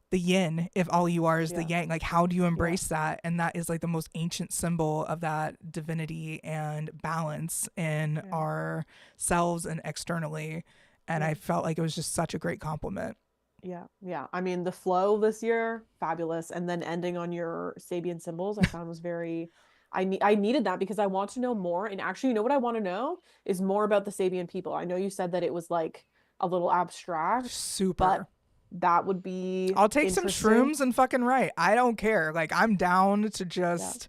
[SPEAKER 1] the yin if all you are is the
[SPEAKER 2] Yeah.
[SPEAKER 1] yang? Like, how do you
[SPEAKER 2] Yeah.
[SPEAKER 1] embrace that? And that is like the most ancient symbol of that divinity and balance in
[SPEAKER 2] Yeah.
[SPEAKER 1] ourselves and externally. And
[SPEAKER 2] Yeah.
[SPEAKER 1] I felt like it was just such a great compliment.
[SPEAKER 2] Yeah. Yeah. I mean, the flow this year, fabulous. And then ending on your Sabian symbols, I found was very I needed that because I want to know more. And actually, you know what I want to know is more about the Sabian people. I know you said that it was like a little abstract, but
[SPEAKER 1] Super.
[SPEAKER 2] that would be
[SPEAKER 1] I'll take some
[SPEAKER 2] interesting.
[SPEAKER 1] shrooms and fucking write. I don't care. Like, I'm down to
[SPEAKER 2] Yeah.
[SPEAKER 1] just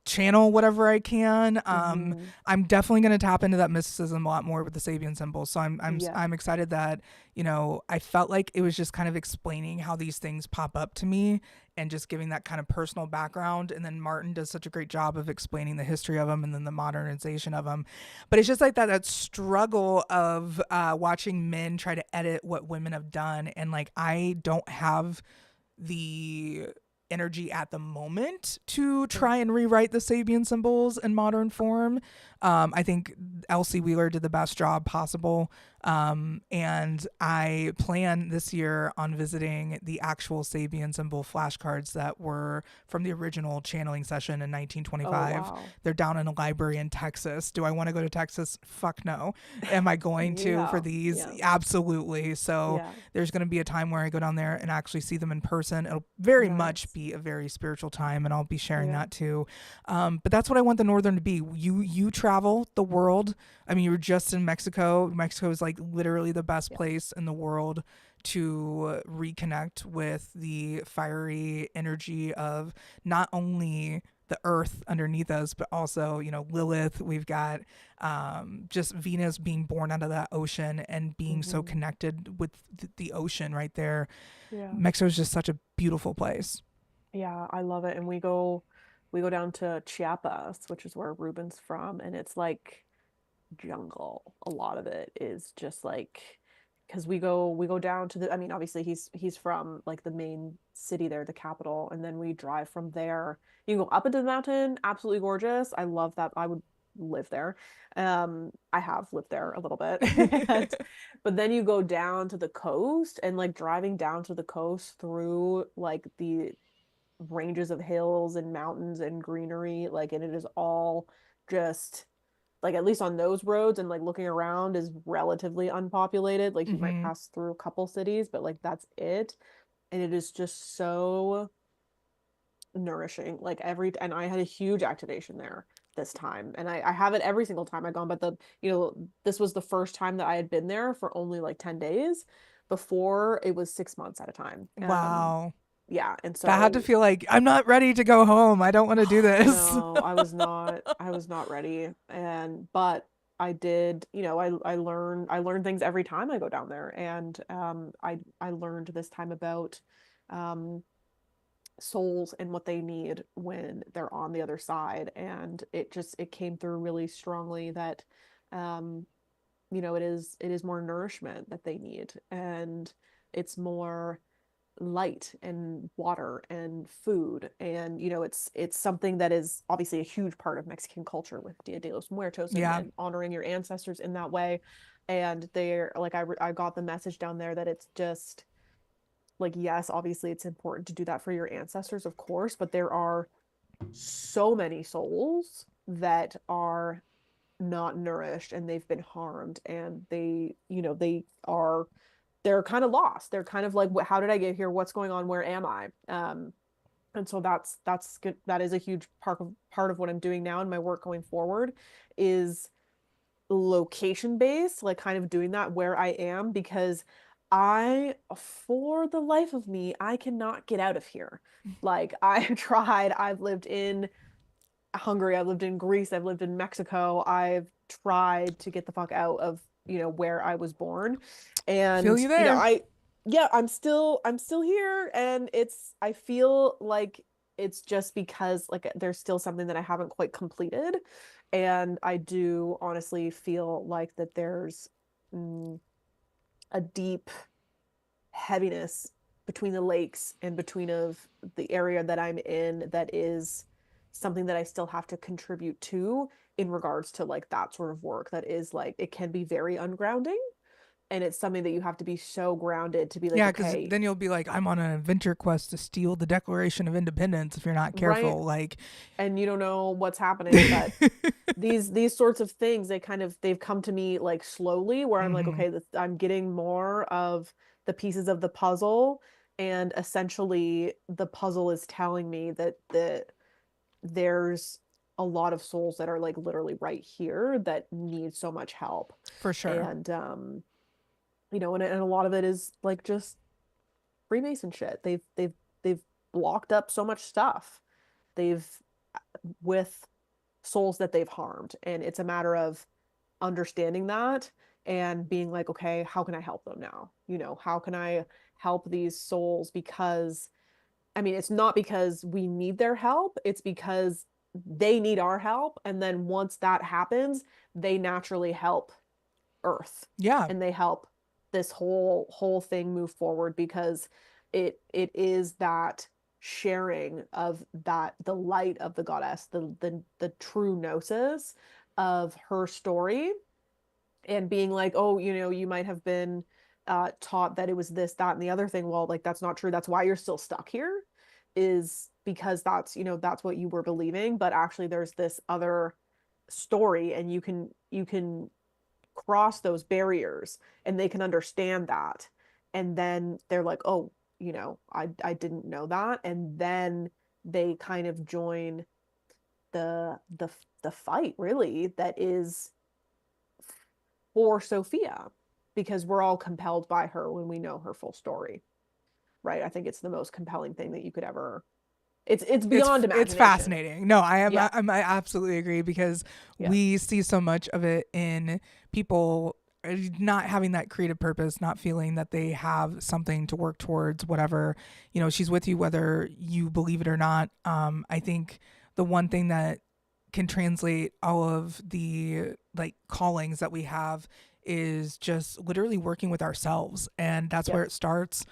[SPEAKER 1] channel whatever I can.
[SPEAKER 2] Hmm.
[SPEAKER 1] I'm definitely going to tap into that mysticism a lot more with the Sabian symbols. So
[SPEAKER 2] Yeah.
[SPEAKER 1] I'm excited that I felt like it was just kind of explaining how these things pop up to me and just giving that kind of personal background. And then Martin does such a great job of explaining the history of them and then the modernization of them. But it's just like that struggle of watching men try to edit what women have done, and like I don't have the energy at the moment to
[SPEAKER 2] Yeah.
[SPEAKER 1] try and rewrite the Sabian symbols in modern form. I think Elsie Wheeler did the best job possible. And I plan this year on visiting the actual Sabian symbol flashcards that were from the original channeling session in
[SPEAKER 2] Oh,
[SPEAKER 1] 1925.
[SPEAKER 2] wow.
[SPEAKER 1] They're down in a library in Texas. Do I want to go to Texas? Fuck no. Am I going to for
[SPEAKER 2] Yeah.
[SPEAKER 1] these?
[SPEAKER 2] Yeah.
[SPEAKER 1] Absolutely. So
[SPEAKER 2] Yeah.
[SPEAKER 1] there's going to be a time where I go down there and actually see them in person. It'll very much
[SPEAKER 2] Nice.
[SPEAKER 1] be a very spiritual time, and I'll be sharing
[SPEAKER 2] Yeah.
[SPEAKER 1] that too. But that's what I want the Northern to be. You travel the world. I mean, you were just in Mexico. Mexico is like literally the best
[SPEAKER 2] Yeah.
[SPEAKER 1] place in the world to reconnect with the fiery energy of not only the earth underneath us, but also, Lilith. We've got just Venus being born out of that ocean and being so
[SPEAKER 2] Hmm.
[SPEAKER 1] connected with the ocean right there.
[SPEAKER 2] Yeah.
[SPEAKER 1] Mexico is just such a beautiful place.
[SPEAKER 2] Yeah, I love it. And we go down to Chiapas, which is where Ruben's from, and it's like jungle. A lot of it is just like because we go down to the I mean, obviously he's from like the main city there, the capital, and then we drive from there. You can go up into the mountain, absolutely gorgeous. I love that. I would live there. I have lived there a little bit. And, but then you go down to the coast and like driving down to the coast through like the ranges of hills and mountains and greenery, like, and it is all just like at least on those roads, and like looking around is relatively unpopulated. Like you might
[SPEAKER 1] Mm-hmm.
[SPEAKER 2] pass through a couple cities, but like that's it. And it is just so nourishing. Like and I had a huge activation there this time. And I have it every single time I've gone, but this was the first time that I had been there for only like 10 days. Before it was 6 months at a time.
[SPEAKER 1] Wow.
[SPEAKER 2] Yeah. And
[SPEAKER 1] That had to
[SPEAKER 2] so
[SPEAKER 1] feel like I'm not ready to go home. I don't want to do this.
[SPEAKER 2] no, I was not ready. But I did, I learn things every time I go down there. And I learned this time about um souls and what they need when they're on the other side. And it came through really strongly that um it is more nourishment that they need, and it's more light and water and food. And it's something that is obviously a huge part of Mexican culture with Dia de los Muertos, and,
[SPEAKER 1] Yeah.
[SPEAKER 2] and honoring your ancestors in that way. And they're like, I got the message down there that it's just like, yes, obviously it's important to do that for your ancestors, of course, but there are so many souls that are not nourished, and they've been harmed, and they're kind of lost. They're kind of like, how did I get here? What's going on? Where am I? And so that's good. That is a huge part of what I'm doing now in my work going forward, is location based, like kind of doing that where I am, because for the life of me, I cannot get out of here. Like I've tried, I've lived in Hungary, I've lived in Greece, I've lived in Mexico. I've tried to get the fuck out of, where I was born.
[SPEAKER 1] Feel
[SPEAKER 2] And,
[SPEAKER 1] you there.
[SPEAKER 2] yeah, I'm still here. And I feel like it's just because like there's still something that I haven't quite completed. And I do honestly feel like that there's mm, a deep heaviness between the lakes and between of the area that I'm in, that is something that I still have to contribute to in regards to like that sort of work, that is like, it can be very ungrounding, and it's something that you have to be so grounded to be like,
[SPEAKER 1] Yeah, because
[SPEAKER 2] okay,
[SPEAKER 1] then you'll be like, I'm on an adventure quest to steal the Declaration of Independence if you're not
[SPEAKER 2] right,
[SPEAKER 1] careful. Like,
[SPEAKER 2] and you don't know what's happening. But these sorts of things, they've come to me like slowly, where I'm like,
[SPEAKER 1] hmm,
[SPEAKER 2] okay, I'm getting more of the pieces of the puzzle. And essentially the puzzle is telling me that there's a lot of souls that are like literally right here that need so much help.
[SPEAKER 1] for sure.
[SPEAKER 2] And and a lot of it is like just Freemason shit. They've blocked up so much stuff. They've with souls that they've harmed, and it's a matter of understanding that and being like, okay, how can I help them now? How can I help these souls? Because I mean, it's not because we need their help, it's because they need our help. And then once that happens, they naturally help Earth,
[SPEAKER 1] Yeah.
[SPEAKER 2] and they help this whole thing move forward, because it is that sharing of that, the light of the goddess, the true gnosis of her story, and being like, oh, you might have been taught that it was this, that, and the other thing. Well, like that's not true. That's why you're still stuck here, is because that's what you were believing. But actually, there's this other story, and you can cross those barriers, and they can understand that. And then they're like, oh, I didn't know that. And then they kind of join the fight, really, that is for Sophia, because we're all compelled by her when we know her full story, right? I think it's the most compelling thing that you could ever. It's beyond
[SPEAKER 1] It's
[SPEAKER 2] imagination.
[SPEAKER 1] fascinating. No,
[SPEAKER 2] Yeah,
[SPEAKER 1] I absolutely agree because
[SPEAKER 2] yeah,
[SPEAKER 1] we see so much of it in people not having that creative purpose, not feeling that they have something to work towards, whatever. She's with you whether you believe it or not. I think the one thing that can translate all of the like callings that we have is just literally working with ourselves, and that's where
[SPEAKER 2] yep,
[SPEAKER 1] it starts.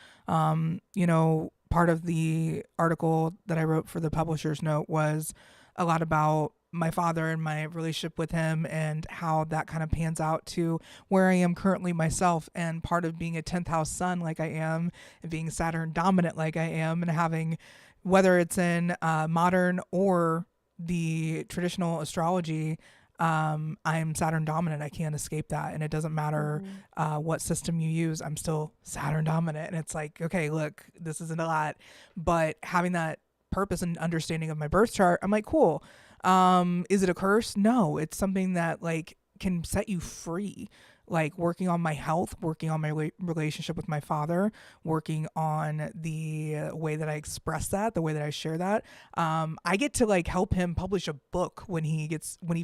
[SPEAKER 1] Part of the article that I wrote for the publisher's note was a lot about my father and my relationship with him, and how that kind of pans out to where I am currently myself. And part of being a 10th house sun like I am, and being Saturn dominant like I am, and having, whether it's in modern or the traditional astrology, I'm Saturn dominant. I can't escape that. And it doesn't matter what system you use, I'm still Saturn dominant. And it's like, okay, look, this isn't a lot. But having that purpose and understanding of my birth chart, I'm like, cool. Is it a curse? No, it's something that like can set you free. Like working on my health, working on my relationship with my father, working on the way that I express that, the way that I share that. I get to like help him publish a book when he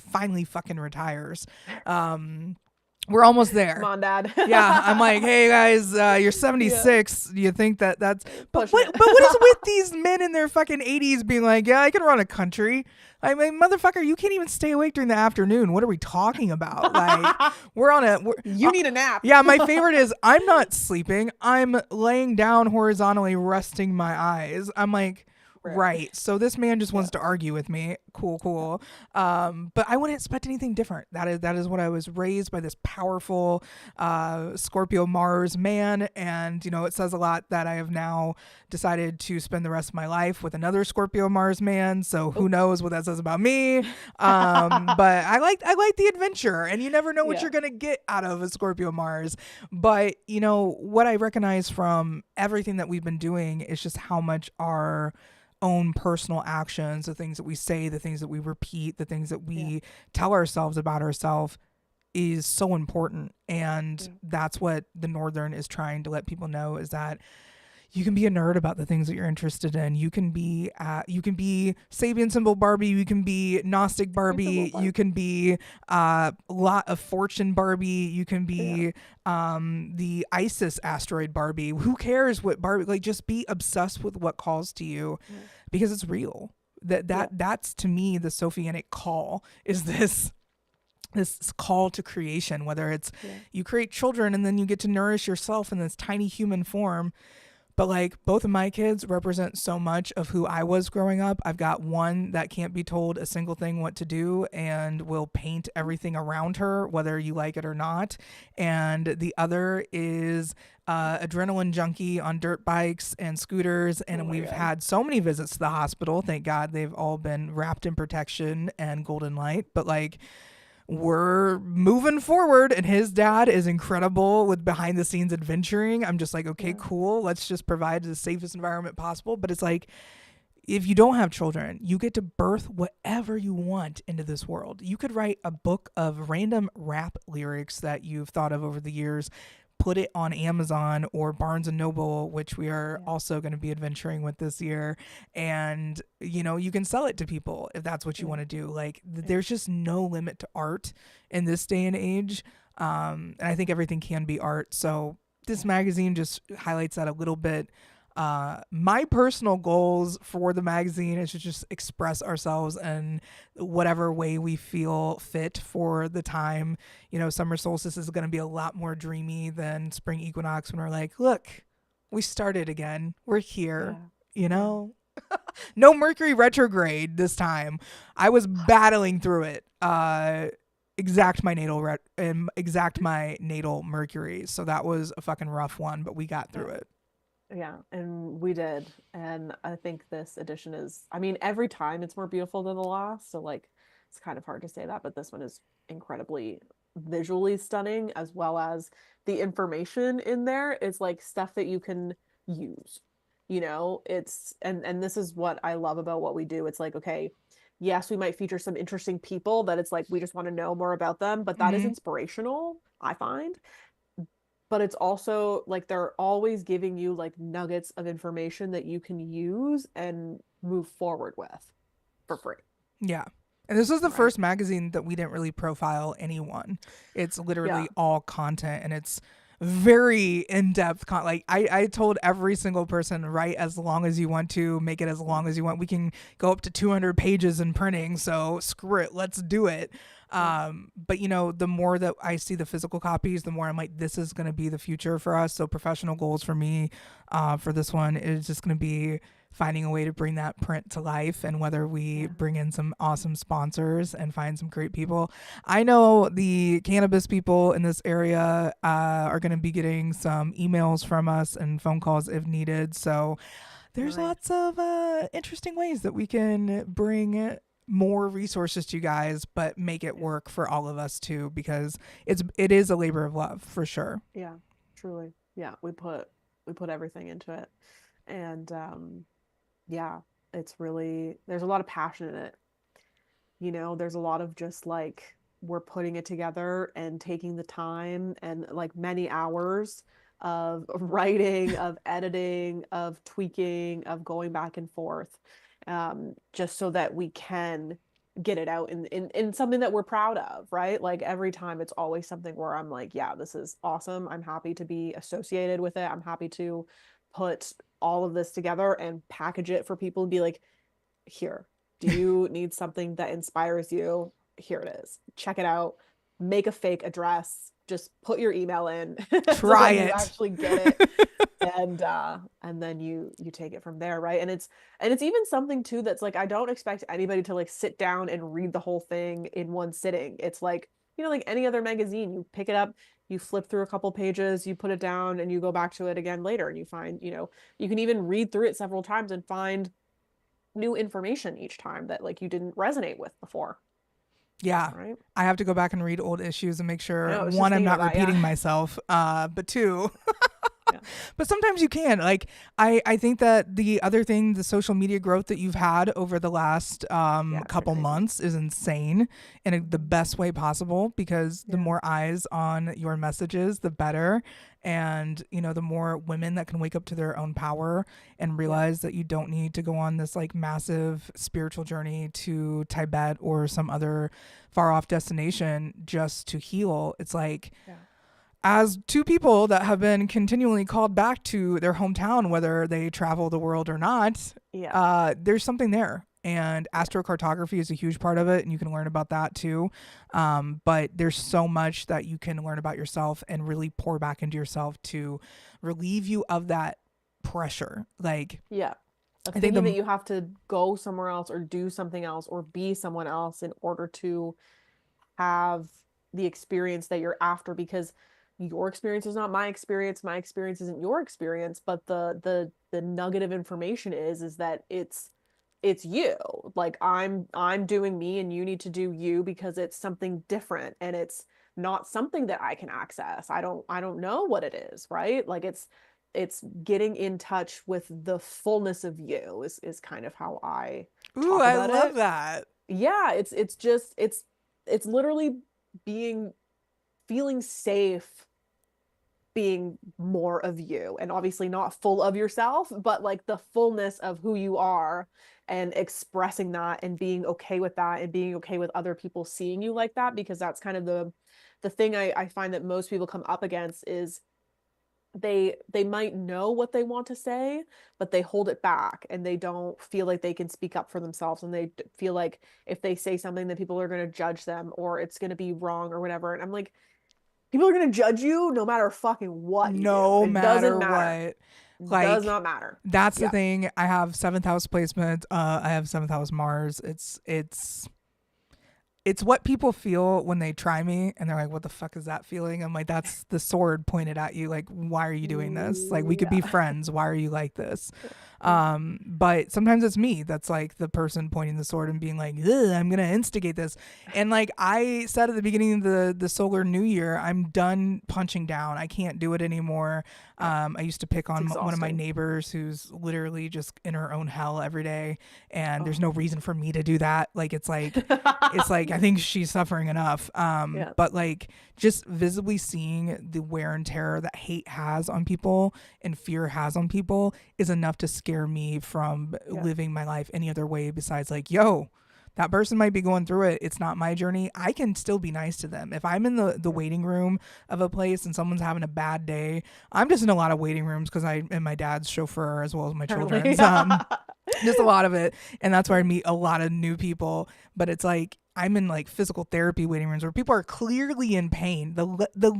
[SPEAKER 1] finally fucking retires. We're almost
[SPEAKER 2] Come
[SPEAKER 1] there.
[SPEAKER 2] on, Dad.
[SPEAKER 1] Yeah, I'm like, hey guys, you're
[SPEAKER 2] Yeah.
[SPEAKER 1] 76. You think that's but
[SPEAKER 2] Pushing
[SPEAKER 1] what?
[SPEAKER 2] it.
[SPEAKER 1] But what is with these men in their fucking 80s being like, yeah, I can run a country. I mean, motherfucker, you can't even stay awake during the afternoon. What are we talking about? Like,
[SPEAKER 2] You need a nap.
[SPEAKER 1] yeah, my favorite is I'm not sleeping. I'm laying down horizontally, resting my eyes. I'm like, right. So this man just wants to argue with me. Cool. But I wouldn't expect anything different. That is what I was raised by, this powerful Scorpio Mars man. And, you know, it says a lot that I have now decided to spend the rest of my life with another Scorpio Mars man. So who knows what that says about me. But I like the adventure, and you never know what you're going to get out of a Scorpio Mars. But, you know, what I recognize from everything that we've been doing is just how much our own personal actions, the things that we say, the things that we repeat, the things that we tell ourselves about ourselves is so important. And that's what the Northern is trying to let people know, is that you can be a nerd about the things that you're interested in. You can be Sabian symbol Barbie. You can be Gnostic Barbie. You can be lot of fortune Barbie. You can be the Isis asteroid Barbie. Who cares what Barbie? Like, just be obsessed with what calls to you, because it's real. That's to me the Sophianic call, is this call to creation. Whether it's you create children and then you get to nourish yourself in this tiny human form. But like, both of my kids represent so much of who I was growing up. I've got one that can't be told a single thing what to do and will paint everything around her, whether you like it or not. And the other is adrenaline junkie on dirt bikes and scooters. And we've had so many visits to the hospital. Thank God they've all been wrapped in protection and golden light. But like, we're moving forward, and his dad is incredible with behind the scenes adventuring. I'm just like, okay, cool. Let's just provide the safest environment possible. But it's like, if you don't have children, you get to birth whatever you want into this world. You could write a book of random rap lyrics that you've thought of over the years, put it on Amazon or Barnes and Noble, which we are also going to be adventuring with this year. And, you know, you can sell it to people if that's what you want to do. Like, there's just no limit to art in this day and age. And I think everything can be art. So this magazine just highlights that a little bit. My personal goals for the magazine is to just express ourselves in whatever way we feel fit for the time. You know, summer solstice is going to be a lot more dreamy than spring equinox, when we're like, look, we started again. We're here, you know? No Mercury retrograde this time. I was battling through it. Exact my natal Mercury. So that was a fucking rough one, but we got through it.
[SPEAKER 2] Yeah, and we did. And I think this edition is, I mean, every time it's more beautiful than the last. So like, it's kind of hard to say that, but this one is incredibly visually stunning, as well as the information in there is like stuff that you can use. You know, it's and this is what I love about what we do. It's like, okay, yes, we might feature some interesting people that it's like we just want to know more about them, but that is inspirational, I find. But it's also like they're always giving you like nuggets of information that you can use and move forward with for free.
[SPEAKER 1] Yeah. And this was the first magazine that we didn't really profile anyone. It's literally all content, and it's very in-depth like I told every single person, write as long as you want to, make it as long as you want. We can go up to 200 pages in printing, so screw it, let's do it. But you know, the more that I see the physical copies, the more I'm like, this is going to be the future for us. So professional goals for me for this one is just going to be finding a way to bring that print to life, and whether we bring in some awesome sponsors and find some great people. I know the cannabis people in this area are going to be getting some emails from us and phone calls if needed. So there's lots of interesting ways that we can bring more resources to you guys, but make it
[SPEAKER 2] Yeah.
[SPEAKER 1] work for all of us too, because it is a labor of love for sure.
[SPEAKER 2] Yeah, truly. Yeah, we put everything into it. And yeah, it's really there's a lot of passion in it. There's a lot of just like we're putting it together and taking the time and like many hours of writing, of editing, of tweaking, of going back and forth, just so that we can get it out in something that we're proud of, right? Like every time it's always something where I'm like, yeah, this is awesome. I'm happy to be associated with it. I'm happy to put all of this together and package it for people and be like, here, do you need something that inspires you? Here it is. Check it out. Make a fake address. Just put your email in so
[SPEAKER 1] Try
[SPEAKER 2] that you
[SPEAKER 1] it.
[SPEAKER 2] actually get it. And then you take it from there, right? And it's even something too that's like I don't expect anybody to like sit down and read the whole thing in one sitting. It's like, like any other magazine, you pick it up, you flip through a couple pages, you put it down, and you go back to it again later, and you find, you can even read through it several times and find new information each time that like you didn't resonate with before.
[SPEAKER 1] Yeah.
[SPEAKER 2] Right.
[SPEAKER 1] I have to go back and read old issues and make
[SPEAKER 2] I
[SPEAKER 1] sure,
[SPEAKER 2] know. I was just
[SPEAKER 1] one, I'm
[SPEAKER 2] thinking
[SPEAKER 1] not
[SPEAKER 2] about that.
[SPEAKER 1] repeating
[SPEAKER 2] Yeah.
[SPEAKER 1] myself, but two,
[SPEAKER 2] Yeah.
[SPEAKER 1] but sometimes you can. Like, I think that the other thing, the social media growth that you've had over the last
[SPEAKER 2] Yeah. It's been
[SPEAKER 1] couple
[SPEAKER 2] crazy.
[SPEAKER 1] months is insane in the
[SPEAKER 2] Mm-hmm.
[SPEAKER 1] best way possible, because the
[SPEAKER 2] Yeah.
[SPEAKER 1] more eyes on your messages, the better. And, the more women that can wake up to their own power and
[SPEAKER 2] Yeah.
[SPEAKER 1] realize that you don't need to go on this like massive spiritual journey to Tibet or some other far off destination just to heal. It's like,
[SPEAKER 2] Yeah.
[SPEAKER 1] as two people that have been continually called back to their hometown, whether they travel the world or not,
[SPEAKER 2] Yeah.
[SPEAKER 1] there's something there. And
[SPEAKER 2] Yeah.
[SPEAKER 1] astrocartography is a huge part of it, and you can learn about that too. But there's so much that you can learn about yourself and really pour back into yourself to relieve you of that pressure. Like,
[SPEAKER 2] Yeah. Of
[SPEAKER 1] I think
[SPEAKER 2] thinking that
[SPEAKER 1] the
[SPEAKER 2] you have to go somewhere else or do something else or be someone else in order to have the experience that you're after, because your experience is not my experience isn't your experience, but the nugget of information is that it's you. Like I'm doing me and you need to do you because it's something different and it's not something that I can access. I don't know what it is, right? Like it's getting in touch with the fullness of you is kind of how I
[SPEAKER 1] ooh,
[SPEAKER 2] talk
[SPEAKER 1] I
[SPEAKER 2] about
[SPEAKER 1] love
[SPEAKER 2] it.
[SPEAKER 1] that.
[SPEAKER 2] Yeah, it's just it's literally being feeling safe being more of you, and obviously not full of yourself, but like the fullness of who you are, and expressing that and being okay with that and being okay with other people seeing you like that, because that's kind of the thing I find that most people come up against is they might know what they want to say, but they hold it back and they don't feel like they can speak up for themselves, and they feel like if they say something that people are going to judge them or it's going to be wrong or whatever. And I'm like, people are going to judge you no matter fucking what you do.
[SPEAKER 1] No
[SPEAKER 2] It doesn't
[SPEAKER 1] matter
[SPEAKER 2] matter.
[SPEAKER 1] what.
[SPEAKER 2] Does
[SPEAKER 1] Like,
[SPEAKER 2] not matter.
[SPEAKER 1] that's the
[SPEAKER 2] Yeah.
[SPEAKER 1] thing. I have seventh house placement. I have seventh house Mars. It's what people feel when they try me and they're like, what the fuck is that feeling? I'm like, that's the sword pointed at you. Like, why are you doing this? Like, we could be
[SPEAKER 2] Yeah.
[SPEAKER 1] friends. Why are you like this?
[SPEAKER 2] Yeah.
[SPEAKER 1] But sometimes it's me that's like the person pointing the sword and being like, ugh, I'm gonna instigate this. And like I said at the beginning of the solar new year, I'm done punching down. I can't do it anymore.
[SPEAKER 2] Yeah.
[SPEAKER 1] I used to pick
[SPEAKER 2] It's
[SPEAKER 1] on one of my
[SPEAKER 2] exhausting.
[SPEAKER 1] neighbors who's literally just in her own hell every day, and there's
[SPEAKER 2] Oh.
[SPEAKER 1] no reason for me to do that. Like, it's like I think she's suffering enough.
[SPEAKER 2] Yeah.
[SPEAKER 1] But like just visibly seeing the wear and tear that hate has on people and fear has on people is enough to scare me from
[SPEAKER 2] Yeah.
[SPEAKER 1] living my life any other way besides like, yo, that person might be going through it. It's not my journey. I can still be nice to them. If I'm in the
[SPEAKER 2] Yeah.
[SPEAKER 1] waiting room of a place and someone's having a bad day, I'm just in a lot of waiting rooms because I am my dad's chauffeur as well as my
[SPEAKER 2] Apparently.
[SPEAKER 1] children's. Just a lot of it. And that's where I meet a lot of new people. But it's like I'm in like physical therapy waiting rooms where people are clearly in pain. The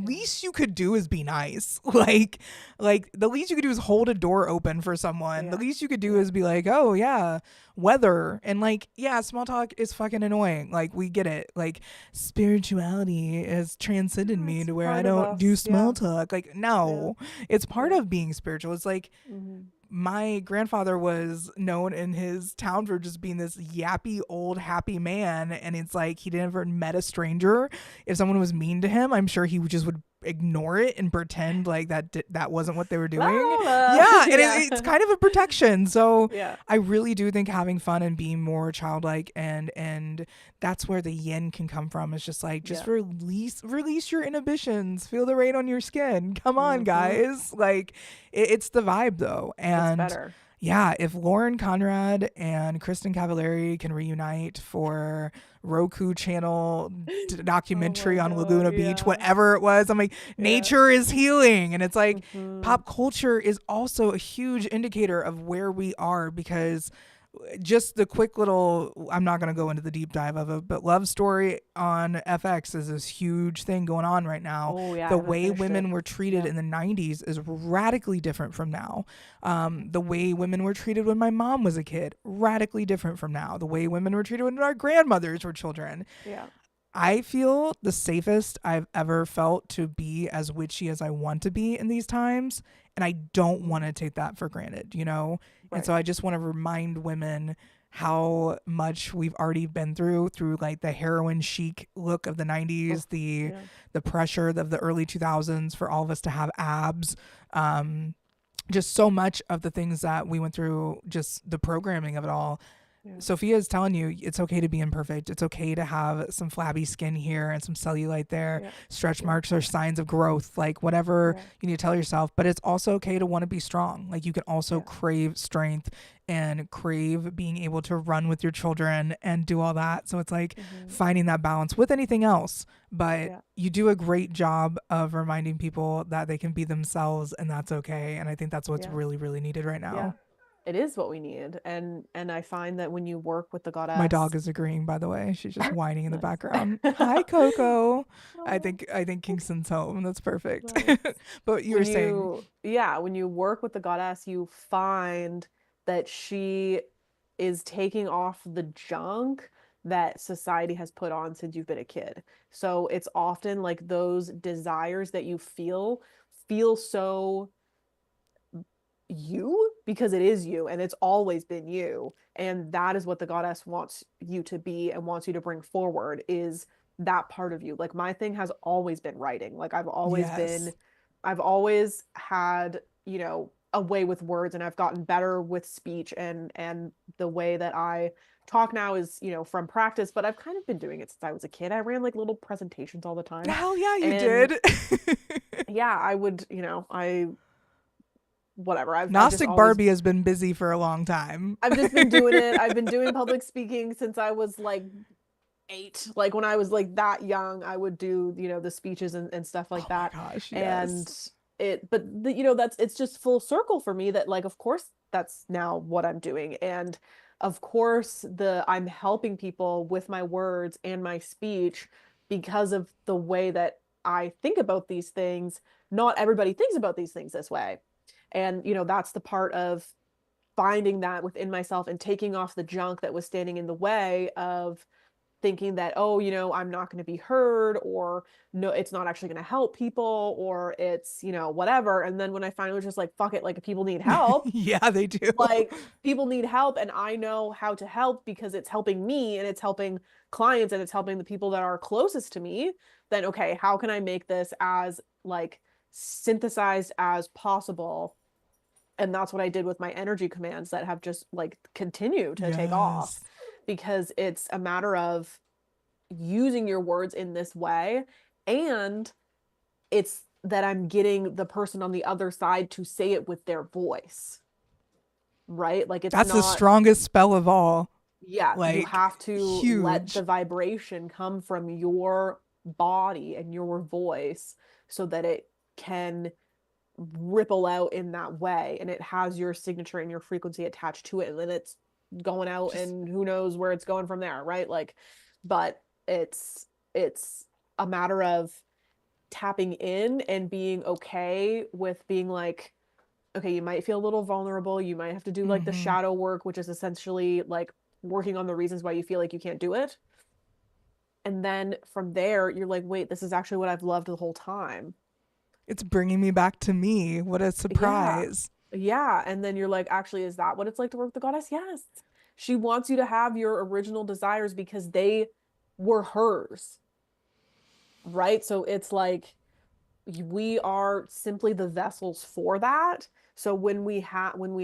[SPEAKER 1] least you could do is be nice. Like the least you could do is hold a door open for someone. The
[SPEAKER 2] Yeah.
[SPEAKER 1] least you could do
[SPEAKER 2] Yeah.
[SPEAKER 1] is be like, oh yeah, weather. And like, yeah, small talk is fucking annoying. Like, we get it. Like, spirituality has transcended
[SPEAKER 2] Yeah,
[SPEAKER 1] me
[SPEAKER 2] it's
[SPEAKER 1] to where I
[SPEAKER 2] part of
[SPEAKER 1] don't do
[SPEAKER 2] us.
[SPEAKER 1] small
[SPEAKER 2] Yeah.
[SPEAKER 1] talk. Like,
[SPEAKER 2] Yeah.
[SPEAKER 1] no, it's part
[SPEAKER 2] Yeah.
[SPEAKER 1] of being spiritual. It's like
[SPEAKER 2] Mm-hmm.
[SPEAKER 1] my grandfather was known in his town for just being this yappy old happy man, and it's like he never met a stranger. If someone was mean to him, I'm sure he just would ignore it and pretend like that wasn't what they were
[SPEAKER 2] La,
[SPEAKER 1] doing.
[SPEAKER 2] la.
[SPEAKER 1] Yeah, and
[SPEAKER 2] Yeah.
[SPEAKER 1] it's kind of a protection. So
[SPEAKER 2] Yeah.
[SPEAKER 1] I really do think having fun and being more childlike, and that's where the yin can come from. It's just like, just
[SPEAKER 2] Yeah.
[SPEAKER 1] release your inhibitions, feel the rain on your skin. Come on,
[SPEAKER 2] Mm-hmm.
[SPEAKER 1] guys. Like it's the vibe though.
[SPEAKER 2] It's
[SPEAKER 1] And
[SPEAKER 2] better.
[SPEAKER 1] yeah, if Lauren Conrad and Kristen Cavallari can reunite for Roku channel
[SPEAKER 2] Oh my
[SPEAKER 1] documentary on
[SPEAKER 2] God.
[SPEAKER 1] Laguna Beach,
[SPEAKER 2] Yeah.
[SPEAKER 1] whatever it was, I'm like,
[SPEAKER 2] Yeah.
[SPEAKER 1] nature is healing. And it's like,
[SPEAKER 2] Mm-hmm.
[SPEAKER 1] pop culture is also a huge indicator of where we are, because just the quick little, I'm not going to go into the deep dive of it, but Love Story on FX is this huge thing going on right now.
[SPEAKER 2] Oh yeah, I
[SPEAKER 1] The
[SPEAKER 2] haven't
[SPEAKER 1] way
[SPEAKER 2] finished it.
[SPEAKER 1] women were treated
[SPEAKER 2] Yeah.
[SPEAKER 1] in the 90s is radically different from now. The way women were treated when my mom was a kid, radically different from now. The way women were treated when our grandmothers were children.
[SPEAKER 2] Yeah.
[SPEAKER 1] I feel the safest I've ever felt to be as witchy as I want to be in these times. And I don't want
[SPEAKER 2] Mm.
[SPEAKER 1] to take that for granted, you know? And
[SPEAKER 2] Right.
[SPEAKER 1] so I just want to remind women how much we've already been through like the heroin chic look of the
[SPEAKER 2] Oh,
[SPEAKER 1] 90s,
[SPEAKER 2] yeah.
[SPEAKER 1] the pressure of the early 2000s for all of us to have abs. Um, just so much of the things that we went through, just the programming of it all.
[SPEAKER 2] Yeah.
[SPEAKER 1] Sophia is telling you it's okay to be imperfect. It's okay to have some flabby skin here and some cellulite there.
[SPEAKER 2] Yeah.
[SPEAKER 1] Stretch
[SPEAKER 2] Yeah.
[SPEAKER 1] marks are signs of growth, like whatever
[SPEAKER 2] Yeah.
[SPEAKER 1] you need to tell yourself. But it's also okay to want to be strong. Like you can also
[SPEAKER 2] Yeah.
[SPEAKER 1] crave strength and crave being able to run with your children and do all that. So it's like
[SPEAKER 2] Mm-hmm.
[SPEAKER 1] finding that balance with anything else. But
[SPEAKER 2] Yeah.
[SPEAKER 1] you do a great job of reminding people that they can be themselves and that's okay. And I think that's what's
[SPEAKER 2] Yeah.
[SPEAKER 1] really, really needed right
[SPEAKER 2] Yeah.
[SPEAKER 1] now.
[SPEAKER 2] It is what we need. And I find that when you work with the
[SPEAKER 1] My dog
[SPEAKER 2] goddess,
[SPEAKER 1] is agreeing, by the way. She's just whining in the
[SPEAKER 2] nice.
[SPEAKER 1] background. Hi, Coco. I
[SPEAKER 2] Oh,
[SPEAKER 1] think I think Kingston's home. That's perfect.
[SPEAKER 2] nice.
[SPEAKER 1] But you were
[SPEAKER 2] When
[SPEAKER 1] saying,
[SPEAKER 2] you, yeah, when you work with the goddess, you find that she is taking off the junk that society has put on since you've been a kid. So it's often like those desires that you feel so you because it is you and it's always been you, and that is what the goddess wants you to be and wants you to bring forward, is that part of you. Like my thing has always been writing. Like
[SPEAKER 1] yes.
[SPEAKER 2] I've always had, a way with words, and I've gotten better with speech, and the way that I talk now is, from practice, but I've kind of been doing it since I was a kid. I ran like little presentations all the time.
[SPEAKER 1] Hell yeah, you
[SPEAKER 2] And
[SPEAKER 1] did.
[SPEAKER 2] yeah, I would, I whatever. I've just
[SPEAKER 1] Gnostic
[SPEAKER 2] always
[SPEAKER 1] Barbie has been busy for a long time.
[SPEAKER 2] I've just been doing it. I've been doing public speaking since I was like 8. Like when I was like that young, I would do, the speeches and stuff like
[SPEAKER 1] Oh my
[SPEAKER 2] that.
[SPEAKER 1] gosh,
[SPEAKER 2] And
[SPEAKER 1] yes.
[SPEAKER 2] that's it's just full circle for me that like of course that's now what I'm doing. And of course I'm helping people with my words and my speech because of the way that I think about these things. Not everybody thinks about these things this way. And that's the part of finding that within myself and taking off the junk that was standing in the way of thinking that, oh, I'm not going to be heard, or no, it's not actually going to help people, or it's, whatever. And then when I finally was just like, fuck it, like people need help,
[SPEAKER 1] Yeah, they do.
[SPEAKER 2] like people need help, and I know how to help because it's helping me and it's helping clients and it's helping the people that are closest to me. Then okay, how can I make this as like synthesized as possible? And that's what I did with my energy commands that have just like continued to take off,
[SPEAKER 1] Yes.
[SPEAKER 2] because it's a matter of using your words in this way, and it's that I'm getting the person on the other side to say it with their voice, right? Like it's
[SPEAKER 1] That's the
[SPEAKER 2] not,
[SPEAKER 1] strongest spell of all.
[SPEAKER 2] yeah, you
[SPEAKER 1] Like,
[SPEAKER 2] have to let the
[SPEAKER 1] huge.
[SPEAKER 2] vibration come from your body and your voice so that it can ripple out in that way, and it has your signature and your frequency attached to it, and then it's going out
[SPEAKER 1] Just
[SPEAKER 2] and who knows where it's going from there, right? Like, but it's a matter of tapping in and being okay with being like, okay, you might feel a little vulnerable, you might have to do like the
[SPEAKER 1] mm-hmm.
[SPEAKER 2] shadow work, which is essentially like working on the reasons why you feel like you can't do it, and then from there you're like, wait, this is actually what I've loved the whole time.
[SPEAKER 1] It's bringing me back to me. What a
[SPEAKER 2] Yeah,
[SPEAKER 1] surprise.
[SPEAKER 2] Yeah. And then you're like, actually, is that what it's like to work with the goddess? Yes. She wants you to have your original desires because they were hers. Right. So it's like we are simply the vessels for that. So when we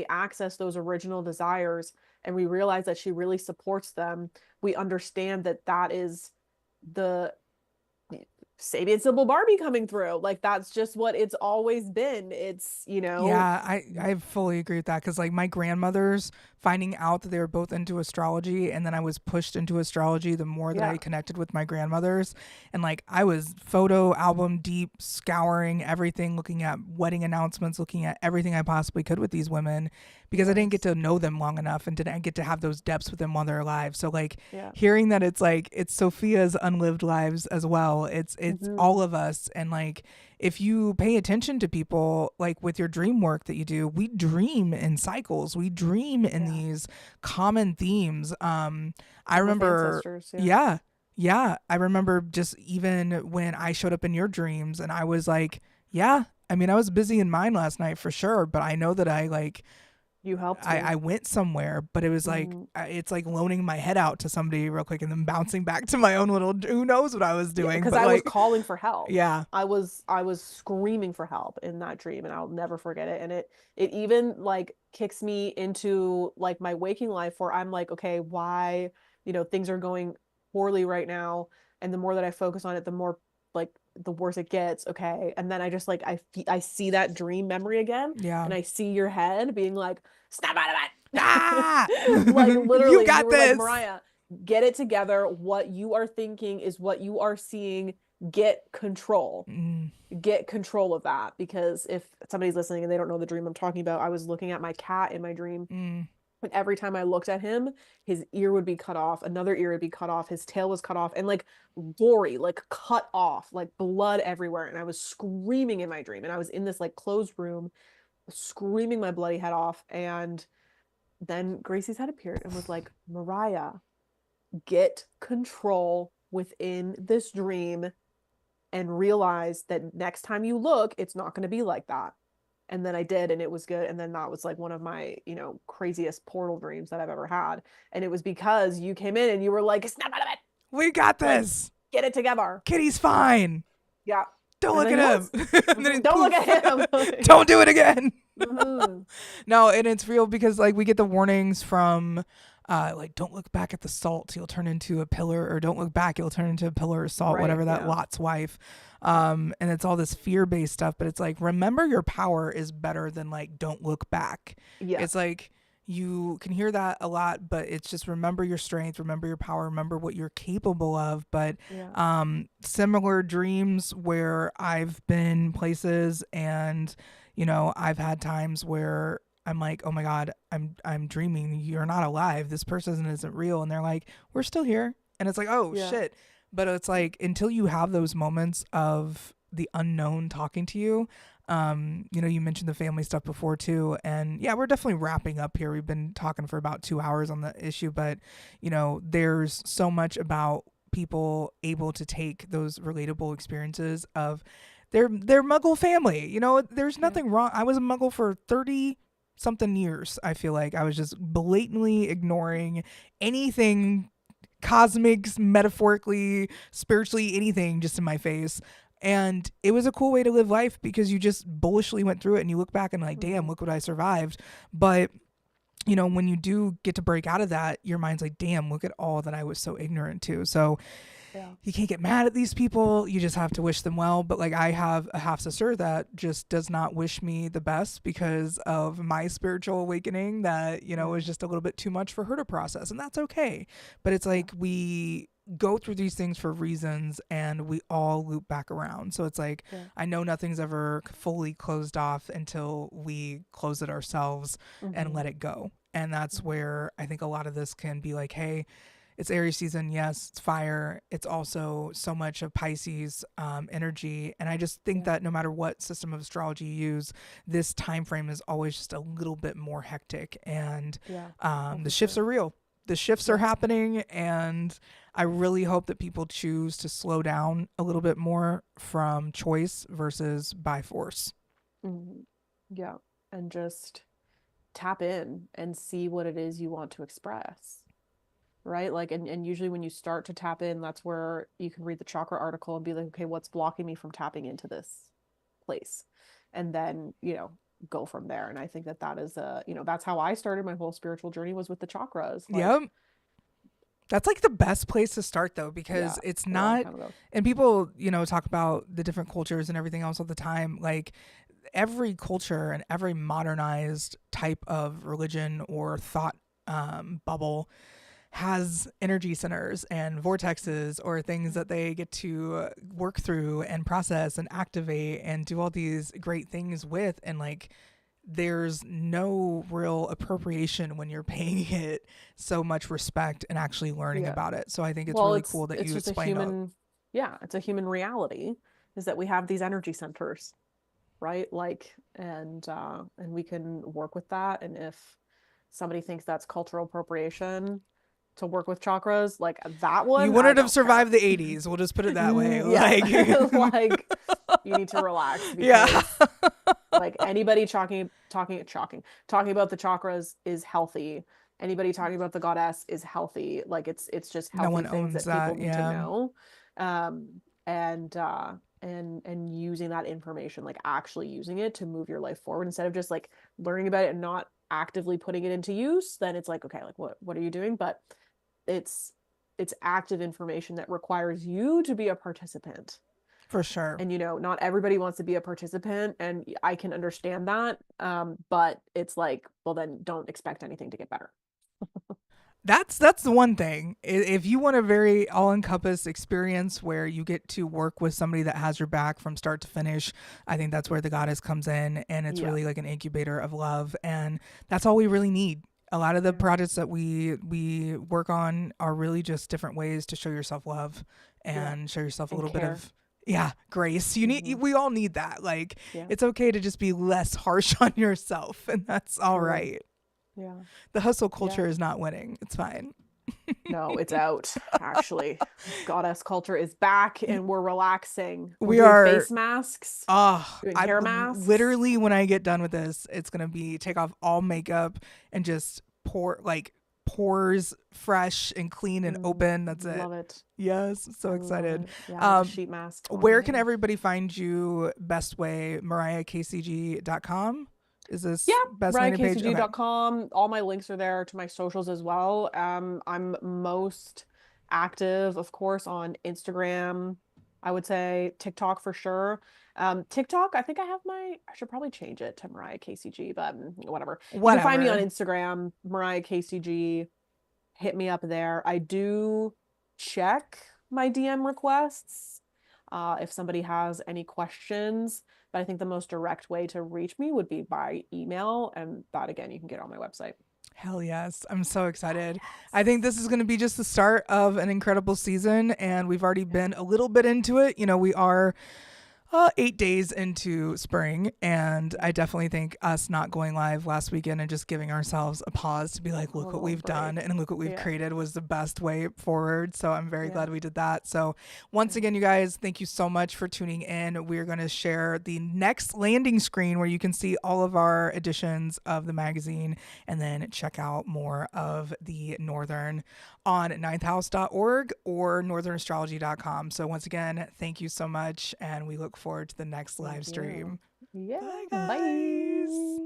[SPEAKER 2] access those original desires and we realize that she really supports them, we understand that that is the Sabian Sybil Barbie coming through. Like that's just what it's always been. It's,
[SPEAKER 1] Yeah, I fully agree with that because like my grandmothers finding out that they were both into astrology, and then I was pushed into astrology the more that I
[SPEAKER 2] yeah,
[SPEAKER 1] connected with my grandmothers, and like I was photo album deep, scouring everything, looking at wedding announcements, looking at everything I possibly could with these women because I didn't get
[SPEAKER 2] yes,
[SPEAKER 1] to know them long enough and didn't get to have those depths with them while they're alive. So like
[SPEAKER 2] yeah.
[SPEAKER 1] hearing that it's like it's Sophia's unlived lives as well. It's all
[SPEAKER 2] Hmm.
[SPEAKER 1] of us, and like if you pay attention to people like with your dream work that you do, we dream in cycles, we dream in
[SPEAKER 2] Yeah.
[SPEAKER 1] these common themes. I
[SPEAKER 2] And with
[SPEAKER 1] remember,
[SPEAKER 2] ancestors. Yeah.
[SPEAKER 1] yeah, yeah, I remember just even when I showed up in your dreams and I was like, yeah, I mean I was busy in mine last night for sure, but I know that I like
[SPEAKER 2] You helped
[SPEAKER 1] I
[SPEAKER 2] me.
[SPEAKER 1] went somewhere, but it was like
[SPEAKER 2] Hmm.
[SPEAKER 1] it's like loaning my head out to somebody real quick and then bouncing back to my own little who knows what I was
[SPEAKER 2] Yeah,
[SPEAKER 1] doing,
[SPEAKER 2] because
[SPEAKER 1] but
[SPEAKER 2] I was
[SPEAKER 1] like
[SPEAKER 2] calling for help.
[SPEAKER 1] yeah,
[SPEAKER 2] I was screaming for help in that dream, and I'll never forget it. And it even like kicks me into like my waking life where I'm like, okay, why, things are going poorly right now. And the more that I focus on it, the more like the worse it gets. Okay. And then I just like I see that dream memory again,
[SPEAKER 1] yeah.
[SPEAKER 2] and I see your head being like, snap out of
[SPEAKER 1] Ah,
[SPEAKER 2] it. Like
[SPEAKER 1] you
[SPEAKER 2] literally, you
[SPEAKER 1] got
[SPEAKER 2] were like,
[SPEAKER 1] this.
[SPEAKER 2] Mariah, get it together. What you are thinking is what you are seeing. Get control.
[SPEAKER 1] Mm,
[SPEAKER 2] Get control of that. Because if somebody's listening and they don't know the dream I'm talking about, I was looking at my cat in my dream.
[SPEAKER 1] mm,
[SPEAKER 2] And every time I looked at him, his ear would be cut off, another ear would be cut off, his tail was cut off, and like gory, like cut off, like blood everywhere. And I was screaming in my dream. And I was in this like closed room, screaming my bloody head off. And then Gracie's head appeared and was like, Mariah, get control within this dream and realize that next time you look, it's not going to be like that. And then I did, and it was good. And then that was like one of my, craziest portal dreams that I've ever had. And it was because you came in and you were like, snap out of it.
[SPEAKER 1] we got
[SPEAKER 2] Like,
[SPEAKER 1] this.
[SPEAKER 2] get it together.
[SPEAKER 1] Kitty's fine.
[SPEAKER 2] Yeah.
[SPEAKER 1] Don't
[SPEAKER 2] And
[SPEAKER 1] look
[SPEAKER 2] then
[SPEAKER 1] at
[SPEAKER 2] he
[SPEAKER 1] him.
[SPEAKER 2] was.
[SPEAKER 1] And then
[SPEAKER 2] Don't look
[SPEAKER 1] poof.
[SPEAKER 2] at him.
[SPEAKER 1] Don't do it again.
[SPEAKER 2] Hmm.
[SPEAKER 1] No, and it's real because like we get the warnings from like don't look back at the salt, you'll turn into a pillar, or don't look back, you'll turn into a pillar of salt,
[SPEAKER 2] Right.
[SPEAKER 1] whatever that
[SPEAKER 2] Yeah.
[SPEAKER 1] Lot's wife.
[SPEAKER 2] Yeah.
[SPEAKER 1] And it's all this fear-based stuff, but it's like remember your power is better than like don't look back. It's
[SPEAKER 2] Yes.
[SPEAKER 1] like you can hear that a lot, but it's just remember your strength, remember your power, remember what you're capable of. But
[SPEAKER 2] Yeah.
[SPEAKER 1] similar dreams where I've been places and I've had times where I'm like, oh my god, I'm dreaming. You're not alive. This person isn't real, and they're like, we're still here, and it's like, oh
[SPEAKER 2] Yeah.
[SPEAKER 1] shit. But it's like until you have those moments of the unknown talking to you. You mentioned the family stuff before too, and yeah, we're definitely wrapping up here. We've been talking for about 2 hours on the issue, but there's so much about people able to take those relatable experiences of their muggle family. There's
[SPEAKER 2] Yeah.
[SPEAKER 1] nothing wrong. I was a muggle for 30 something years. I feel like I was just blatantly ignoring anything cosmic, metaphorically, spiritually, anything just in my face. And it was a cool way to live life because you just bullishly went through it and you look back and like, damn,
[SPEAKER 2] Hmm.
[SPEAKER 1] look what I survived. But when you do get to break out of that, your mind's like, damn, look at all that I was so ignorant to. So
[SPEAKER 2] Yeah.
[SPEAKER 1] you can't get mad at these people. You just have to wish them well. But like I have a half sister that just does not wish me the best because of my spiritual awakening that,
[SPEAKER 2] Yeah.
[SPEAKER 1] was just a little bit too much for her to process. And that's okay. But it's
[SPEAKER 2] Yeah.
[SPEAKER 1] like we go through these things for reasons and we all loop back around. So it's like
[SPEAKER 2] Yeah.
[SPEAKER 1] I know nothing's ever fully closed off until we close it ourselves and
[SPEAKER 2] Hmm.
[SPEAKER 1] let it go. And that's where I think a lot of this can be like, hey, it's Aries season. Yes, it's fire. It's also so much of Pisces energy. And I just think
[SPEAKER 2] Yeah.
[SPEAKER 1] that no matter what system of astrology you use, this time frame is always just a little bit more hectic. And
[SPEAKER 2] Yeah. Oh,
[SPEAKER 1] the
[SPEAKER 2] for
[SPEAKER 1] shifts
[SPEAKER 2] sure.
[SPEAKER 1] are real. The shifts are
[SPEAKER 2] Yeah.
[SPEAKER 1] happening. And I really hope that people choose to slow down a little bit more from choice versus by force.
[SPEAKER 2] Hmm. Yeah. and just tap in and see what it is you want to express. Right? Like, and usually when you start to tap in, that's where you can read the chakra article and be like, okay, what's blocking me from tapping into this place? And then, go from there. And I think that that is that's how I started my whole spiritual journey, was with the chakras. Like,
[SPEAKER 1] Yep. That's like the best place to start though,
[SPEAKER 2] yeah,
[SPEAKER 1] because it's
[SPEAKER 2] a long
[SPEAKER 1] not,
[SPEAKER 2] time ago.
[SPEAKER 1] and people, talk about the different cultures and everything else all the time. Like every culture and every modernized type of religion or thought bubble has energy centers and vortexes or things that they get to work through and process and activate and do all these great things with. And like, there's no real appropriation when you're paying it so much respect and actually learning
[SPEAKER 2] Yeah.
[SPEAKER 1] about it. So I think it's
[SPEAKER 2] Well,
[SPEAKER 1] really
[SPEAKER 2] it's
[SPEAKER 1] cool that
[SPEAKER 2] it's
[SPEAKER 1] you
[SPEAKER 2] just a
[SPEAKER 1] explained all.
[SPEAKER 2] human, yeah, it's a human reality, is that we have these energy centers, right? Like, and we can work with that. And if somebody thinks that's cultural appropriation to work with chakras, like that
[SPEAKER 1] You
[SPEAKER 2] one, I
[SPEAKER 1] wouldn't have
[SPEAKER 2] don't care.
[SPEAKER 1] survived the 80s. We'll just put it that way.
[SPEAKER 2] Yeah.
[SPEAKER 1] Like,
[SPEAKER 2] Like, you need to relax,
[SPEAKER 1] yeah.
[SPEAKER 2] because like anybody talking about the chakras is healthy. Anybody talking about the goddess is healthy. Like, it's just
[SPEAKER 1] No
[SPEAKER 2] healthy
[SPEAKER 1] one
[SPEAKER 2] things
[SPEAKER 1] owns
[SPEAKER 2] that people
[SPEAKER 1] that.
[SPEAKER 2] need to
[SPEAKER 1] Yeah,
[SPEAKER 2] know. And using that information, like actually using it to move your life forward, instead of just like learning about it and not actively putting it into use. Then it's like, okay, like what are you doing? But it's it's active information that requires you to be a participant.
[SPEAKER 1] for sure.
[SPEAKER 2] And not everybody wants to be a participant, and I can understand that. But it's like, well, then don't expect anything to get better.
[SPEAKER 1] That's the one thing. If you want a very all-encompassed experience where you get to work with somebody that has your back from start to finish, I think that's where the goddess comes in, and it's
[SPEAKER 2] Yeah.
[SPEAKER 1] really like an incubator of love, and that's all we really need. A lot of the projects that we work on are really just different ways to show yourself love
[SPEAKER 2] Yeah.
[SPEAKER 1] and show yourself a
[SPEAKER 2] And
[SPEAKER 1] little bit
[SPEAKER 2] care.
[SPEAKER 1] of, yeah, grace. We all need that. Like,
[SPEAKER 2] Yeah.
[SPEAKER 1] it's okay to just be less harsh on yourself, and that's all
[SPEAKER 2] Truly.
[SPEAKER 1] right.
[SPEAKER 2] Yeah.
[SPEAKER 1] The hustle culture
[SPEAKER 2] Yeah.
[SPEAKER 1] is not winning. It's fine.
[SPEAKER 2] No, it's out, actually. Goddess culture is back, and we're relaxing. We're
[SPEAKER 1] We
[SPEAKER 2] doing
[SPEAKER 1] are,
[SPEAKER 2] face masks, doing
[SPEAKER 1] I
[SPEAKER 2] hair masks.
[SPEAKER 1] literally, when I get done with this, it's going to be take off all makeup and just pores fresh and clean and open. That's it.
[SPEAKER 2] Love it.
[SPEAKER 1] Yes. So
[SPEAKER 2] I love
[SPEAKER 1] excited.
[SPEAKER 2] it. Yeah, I have a sheet mask on
[SPEAKER 1] Where can
[SPEAKER 2] me.
[SPEAKER 1] everybody find you? Best way, mariahkcg.com. Is
[SPEAKER 2] Yeah,
[SPEAKER 1] this best landing page? Okay.
[SPEAKER 2] riotKCG.com. All my links are there to my socials as well. I'm most active, of course, on Instagram. I would say TikTok for sure. TikTok, I think I should probably change it to Mariah KCG, but whatever. You can find me on
[SPEAKER 1] Whatever.
[SPEAKER 2] Instagram, Mariah KCG. Hit me up there. I do check my DM requests if somebody has any questions. But I think the most direct way to reach me would be by email. And that, again, you can get on my website.
[SPEAKER 1] Hell yes. I'm so excited. I
[SPEAKER 2] Yes.
[SPEAKER 1] think this is going to be just the start of an incredible season, and we've already been a little bit into it. We are 8 days into spring, and I definitely think us not going live last weekend and just giving ourselves a pause to be like,
[SPEAKER 2] A
[SPEAKER 1] look what
[SPEAKER 2] little
[SPEAKER 1] we've done
[SPEAKER 2] break.
[SPEAKER 1] and look what we've
[SPEAKER 2] Yeah.
[SPEAKER 1] created was the best way forward. So I'm very
[SPEAKER 2] Yeah.
[SPEAKER 1] glad we did that. So once again, you guys, thank you so much for tuning in. We're going to share the next landing screen where you can see all of our editions of the magazine, and then check out more of the Northern on ninthhouse.org or northernastrology.com. So once again, thank you so much, and we look forward to the next live
[SPEAKER 2] Thank you.
[SPEAKER 1] stream.
[SPEAKER 2] Yeah.
[SPEAKER 1] Bye,
[SPEAKER 2] Bye.
[SPEAKER 1] guys.